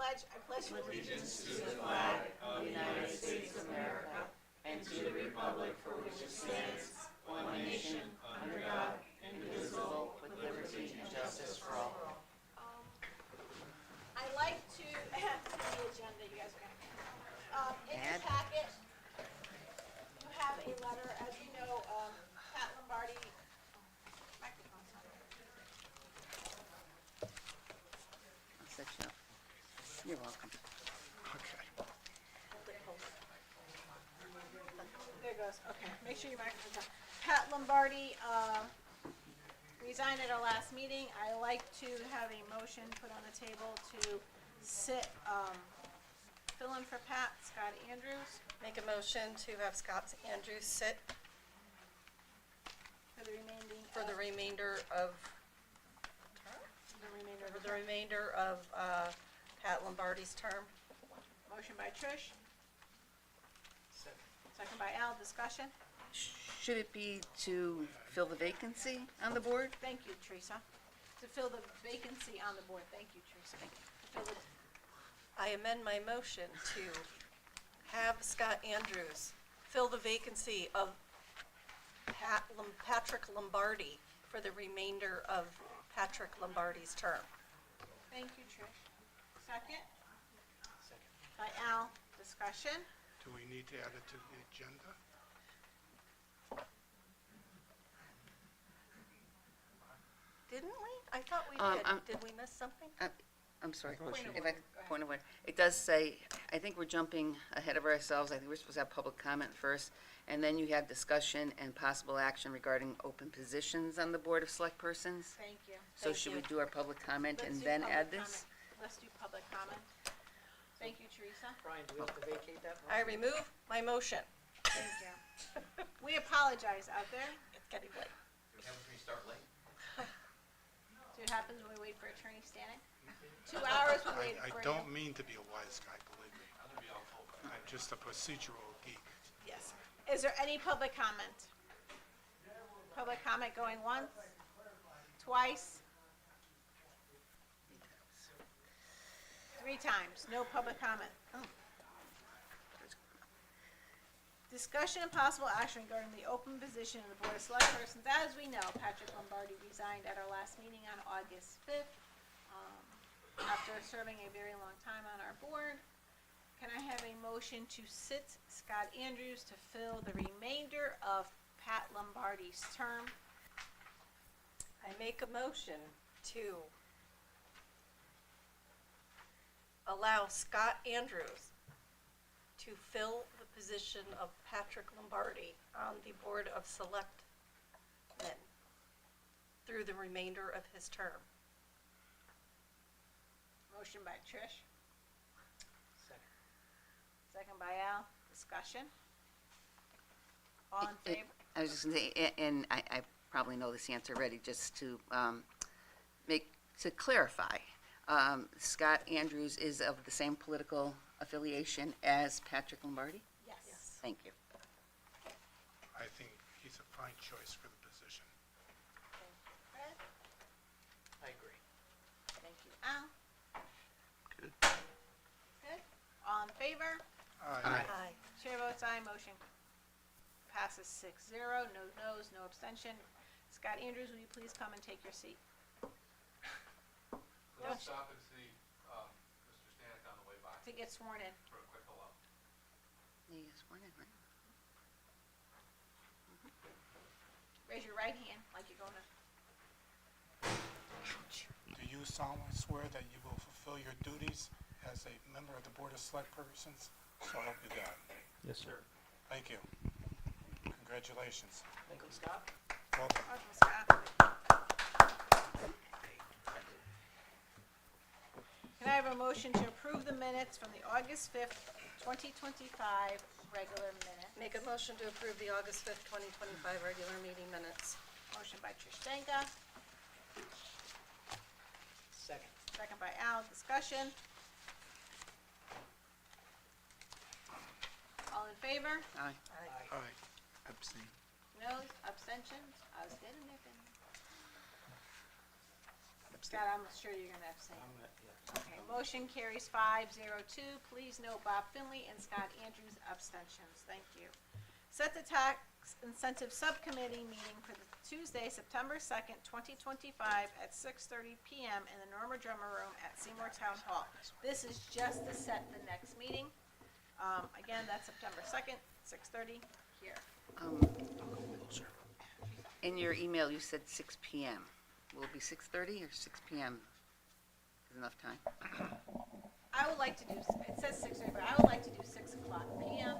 pledge. I pledge allegiance I like to, the agenda, you guys are gonna, in your Add. packet, you have a letter, as you know, Pat Lombardi, microphone's on. I'll set you up. You're welcome. Okay. There it goes, okay, make sure your microphone's on. Pat Lombardi, resigned at our last meeting. I like to have a motion put on the table to sit, fill in for Pat, Scott Andrews, Make a motion to have Scott Andrews sit for the remaining. for the remainder of, The remainder of for the the term. remainder of, Pat Lombardi's term. Motion by Trish. Second by Al, discussion. Should it be to fill the vacancy on the board? Thank you, Teresa. To fill the vacancy on the board, thank you, Teresa. To fill the, I amend my motion to have Scott Andrews fill the vacancy of Patrick Lombardi for the remainder of Patrick Lombardi's term. thank you, Trish. Second? By Al, discussion. Do we need to add it to the agenda? Didn't we? I thought we did. Did we miss something? I'm sorry. Point of If order. I, point of order. It does say, I think we're jumping ahead of ourselves. I think we're supposed to have public comment first, and then you have discussion and possible action regarding open positions on the Board of Select Persons. Thank you. So Thank should you. we do our public comment Let's and do then public add this? comment. Let's do public comment. Thank you, Teresa. Brian, do we have to vacate that? I remove my motion. Thank you. We apologize out there. It's getting late. Haven't we start late? See what happens when we wait for Attorney Standing? 2 hours we waited I for you. don't mean to be a wise guy, believe me. I'm just a procedural geek. Yes. Is there any public comment? Public comment going once, twice, 3 times, no public comment. Discussion and possible action regarding the open position of the Board of Select Persons. As we know, Patrick Lombardi resigned at our last meeting on August 5th, after serving a very long time on our board. Can I have a motion to sit Scott Andrews to fill the remainder of Pat Lombardi's term? I make a motion to allow Scott Andrews to fill the position of Patrick Lombardi on the Board of Selectmen through the remainder of his term. Motion by Trish, Second. second by Al. Discussion? All in favor? I was just gonna say, and I probably know this answer already, just to to clarify. Scott Andrews is of the same political affiliation as Patrick Lombardi? Yes. Thank you. I think he's a fine choice for the position. Fred? I agree. Thank you, Al. Good. Good. All in favor? Aye. Aye. Chair votes aye, motion passes 6-0, no noes, no abstention. Scott Andrews, will you please come and take your seat? Don't you- Stop and see, Mr. Stanek on the way by To get sworn in. for a quick hello. You guys sworn in, right? Raise your right hand like you're going to. Do you solemnly swear that you will fulfill your duties as a member of the Board of Select Persons? So help you God. Yes, sir. Thank you. Congratulations. Thank you, Scott. Welcome. Welcome, Scott. Can I have a motion to approve the minutes from the August 5th, 2025 regular minutes? Make a motion to approve the August 5th, 2025 regular meeting minutes. Motion by Trish Stanka, Second. second by Al. Discussion? All in favor? Aye. Aye. Aye. Abstain. Noes? Abstentions? I was getting there, didn't I? Scott, I'm sure you're gonna abstain. Okay, motion carries 502. Please note Bob Finley and Scott Andrews abstentions. Thank you. Set the tax incentive subcommittee meeting for the Tuesday, September 2nd, 2025 at 6:30 PM in the Norma Drummer Room at Seymour Town Hall. This is just to set the next meeting. Again, that's September 2nd, 6:30 here. In your email, you said 6 PM. Will it be 6:30 or 6 PM? Is enough time? I would like to do, it says 6:30, but I would like to do 6 o'clock PM,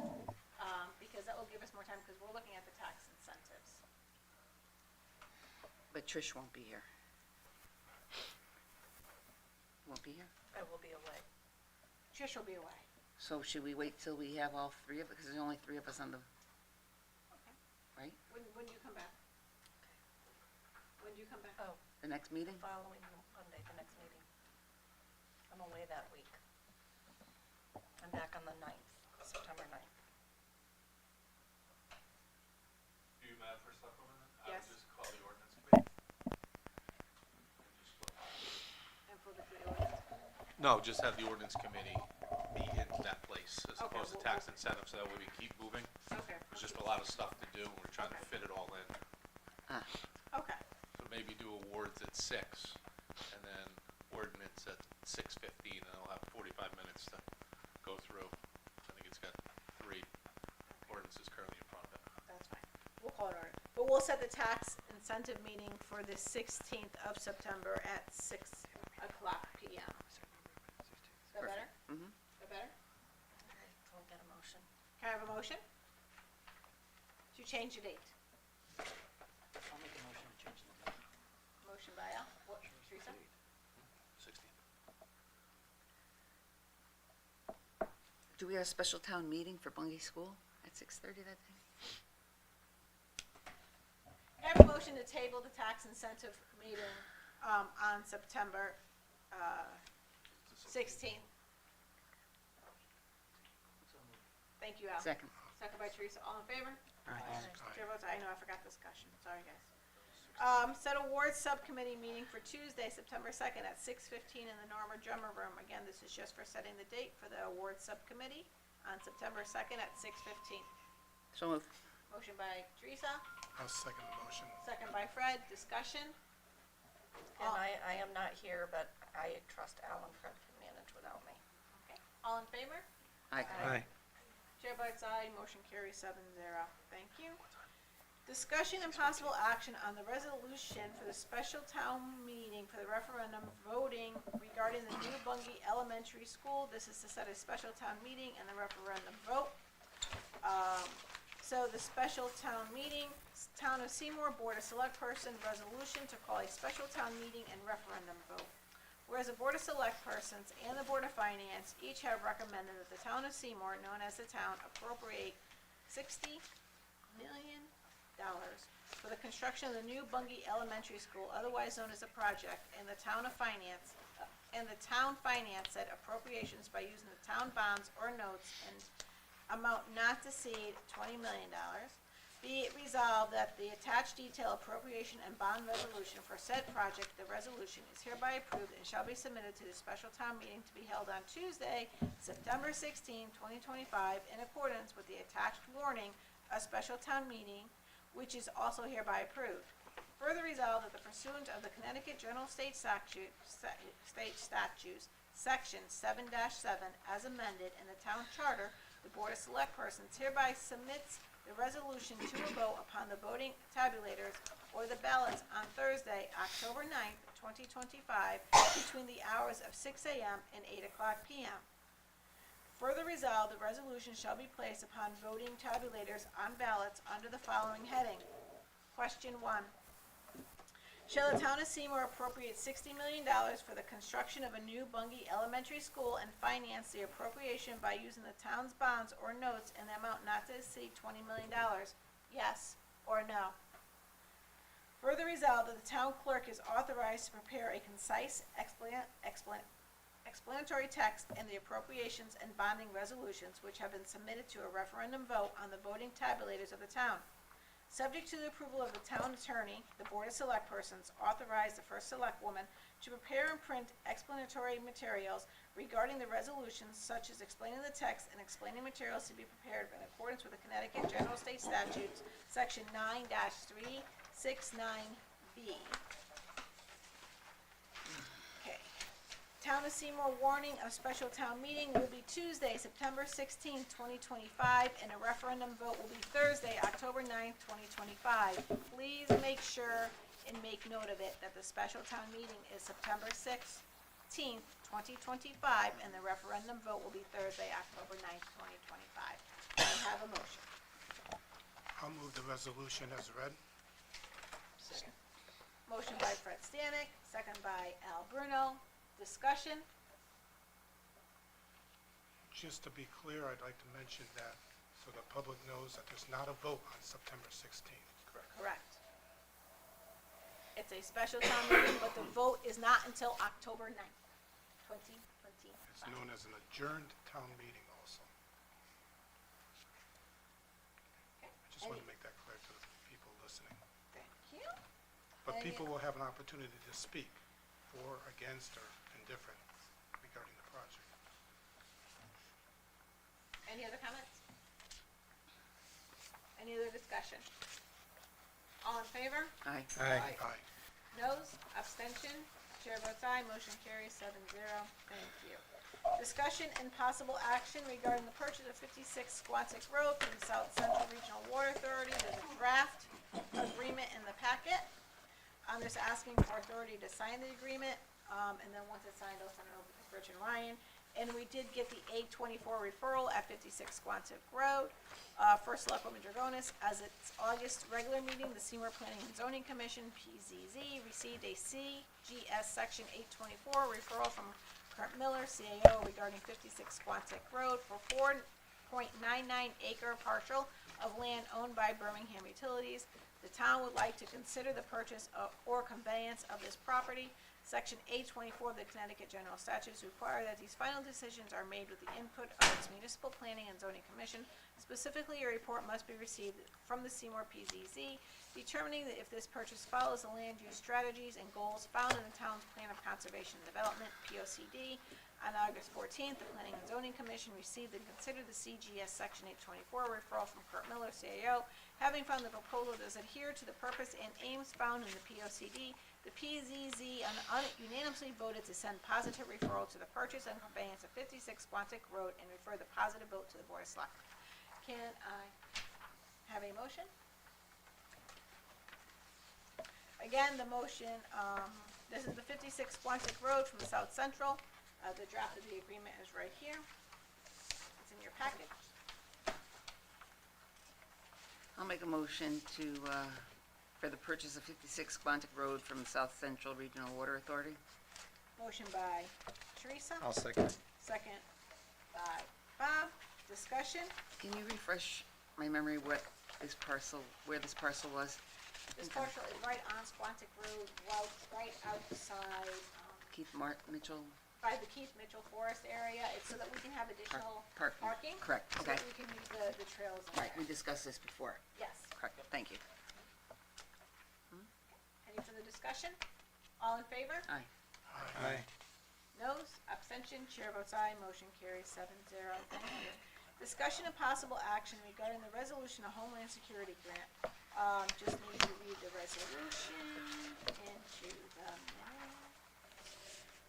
because that will give us more time, because we're looking at the tax incentives. But Trish won't be here. Won't be here? I will be away. Trish will be away. So should we wait till we have all three of us? Because there's only three of us on the, Okay. right? When do you come back? When do you come back? Oh, The next meeting? following Monday, the next meeting. I'm away that week. I'm back on the 9th, September 9th. Do you, Madam First Selectwoman, I Yes. would just call the ordinance committee. And just flip. And for the ordinance? No, just have the ordinance committee be in that place as Okay, opposed to well, tax incentives, so that way we keep moving. Okay. There's just a lot of stuff to do, and we're trying to Okay. fit it all in. Okay. So maybe do awards at 6, and then ordinance at 6:15, and I'll have 45 minutes to go through. I think it's got 3 ordinances currently in front of it. That's fine. We'll call it order. But we'll set the tax incentive meeting for the 16th of September at 6 o'clock PM. Is that better? Mm-hmm. Is that better? Okay, can we get a motion? Can I have a motion? To change the date. I'll make a motion to change the date. Motion by Al. What, Teresa? 16. Do we have a special town meeting for Bungay School at 6:30 that day? I have a motion to table the tax incentive meeting, on September, 16th. Thank you, Al. Second. Second by Teresa, all in favor? Chair votes aye, no, I forgot discussion, sorry, guys. Set awards subcommittee meeting for Tuesday, September 2nd at 6:15 in the Norma Drummer Room. Again, this is just for setting the date for the awards subcommittee on September 2nd at 6:15. So moved. Motion by Teresa, I'll second the motion. second by Fred, discussion. And I am not here, but I trust Al and Fred can manage without me. Okay, all in favor? Aye. Chair votes aye, motion carries 7-0. Thank you. Discussion and possible action on the resolution for the special town meeting for the referendum voting regarding the new Bungay Elementary School. This is to set a special town meeting and the referendum vote. So the special town meeting, Town of Seymour Board of Select Person resolution to call a special town meeting and referendum vote. Whereas the Board of Select Persons and the Board of Finance each have recommended that the Town of Seymour, known as the town, appropriate $60 million for the construction of the new Bungay Elementary School, otherwise known as a project, and the town finance said appropriations by using the town bonds or notes and amount not to exceed $20 million. Be it resolved that the attached detailed appropriation and bond resolution for said project, the resolution is hereby approved and shall be submitted to the special town meeting to be held on Tuesday, September 16, 2025, in accordance with the attached warning, a special town meeting, which is also hereby approved. Further resolved that the pursuant of the Connecticut General State Statutes, Section 7-7, as amended in the town charter, the Board of Select Persons hereby submits the resolution to a vote upon the voting tabulators or the ballots on Thursday, October 9th, 2025, between the hours of 6 a.m. and 8 o'clock p.m. Further resolved, the resolution shall be placed upon voting tabulators on ballots under the following heading. Question 1. Shall the Town of Seymour appropriate $60 million for the construction of a new Bungay Elementary School and finance the appropriation by using the town's bonds or notes in the amount not to exceed $20 million? Yes or no? Further resolved that the town clerk is authorized to prepare a concise explanatory text in the appropriations and bonding resolutions which have been submitted to a referendum vote on the voting tabulators of the town. Subject to the approval of the town attorney, the Board of Select Persons authorize the first select woman to prepare and print explanatory materials regarding the resolutions, such as explaining the text and explaining materials to be prepared in accordance with the Connecticut General State Statutes, Section 9-369B. Okay. Town of Seymour warning of special town meeting will be Tuesday, September 16th, 2025, and a referendum vote will be Thursday, October 9th, 2025. Please make sure and make note of it that the special town meeting is September 16th, 2025, and the referendum vote will be Thursday, October 9th, 2025. I have a motion. I'll move the resolution as read. Motion by Fred Stanek, second by Al Bruno. Discussion? Just to be clear, I'd like to mention that so the public knows that there's not a vote on September 16th. Correct. It's a special town meeting, but the vote is not until October 9th, 2025. It's known as an adjourned town meeting also. I just want to make that clear to the people listening. Thank you. But Any- people will have an opportunity to speak for, against, or indifferent regarding the project. Any other comments? Any other discussion? All in favor? Aye. Aye. Noes? Abstention? Chair votes aye, motion carries 7-0. Thank you. Discussion and possible action regarding the purchase of 56 Squantic Road from the South Central Regional Water Authority. There's a draft agreement in the packet. I'm just asking for authority to sign the agreement, and then once it's signed, I'll send it over to Rich and Ryan. And we did get the A24 referral at 56 Squantic Road. First Selectwoman Dragonis, as its August regular meeting, the Seymour Planning and Zoning Commission, PZZ, received a CGS Section 824 referral from Kurt Miller, CAO, regarding 56 Squantic Road for 4.99 acre parcel of land owned by Birmingham Utilities. The town would like to consider the purchase or conveyance of this property. Section 824 of the Connecticut General Statutes require that these final decisions are made with the input of its Municipal Planning and Zoning Commission. Specifically, a report must be received from the Seymour PZZ, determining that if this purchase follows the land use strategies and goals found in the town's Plan of Conservation and Development, POCD. On August 14th, the Planning and Zoning Commission received and considered the CGS Section 824 referral from Kurt Miller, CAO. Having found the proposal does adhere to the purpose and aims found in the POCD, the PZZ unanimously voted to send positive referral to the purchase and conveyance of 56 Squantic Road and refer the positive vote to the Board of Selectmen. Can I have a motion? Again, the motion, this is the 56 Squantic Road from South Central. The draft of the agreement is right here. It's in your package. I'll make a motion to, for the purchase of 56 Squantic Road from South Central Regional Water Authority. Motion by Teresa, I'll second it. second by Bob. Discussion? Can you refresh my memory what this parcel, where this parcel was? This parcel is right on Squantic Road, right outside, Keith Mitchell? by the Keith Mitchell Forest area. It's so that we can have additional parking. Correct, So okay. that we can use the trails in Right, we there. discussed this before. Yes. Correct, thank you. Any further discussion? All in favor? Aye. Aye. Noes, abstention, chair votes aye, motion carries 7-0. Thank you. Discussion and possible action regarding the resolution of Homeland Security Grant. Just need to read the resolution into the minutes.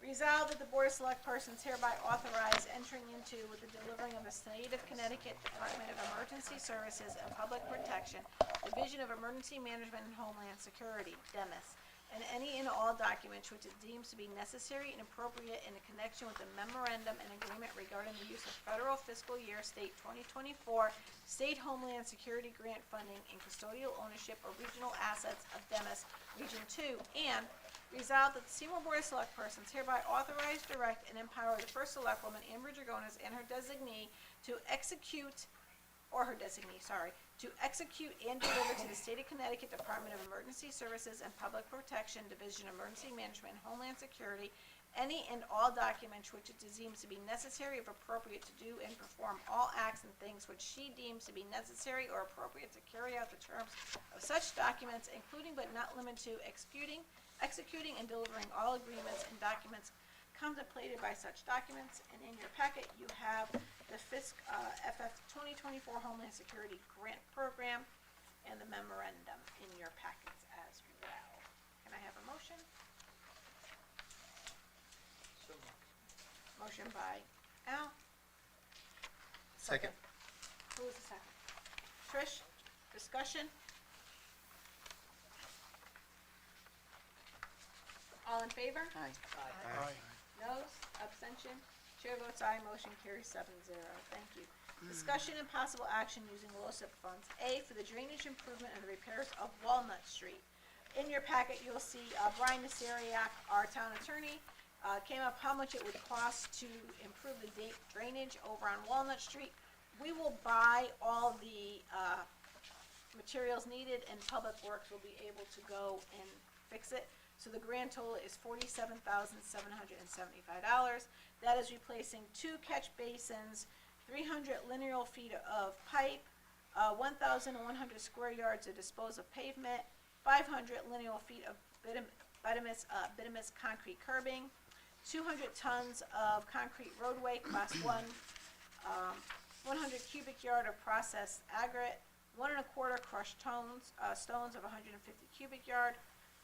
Resolved that the Board of Select Persons hereby authorize entering into with the delivering of the State of Connecticut Department of Emergency Services and Public Protection, Division of Emergency Management and Homeland Security, DEMIS, and any and all documents which it deems to be necessary and appropriate in connection with the memorandum and agreement regarding the use of federal fiscal year state 2024 state homeland security grant funding and custodial ownership of regional assets of DEMIS Region 2, and resolved that the Seymour Board of Select Persons hereby authorize, direct, and empower the first Selectwoman, Amber Dragonis, and her designee to execute, to execute and deliver to the State of Connecticut Department of Emergency Services and Public Protection, Division of Emergency Management and Homeland Security, any and all documents which it deems to be necessary or appropriate to do and perform all acts and things which she deems to be necessary or appropriate to carry out the terms of such documents, including but not limited to executing executing and delivering all agreements and documents contemplated by such documents. And in your packet, you have the FISC FF 2024 Homeland Security Grant Program and the memorandum in your packets as well. Can I have a motion? Motion by Al. Second. Who was the second? Trish, discussion? All in favor? Aye. Aye. Noes, abstention, chair votes aye, motion carries 7-0. Thank you. Discussion and possible action using LoCIP funds. A, for the drainage improvement and the repairs of Walnut Street. In your packet, you'll see Brian Nasariak, our town attorney, came up how much it would cost to improve the drainage over on Walnut Street. We will buy all the materials needed, and Public Works will be able to go and fix it. So the grand total is $47,775. That is replacing 2 catch basins, 300 linear feet of pipe, 1,100 square yards of disposed pavement, 500 linear feet of bituminous concrete curbing, 200 tons of concrete roadway, class 1, 100 cubic yard of processed aggregate, 1 1/4 crushed stones of 150 cubic yard,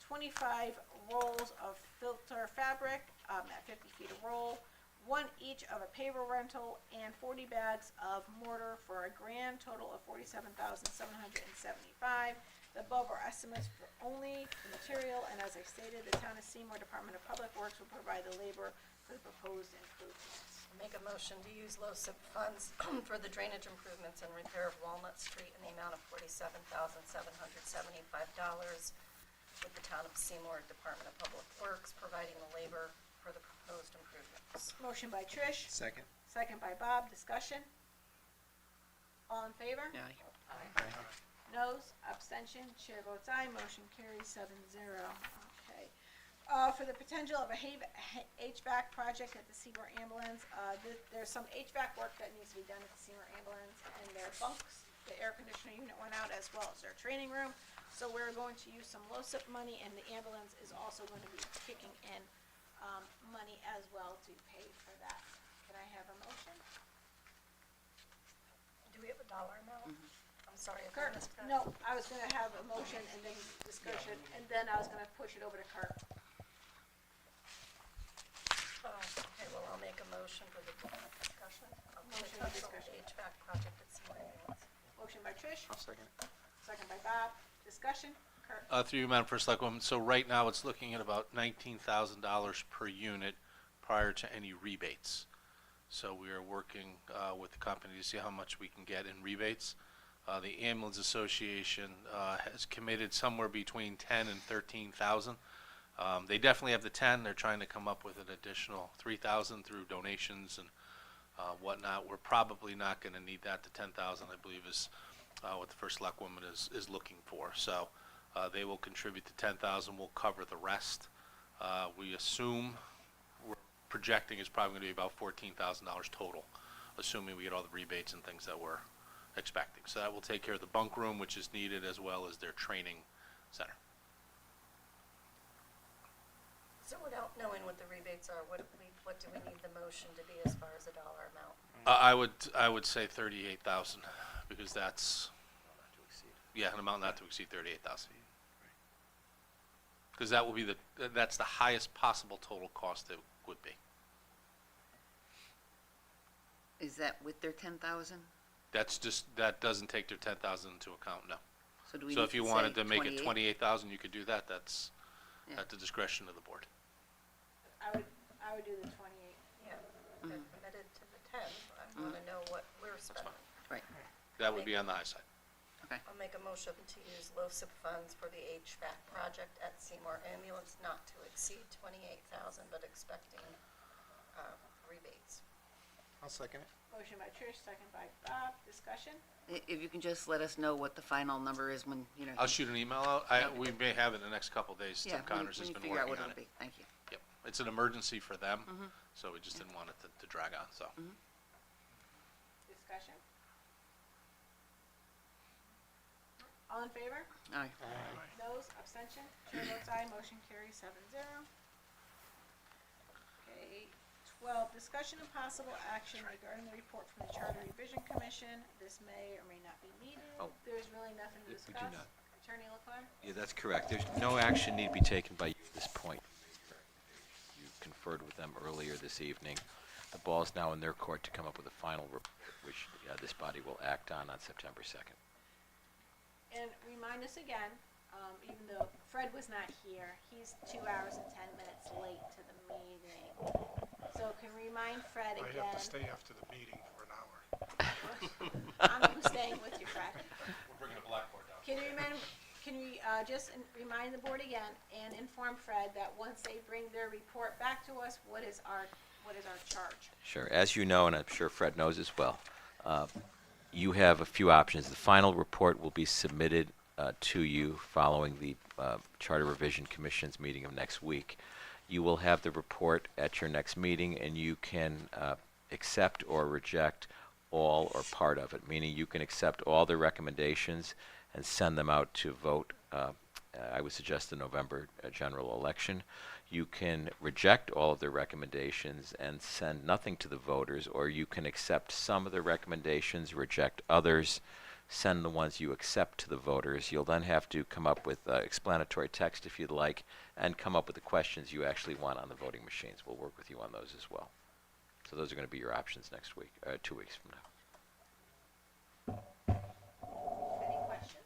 25 rolls of filter fabric at 50 feet a roll, 1 each of a paver rental, and 40 bags of mortar for a grand total of $47,775. The above are estimates for only the material, and as I stated, the Town of Seymour Department of Public Works will provide the labor for the proposed improvements. Make a motion to use LoCIP funds for the drainage improvements and repair of Walnut Street in the amount of $47,775, with the Town of Seymour Department of Public Works providing the labor for the proposed improvements. Motion by Trish, Second. second by Bob, discussion? All in favor? Aye. Noes, abstention, chair votes aye, motion carries 7-0. Okay. For the potential of a HVAC project at the Seymour Ambulance, there's some HVAC work that needs to be done at the Seymour Ambulance, and their bunks, the air conditioner unit went out, as well as their training room. So we're going to use some LoCIP money, and the ambulance is also going to be kicking in money as well to pay for that. Can I have a motion? Do we have a dollar amount? I'm sorry if I Kurt? missed that. No, I was gonna have a motion and then discussion, and then I was gonna push it over to Kurt. Okay, well, I'll make a motion for the discussion of the Motion for potential discussion. HVAC project at Seymour Ambulance. Motion by Trish, I'll second it. second by Bob, discussion, Kurt. Through you, Madam First Selectwoman, so right now it's looking at about $19,000 per unit prior to any rebates. So we are working with the company to see how much we can get in rebates. The Ambulance Association has committed somewhere between 10 and 13,000. They definitely have the 10. They're trying to come up with an additional 3,000 through donations and whatnot. We're probably not going to need that. The 10,000, I believe, is what the First Selectwoman is looking for. So they will contribute the 10,000. We'll cover the rest. We assume we're projecting is probably going to be about $14,000 total, assuming we get all the rebates and things that we're expecting. So that will take care of the bunk room, which is needed, as well as their training center. So without knowing what the rebates are, what do we need the motion to be as far as a dollar amount? I would say 38,000, because that's, yeah, an amount not to exceed 38,000. Because that will be that's the highest possible total cost it would be. Is that with their 10,000? That's just, that doesn't take their 10,000 into account, no. So do we So need if you to wanted say to make it 28? 28,000, you could do that. That's Yeah. at the discretion of the board. I would do the 28. Yeah, they're committed to the 10. I want to know what we're spending. Right, That would be on the high side. okay. I'll make a motion to use LoCIP funds for the HVAC project at Seymour Ambulance not to exceed 28,000, but expecting rebates. I'll second it. Motion by Trish, second by Bob, discussion? If you can just let us know what the final number is when, you know. I'll shoot an email out. We may have it in the next couple of days. Yeah, Tim Connors when has you been figure out working what on it'll it. be. Thank you. Yep. It's an emergency for them, so we just didn't want it to drag on, so. Discussion? All in favor? Aye. Noes, abstention, chair votes aye, motion carries 7-0. Okay, 12, discussion and possible action regarding the report from the Charter Revision Commission. This may or may not be needed. Oh. There's really nothing to We discuss. do not. Attorney LaCoy? Yeah, that's correct. There's no action need be taken by you at this point. You conferred with them earlier this evening. The ball is now in their court to come up with a final report, which this body will act on September 2nd. And remind us again, even though Fred was not here, he's 2 hours and 10 minutes late to the meeting. So can we remind Fred I again? have to stay after the meeting for an hour. I'm staying with you, Fred. We're bringing a blackboard down. Can we just remind the board again and inform Fred that once they bring their report back to us, what is our charge? Sure. As you know, and I'm sure Fred knows as well, you have a few options. The final report will be submitted to you following the Charter Revision Commission's meeting of next week. You will have the report at your next meeting, and you can accept or reject all or part of it, meaning you can accept all the recommendations and send them out to vote. I would suggest the November general election. You can reject all of the recommendations and send nothing to the voters, or you can accept some of the recommendations, reject others, send the ones you accept to the voters. You'll then have to come up with explanatory text if you'd like, and come up with the questions you actually want on the voting machines. We'll work with you on those as well. So those are going to be your options next week, 2 weeks from now. Any questions?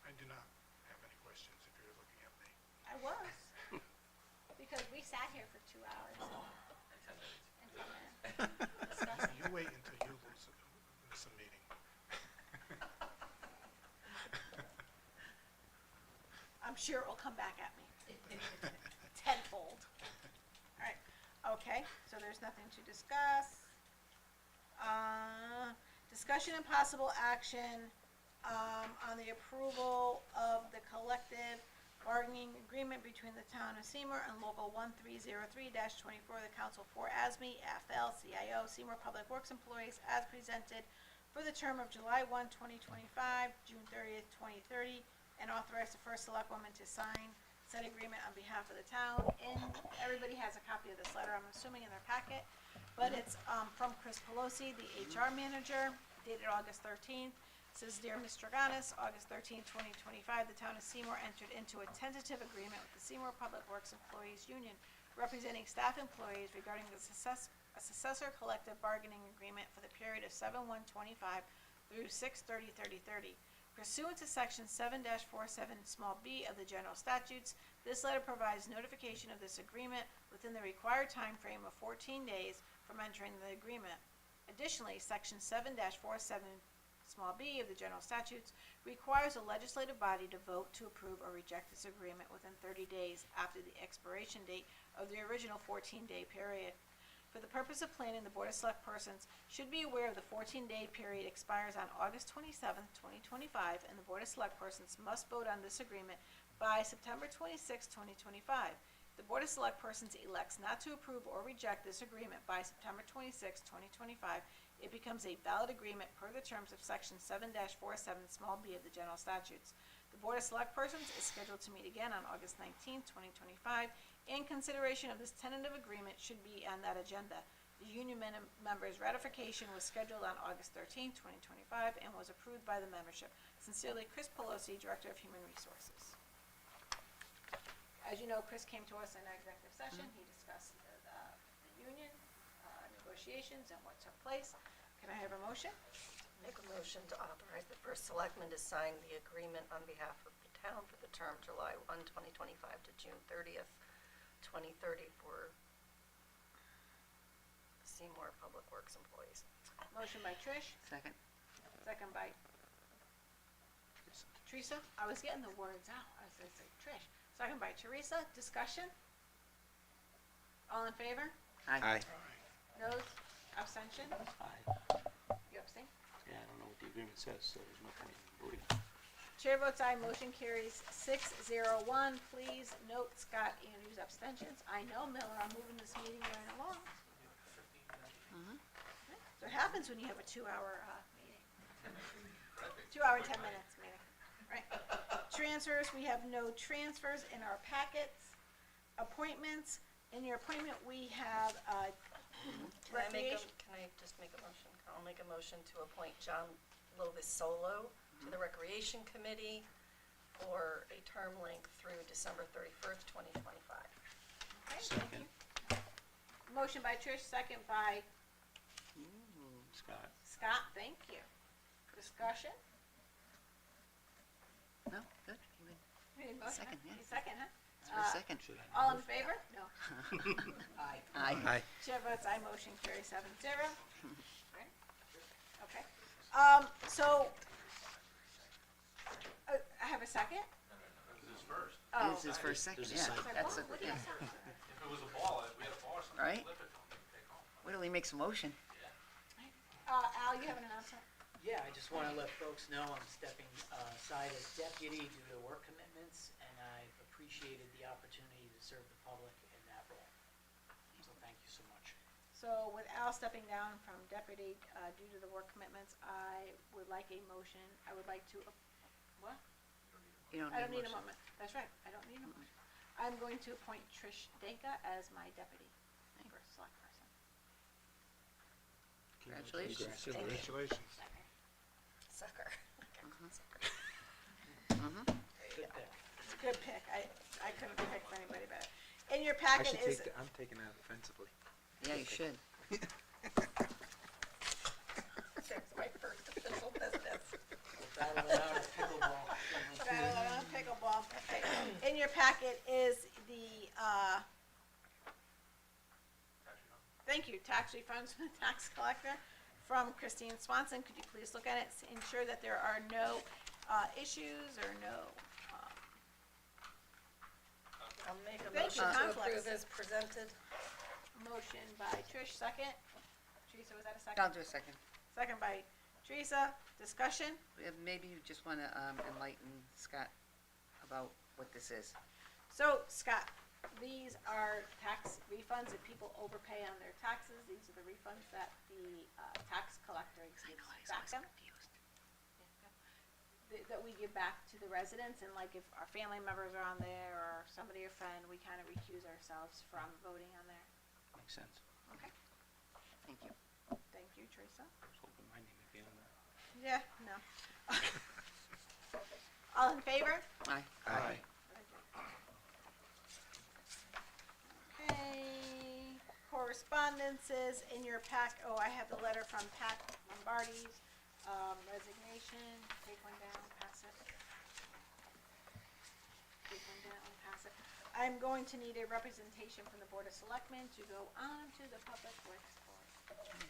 I do not have any questions if you're looking at me. I was, because we sat here for 2 hours. And 10 minutes. Discussing. You wait until you miss a meeting. I'm sure it will come back at me. Tenfold. All right, okay, so there's nothing to discuss. Discussion and possible action on the approval of the collective bargaining agreement between the town of Seymour and local 1303-24, the council for ASME, AFL-CIO, Seymour Public Works employees as presented for the term of July 1, 2025, June 30th, 2030, and authorize the first selectwoman to sign said agreement on behalf of the town. And everybody has a copy of this letter, I'm assuming, in their packet. But it's from Chris Pelosi, the HR manager, dated August 13th. It says, Dear Ms. Draganis, August 13th, 2025, the town of Seymour entered into a tentative agreement with the Seymour Public Works Employees Union, representing staff employees regarding the successor collective bargaining agreement for the period of 7/1/25 through 6/30/3030. Pursuant to Section 7-47 small b of the General Statutes, this letter provides notification of this agreement within the required time frame of 14 days from entering the agreement. Additionally, Section 7-47 small b of the General Statutes requires a legislative body to vote to approve or reject this agreement within 30 days after the expiration date of the original 14-day period. For the purpose of planning, the Board of Select Persons should be aware of the 14-day period expires on August 27th, 2025, and the Board of Select Persons must vote on this agreement by September 26th, 2025. The Board of Select Persons elects not to approve or reject this agreement by September 26th, 2025, it becomes a valid agreement per the terms of Section 7-47 small b of the General Statutes. The Board of Select Persons is scheduled to meet again on August 19th, 2025, and consideration of this tentative agreement should be on that agenda. The union members' ratification was scheduled on August 13th, 2025, and was approved by the membership. Sincerely, Chris Pelosi, Director of Human Resources. As you know, Chris came to us in our executive session. He discussed the union negotiations and what took place. Can I have a motion? Make a motion to authorize the first selectman to sign the agreement on behalf of the town for the term July 1, 2025 to June 30th, 2030 for Seymour Public Works employees. Motion by Trish, Second. second by Teresa. I was getting the words out. I was going to say Trish. Second by Teresa. Discussion? All in favor? Aye. Noes? Abstention? Aye. You abstain? Yeah, I don't know what the agreement says, so there's no point in voting. Chair votes aye, motion carries 6-0-1. Please note Scott Andrews' abstentions. I know, Miller, I'm moving this meeting right along. So it happens when you have a 2-hour meeting. 2 hour, 10 minutes meeting, right? Transfers, we have no transfers in our packets. Appointments, in your appointment, we have recreation. Can I just make a motion? I'll make a motion to appoint John Lovisolo to the Recreation Committee for a term length through December 31st, 2025. Okay, thank you. Motion by Trish, second by Scott. Scott, thank you. Discussion? No, good. You Any motion? Second, yeah. You second, huh? For a second. All in favor? No. Aye. Aye. Chair votes aye, motion carries 7-0. Right? Okay. So, I have a second? Oh, This is for a second, There's a yeah. second. That's a, what do you yeah. say? If it was a ball, we had a ball or something, Right. flip it, take home. Wait till he makes a motion. Al, you have an announcement? Yeah, I just want to let folks know I'm stepping aside as deputy due to work commitments, and I've appreciated the opportunity to serve the public in that role. So thank you so much. So with Al stepping down from deputy due to the work commitments, I would like a motion. I would like to, what? You don't I don't need need a a moment. That's right, I don't need a motion. I'm going to appoint Trish Danka as my deputy for select person. Congratulations. Congratulations. Sucker. Mm-hmm. Good pick. It's a good pick. I couldn't have picked anybody better. In your I packet should is, take that, I'm taking that offensively. Yeah, you should. There's my first official business. Battle it out at pickleball. pickleball. Okay. In your packet is the, thank you, tax refunds from the tax collector from Christine Swanson. Could you please look at it, ensure that there are no issues or no, I'll make a Thank you, motion to conflicts. approve as presented. motion by Trish, second. Teresa, was that a second? I'll do a second. Second by Teresa. Discussion? Maybe you just want to enlighten Scott about what this is. So, Scott, these are tax refunds. If people overpay on their taxes, these are the refunds that the tax collector gives back them. That we give back to the residents, and like if our family members are on there or somebody, a friend, we kind of recuse ourselves from voting on there. Makes sense. Okay. Thank you. Thank you, Teresa. I was hoping my name would be on there. Yeah, no. All in favor? Aye. Aye. Okay, correspondences in your pack, oh, I have the letter from Pat Lombardi's, resignation, take one down, pass it. Take one down, pass it. I'm going to need a representation from the Board of Selectmen to go on to the Public Works Board.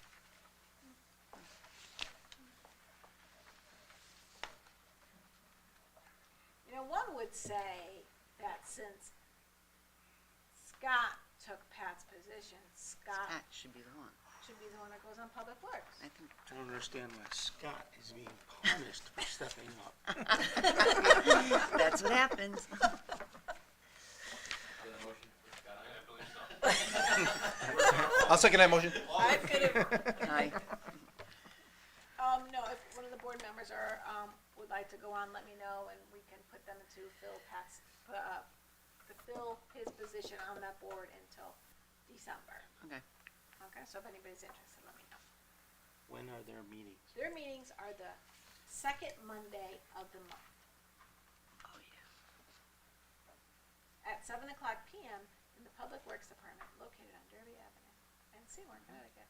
You know, one would say that since Scott took Pat's position, Scott Scott should be the one. should be the one that goes on Public Works. I think. I don't understand why Scott is being punished for stepping up. That's what happens. I'll second that motion. I'm gonna, Aye. No, if one of the board members are, would like to go on, let me know, and we can put them to fill Pat's, to fill his position on that board until December. Okay. Okay, so if anybody's interested, let me know. When are their meetings? Their meetings are the second Monday of the month Oh, yeah. at 7:00 p.m. in the Public Works Department located on Derby Avenue in Seymour, Connecticut.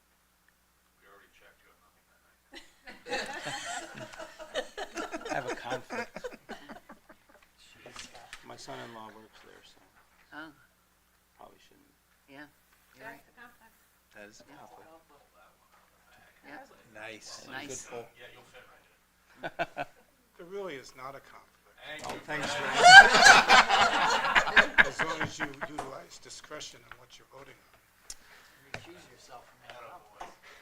We already checked, you have nothing that night. I have a conflict. My son-in-law works there, so Oh, probably shouldn't. yeah. You're That's right. the conflict. That is a conflict. Yeah. Nice. Nice. Good pull. Yeah, you'll fit right in. There really is not a conflict, Thank Oh, you. thanks, Fred. as long as you utilize discretion in what you're voting on. Recuse yourself from that.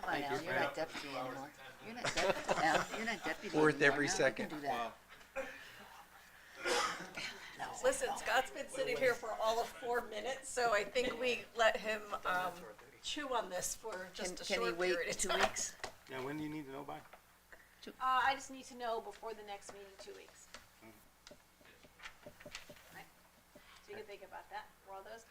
Come on, Al, you're not deputy anymore. You're not deputy, Al, you're not deputy Worth anymore. every Now you second. can do that. listen, Scott's been sitting here for all of 4 minutes, so I think we let him, chew on this for just a Can he short wait period of 2 time. weeks? Yeah, when do you need to know by? I just need to know before the next meeting, 2 weeks. Right? So you can think about that for all those.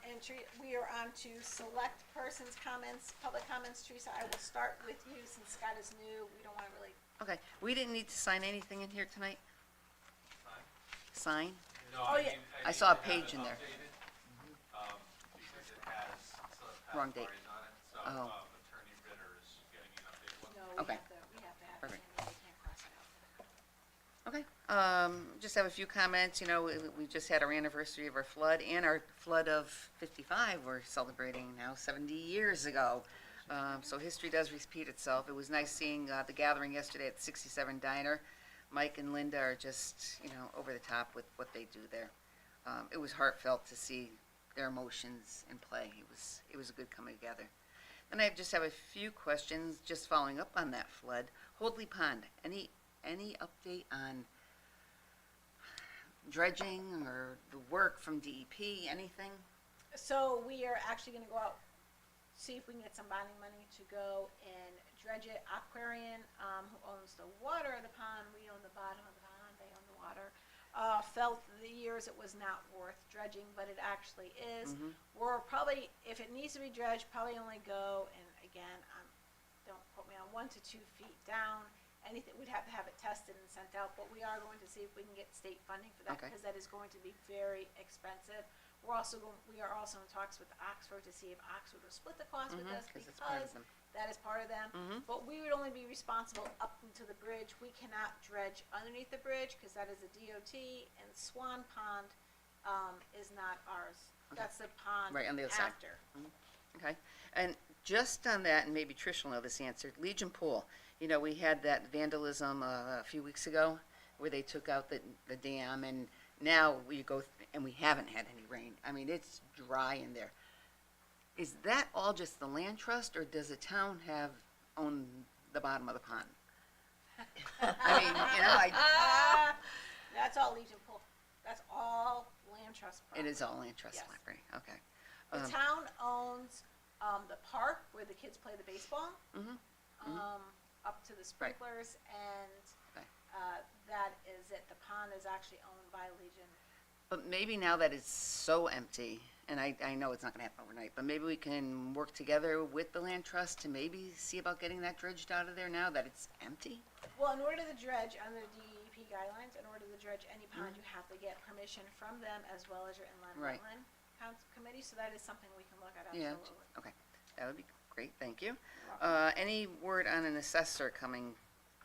And we are on to select persons' comments, public comments. Teresa, I will start with you since Scott is new. We don't want to really, Okay, we didn't need to sign anything in here tonight? Sign? No, Oh, yeah. I saw a page in there. Because it has some Wrong past date. parties on it, so, Oh. Attorney Ritter is getting an updated one. no, Okay. we have to have it. Perfect. We can't cross it out. Okay, just have a few comments, you know, we just had our anniversary of our flood and our flood of 55, we're celebrating now 70 years ago. So history does repeat itself. It was nice seeing, the gathering yesterday at 67 Diner. Mike and Linda are just, you know, over the top with what they do there. It was heartfelt to see their emotions in play. It was a good coming together. Then I just have a few questions, just following up on that flood. Hoadley Pond, any update on dredging or the work from DEP, anything? So we are actually gonna go out, see if we can get some bonding money to go and dredge it. Aquarian, who owns the water of the pond, we own the bottom of the pond, they own the water, felt the years it was not worth dredging, but it actually is. We're probably, if it needs to be dredged, probably only go, and again, don't quote me on 1 to 2 feet down. Anything, we'd have to have it tested and sent out, but we are going to see if we can get state funding for that, Okay. because that is going to be very expensive. We are also in talks with Oxford to see if Oxford will split the cost with us, Because it's part of because them. that is part of them. But we would only be responsible up into the bridge. We cannot dredge underneath the bridge, because that is a DOT, and Swan Pond, is not ours. Okay. That's the pond Right, on the other side. after. Okay, and just on that, and maybe Trish will know this answer, Legion Pool, you know, we had that vandalism a few weeks ago where they took out the dam, and now we go, and we haven't had any rain. I mean, it's dry in there. Is that all just the land trust, or does the town own the bottom of the pond? I mean, you know, That's all Legion Pool. That's all land trust it property. is all land trust Yes. property, okay. The town owns, the park where the kids play the baseball, up to the sprinklers, and, Okay. that is it. The pond is actually owned by Legion. But maybe now that it's so empty, and I know it's not gonna happen overnight, but maybe we can work together with the land trust to maybe see about getting that dredged out of there now that it's empty? Well, in order to dredge under DEP guidelines, in order to dredge any pond, you have to get permission from them as well as your inland Right. wetland committee, so that is something we can look at Yeah, absolutely. okay, that would be great, thank you. Any word on an assessor coming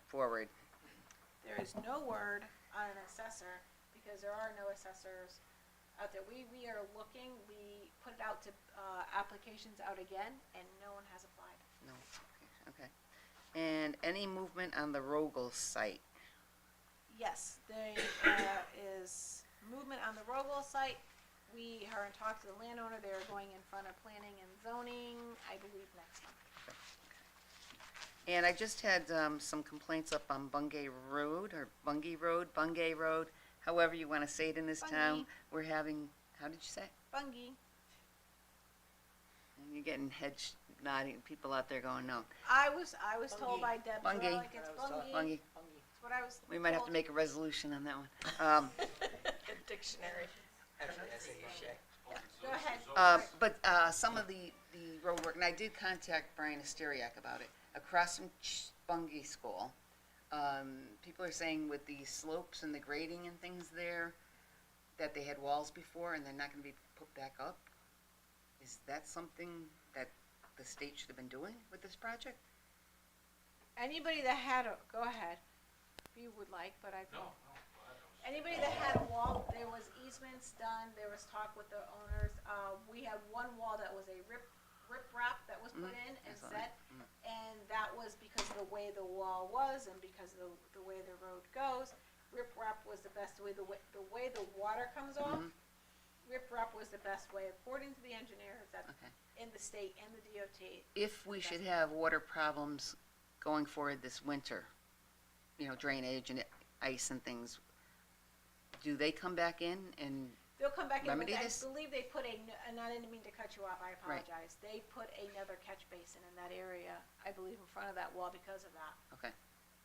forward? There is no word on an assessor, because there are no assessors out there. We are looking, we put it out to, applications out again, and no one has applied. No, okay. And any movement on the Rogel site? Yes, there is movement on the Rogel site. We are in talks with the landowner. They are going in front of planning and zoning, I believe, next month. And I just had some complaints up on Bungay Road, or Bungay Road, however you want to say it in this town. Bungay. We're having, how did you say it? Bungie. And you're getting head nodding, people out there going, no. I was told by Deb, Bungie. like it's Bungie. Bungie. That's what I was We might have to told. make a resolution on that one. Good dictionary. Go ahead. But some of the road work, and I did contact Brian Asteriak about it, across from Bungay School. People are saying with the slopes and the grading and things there, that they had walls before and they're not gonna be put back up. Is that something that the state should have been doing with this project? Anybody that had a, go ahead, if you would like, but I. Anybody that had a wall, there was easements done, there was talk with the owners. We had one wall that was a rip wrap that was put in and I saw set. that. And that was because of the way the wall was and because of the way the road goes. Rip wrap was the best way, the way the water comes off. Rip wrap was the best way, according to the engineers that Okay. in the state and the DOT. If we should have water problems going forward this winter, you know, drainage and ice and things, do they come back in and They'll come back in, but remedy I this? believe they put and I didn't mean to cut you off, I Right. apologize. They put another catch basin in that area, I believe, in front of that wall because of that. Okay.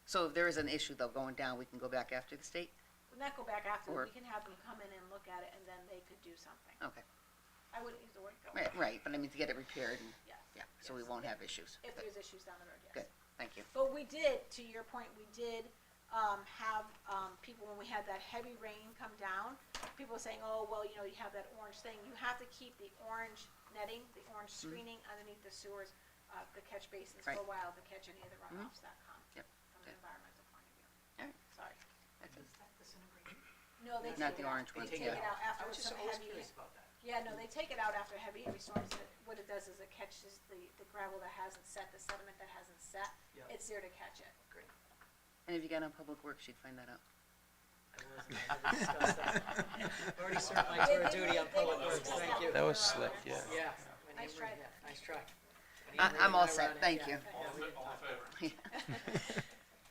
So if there is an issue though going down, we can go back after the state? We'll not go back after, Or- we can have them come in and look at it, and then they could do something. Okay. I wouldn't use the word go. Right, but I mean to get it repaired and, Yes. yeah, so we yes. won't have issues. If Good. there's issues down the road, yes. Good, thank you. But we did, to your point, we did have people, when we had that heavy rain come down, people saying, oh, well, you know, you have that orange thing. You have to keep the orange netting, the orange screening underneath the sewers, the catch basins for a Right. while to catch any of the runoffs that come Yep. from an environmental point of view. All right. Sorry. That's it. Does that disintegrate? No, they Not take the it out. orange They ones, take yeah. it out I after was just some always heavy. curious about that. Yeah, no, they take it out after heavy storms. What it does is it catches the gravel that hasn't set, the sediment that hasn't set. Yeah. It's there to catch it. Great. And if you got on Public Works, you'd find that out. I wasn't, I never discussed that. I've already served my tour of duty on Public Works, thank you. That was slick, yeah. Yeah. my Nice neighbor- try. yeah, Nice try. I'm all set, thank you. All in favor?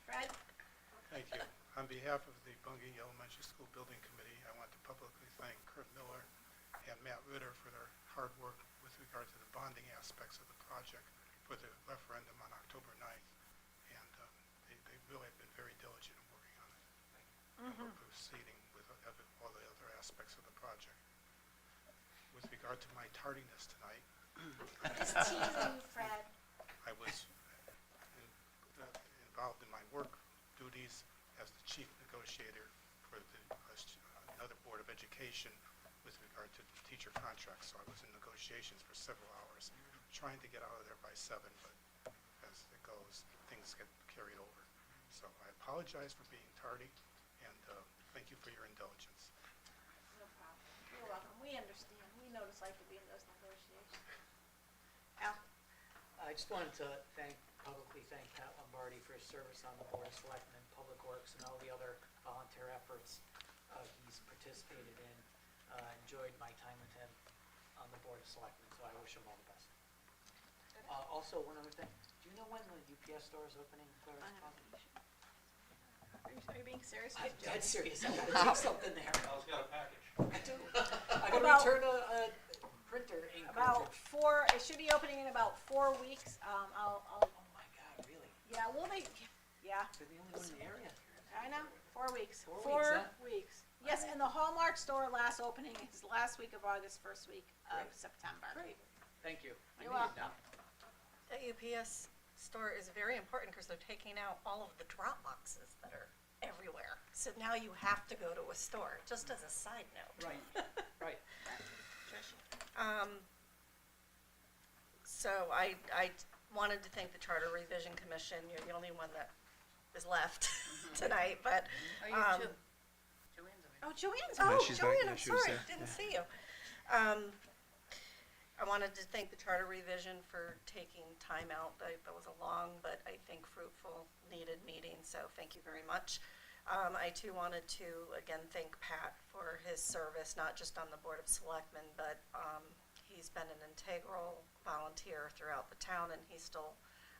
Fred? Thank you. On behalf of the Bungay Elementary School Building Committee, I want to publicly thank Kurt Miller and Matt Ritter for their hard work with regard to the bonding aspects of the project for the referendum on October 9th. And they really have been very diligent in working on it. And we're proceeding with all the other aspects of the project. With regard to my tardiness tonight, Just teasing you, Fred. I was involved in my work duties as the chief negotiator for another Board of Education with regard to teacher contracts. So I was in negotiations for several hours, trying to get out of there by 7, but as it goes, things get carried over. So I apologize for being tardy, and thank you for your indulgence. No problem. You're welcome. We understand. We know what it's like to be in those negotiations. Al? I just wanted to publicly thank Pat Lombardi for his service on the Board of Selectmen, Public Works, and all the other volunteer efforts he's participated in. Enjoyed my time with him on the Board of Selectmen, so I wish him all the best. Also, one other thing, do you know when the UPS store is opening, Claire? Are you being serious? I'm dead serious, I gotta do something there. Al's got a package. I do. I gotta About- return a printer, ink About printer. 4, it should be opening in about 4 weeks. I'll, Oh my God, really? yeah, yeah, They're the only one in the area? I know, 4 weeks. 4 weeks, 4 huh? weeks. Yes, and the Hallmark store last opening is last week of August, first week of Great. September. Great, thank you. I You're need it welcome. now. The UPS store is very important because they're taking out all of the drop boxes that are everywhere. So now you have to go to a store, just as a side note. Right, right. So I wanted to thank the Charter Revision Commission. You're the only one that is left tonight, but. Oh, you too. Joanne's over Oh, Joanne's, Yeah, oh, she's back. Joanne, Yeah, I'm she was sorry, there. didn't Yeah. see you. I wanted to thank the Charter Revision for taking time out. That was a long, but I think fruitful, needed meeting, so thank you very much. I too wanted to, again, thank Pat for his service, not just on the Board of Selectmen, but, he's been an integral volunteer throughout the town, and he's still,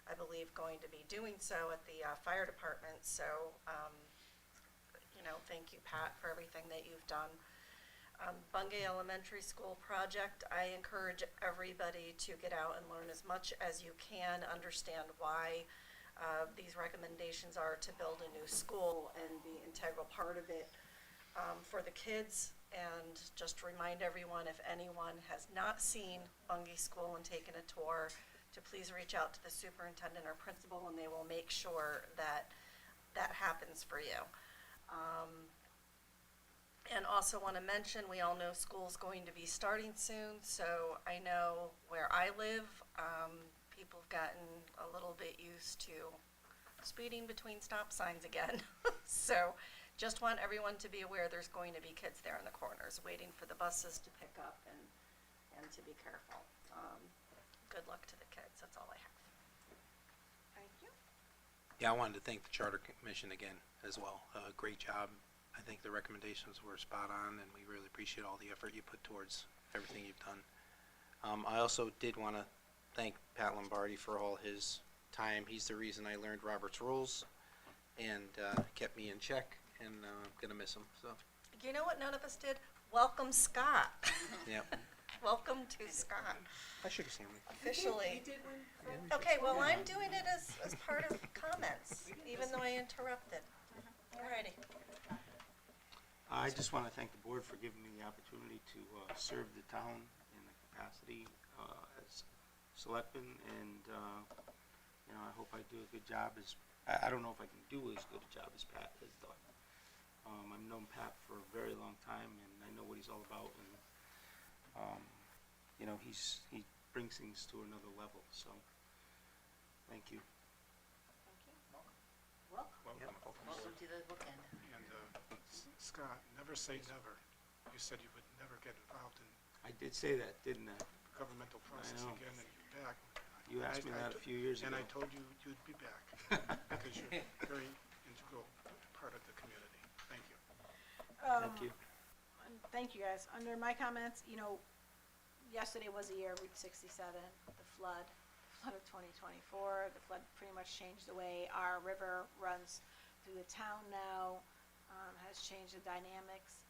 I believe, going to be doing so at the, fire department, so, thank you, Pat, for everything that you've done. Bungay Elementary School project, I encourage everybody to get out and learn as much as you can, understand why these recommendations are to build a new school and be an integral part of it for the kids. And just remind everyone, if anyone has not seen Bungay School and taken a tour, to please reach out to the superintendent or principal, and they will make sure that that happens for you. And also want to mention, we all know school's going to be starting soon, so I know where I live, people have gotten a little bit used to speeding between stop signs again. So just want everyone to be aware there's going to be kids there in the corners waiting for the buses to pick up and to be careful. Good luck to the kids, that's all I have. Thank you. Yeah, I wanted to thank the Charter Commission again as well. Great job. I think the recommendations were spot on, and we really appreciate all the effort you put towards everything you've done. I also did want to thank Pat Lombardi for all his time. He's the reason I learned Robert's rules and kept me in check, and I'm going to miss him. So You know what none of us did? welcome Scott. Yep. Welcome to Scott, I shook his hand. officially. Okay, well, I'm doing it as part of comments, even though I interrupted. Alrighty. I just want to thank the board for giving me the opportunity to serve the town in the capacity as selectman, and you know, I hope I do a good job. I don't know if I can do as good a job as Pat has done. I've known Pat for a very long time, and I know what he's all about, and you know, he brings things to another level. So, thank you. Welcome to the bookend. And Scott, never say never. You said you would never get involved in I did say that, didn't I? governmental process know. again, and you're back. You asked me that a few years And ago. I told you you'd be back, because you're a very integral part of the community. Thank you. Thank you. And thank you, guys. Under my comments, you know, yesterday was the year of Route 67, the flood of 2024. The flood pretty much changed the way our river runs through the town now, has changed the dynamics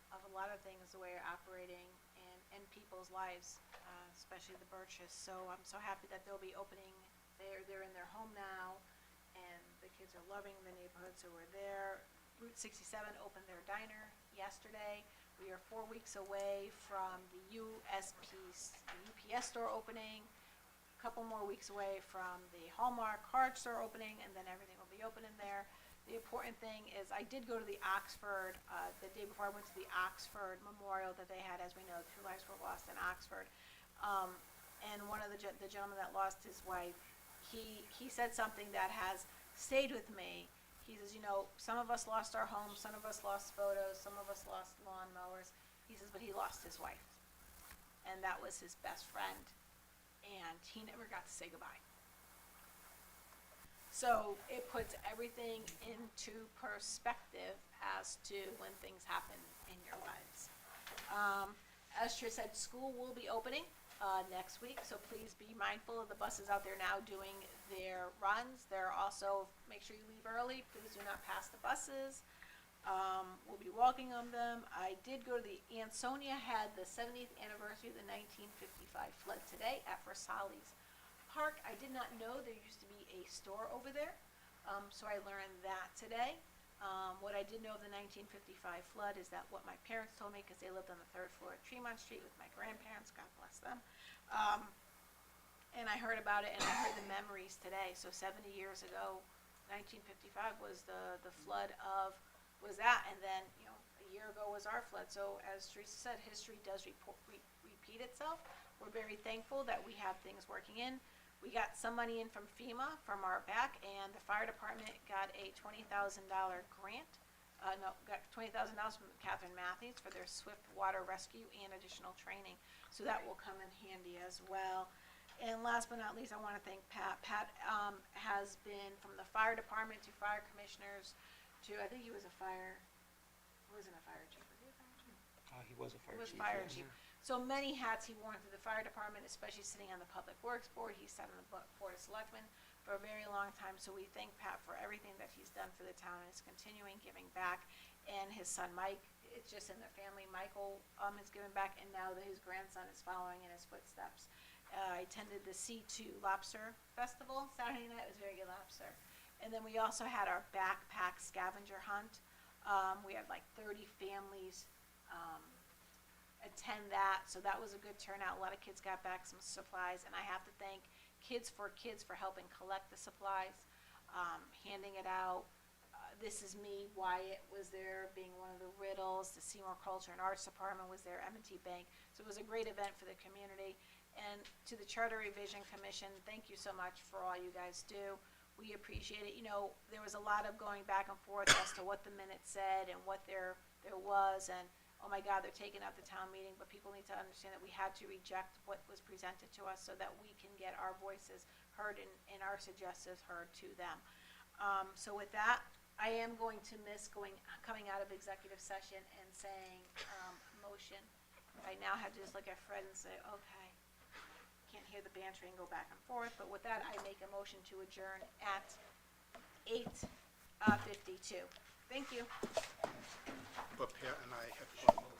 of a lot of things, the way you're operating in people's lives, especially the Birches. So I'm so happy that they'll be opening. They're in their home now, and the kids are loving the neighborhood, so we're there. Route 67 opened their diner yesterday. We are 4 weeks away from the UPS store opening, a couple more weeks away from the Hallmark card store opening, and then everything will be open in there. The important thing is I did go to the Oxford, the day before I went to the Oxford memorial that they had. As we know, 2 lives were lost in Oxford. And one of the gentlemen that lost his wife, he said something that has stayed with me. He says, you know, some of us lost our homes, some of us lost photos, some of us lost lawnmowers. He says, but he lost his wife. And that was his best friend. And he never got to say goodbye. So it puts everything into perspective as to when things happen in your lives. As Trish said, school will be opening next week, so please be mindful of the buses out there now doing their runs. They're also, make sure you leave early, please do not pass the buses. We'll be walking on them. I did go to the Ansonia had the 70th anniversary of the 1955 flood today at Versailles Park. I did not know there used to be a store over there, so I learned that today. What I did know of the 1955 flood is that what my parents told me, because they lived on the 3rd floor of Tremont Street with my grandparents, God bless them, and I heard about it and I heard the memories today. So 70 years ago, 1955 was the flood was that, and then, you know, a year ago was our flood. So as Teresa said, history does repeat itself. We're very thankful that we have things working in. We got some money in from FEMA from our back, and the fire department got a $20,000 grant. Got $20,000 from Catherine Matthews for their swift water rescue and additional training. So that will come in handy as well. And last but not least, I want to thank Pat. Pat has been from the fire department to fire commissioners to, I think he was a fire, wasn't a fire chief, was he a fire chief? He was a fire He was chief. fire yeah. chief. So many hats he wore through the fire department, especially sitting on the Public Works Board. He sat on the Board of Selectmen for a very long time. So we thank Pat for everything that he's done for the town and is continuing giving back. And his son Mike, it's just in their family. Michael has given back, and now that his grandson is following in his footsteps. I attended the C2 Lobster Festival Saturday night. It was very good lobster. And then we also had our backpack scavenger hunt. We had like 30 families attend that, so that was a good turnout. A lot of kids got back some supplies, and I have to thank Kids for helping collect the supplies, handing it out. This Is Me, Wyatt was there, being one of the Riddles. The Seymour Culture and Arts Department was there, M&T Bank. So it was a great event for the community. And to the Charter Revision Commission, thank you so much for all you guys do. We appreciate it. You know, there was a lot of going back and forth as to what the minutes said and what there was, and oh my God, they're taking out the town meeting, but people need to understand that we had to reject what was presented to us so that we can get our voices heard and our suggestions heard to them. So with that, I am going to miss coming out of executive session and saying motion. I now have to just look at Fred and say, okay, can't hear the bantering go back and forth, but with that, I make a motion to adjourn at 8:52. Thank you. But Pat and I have one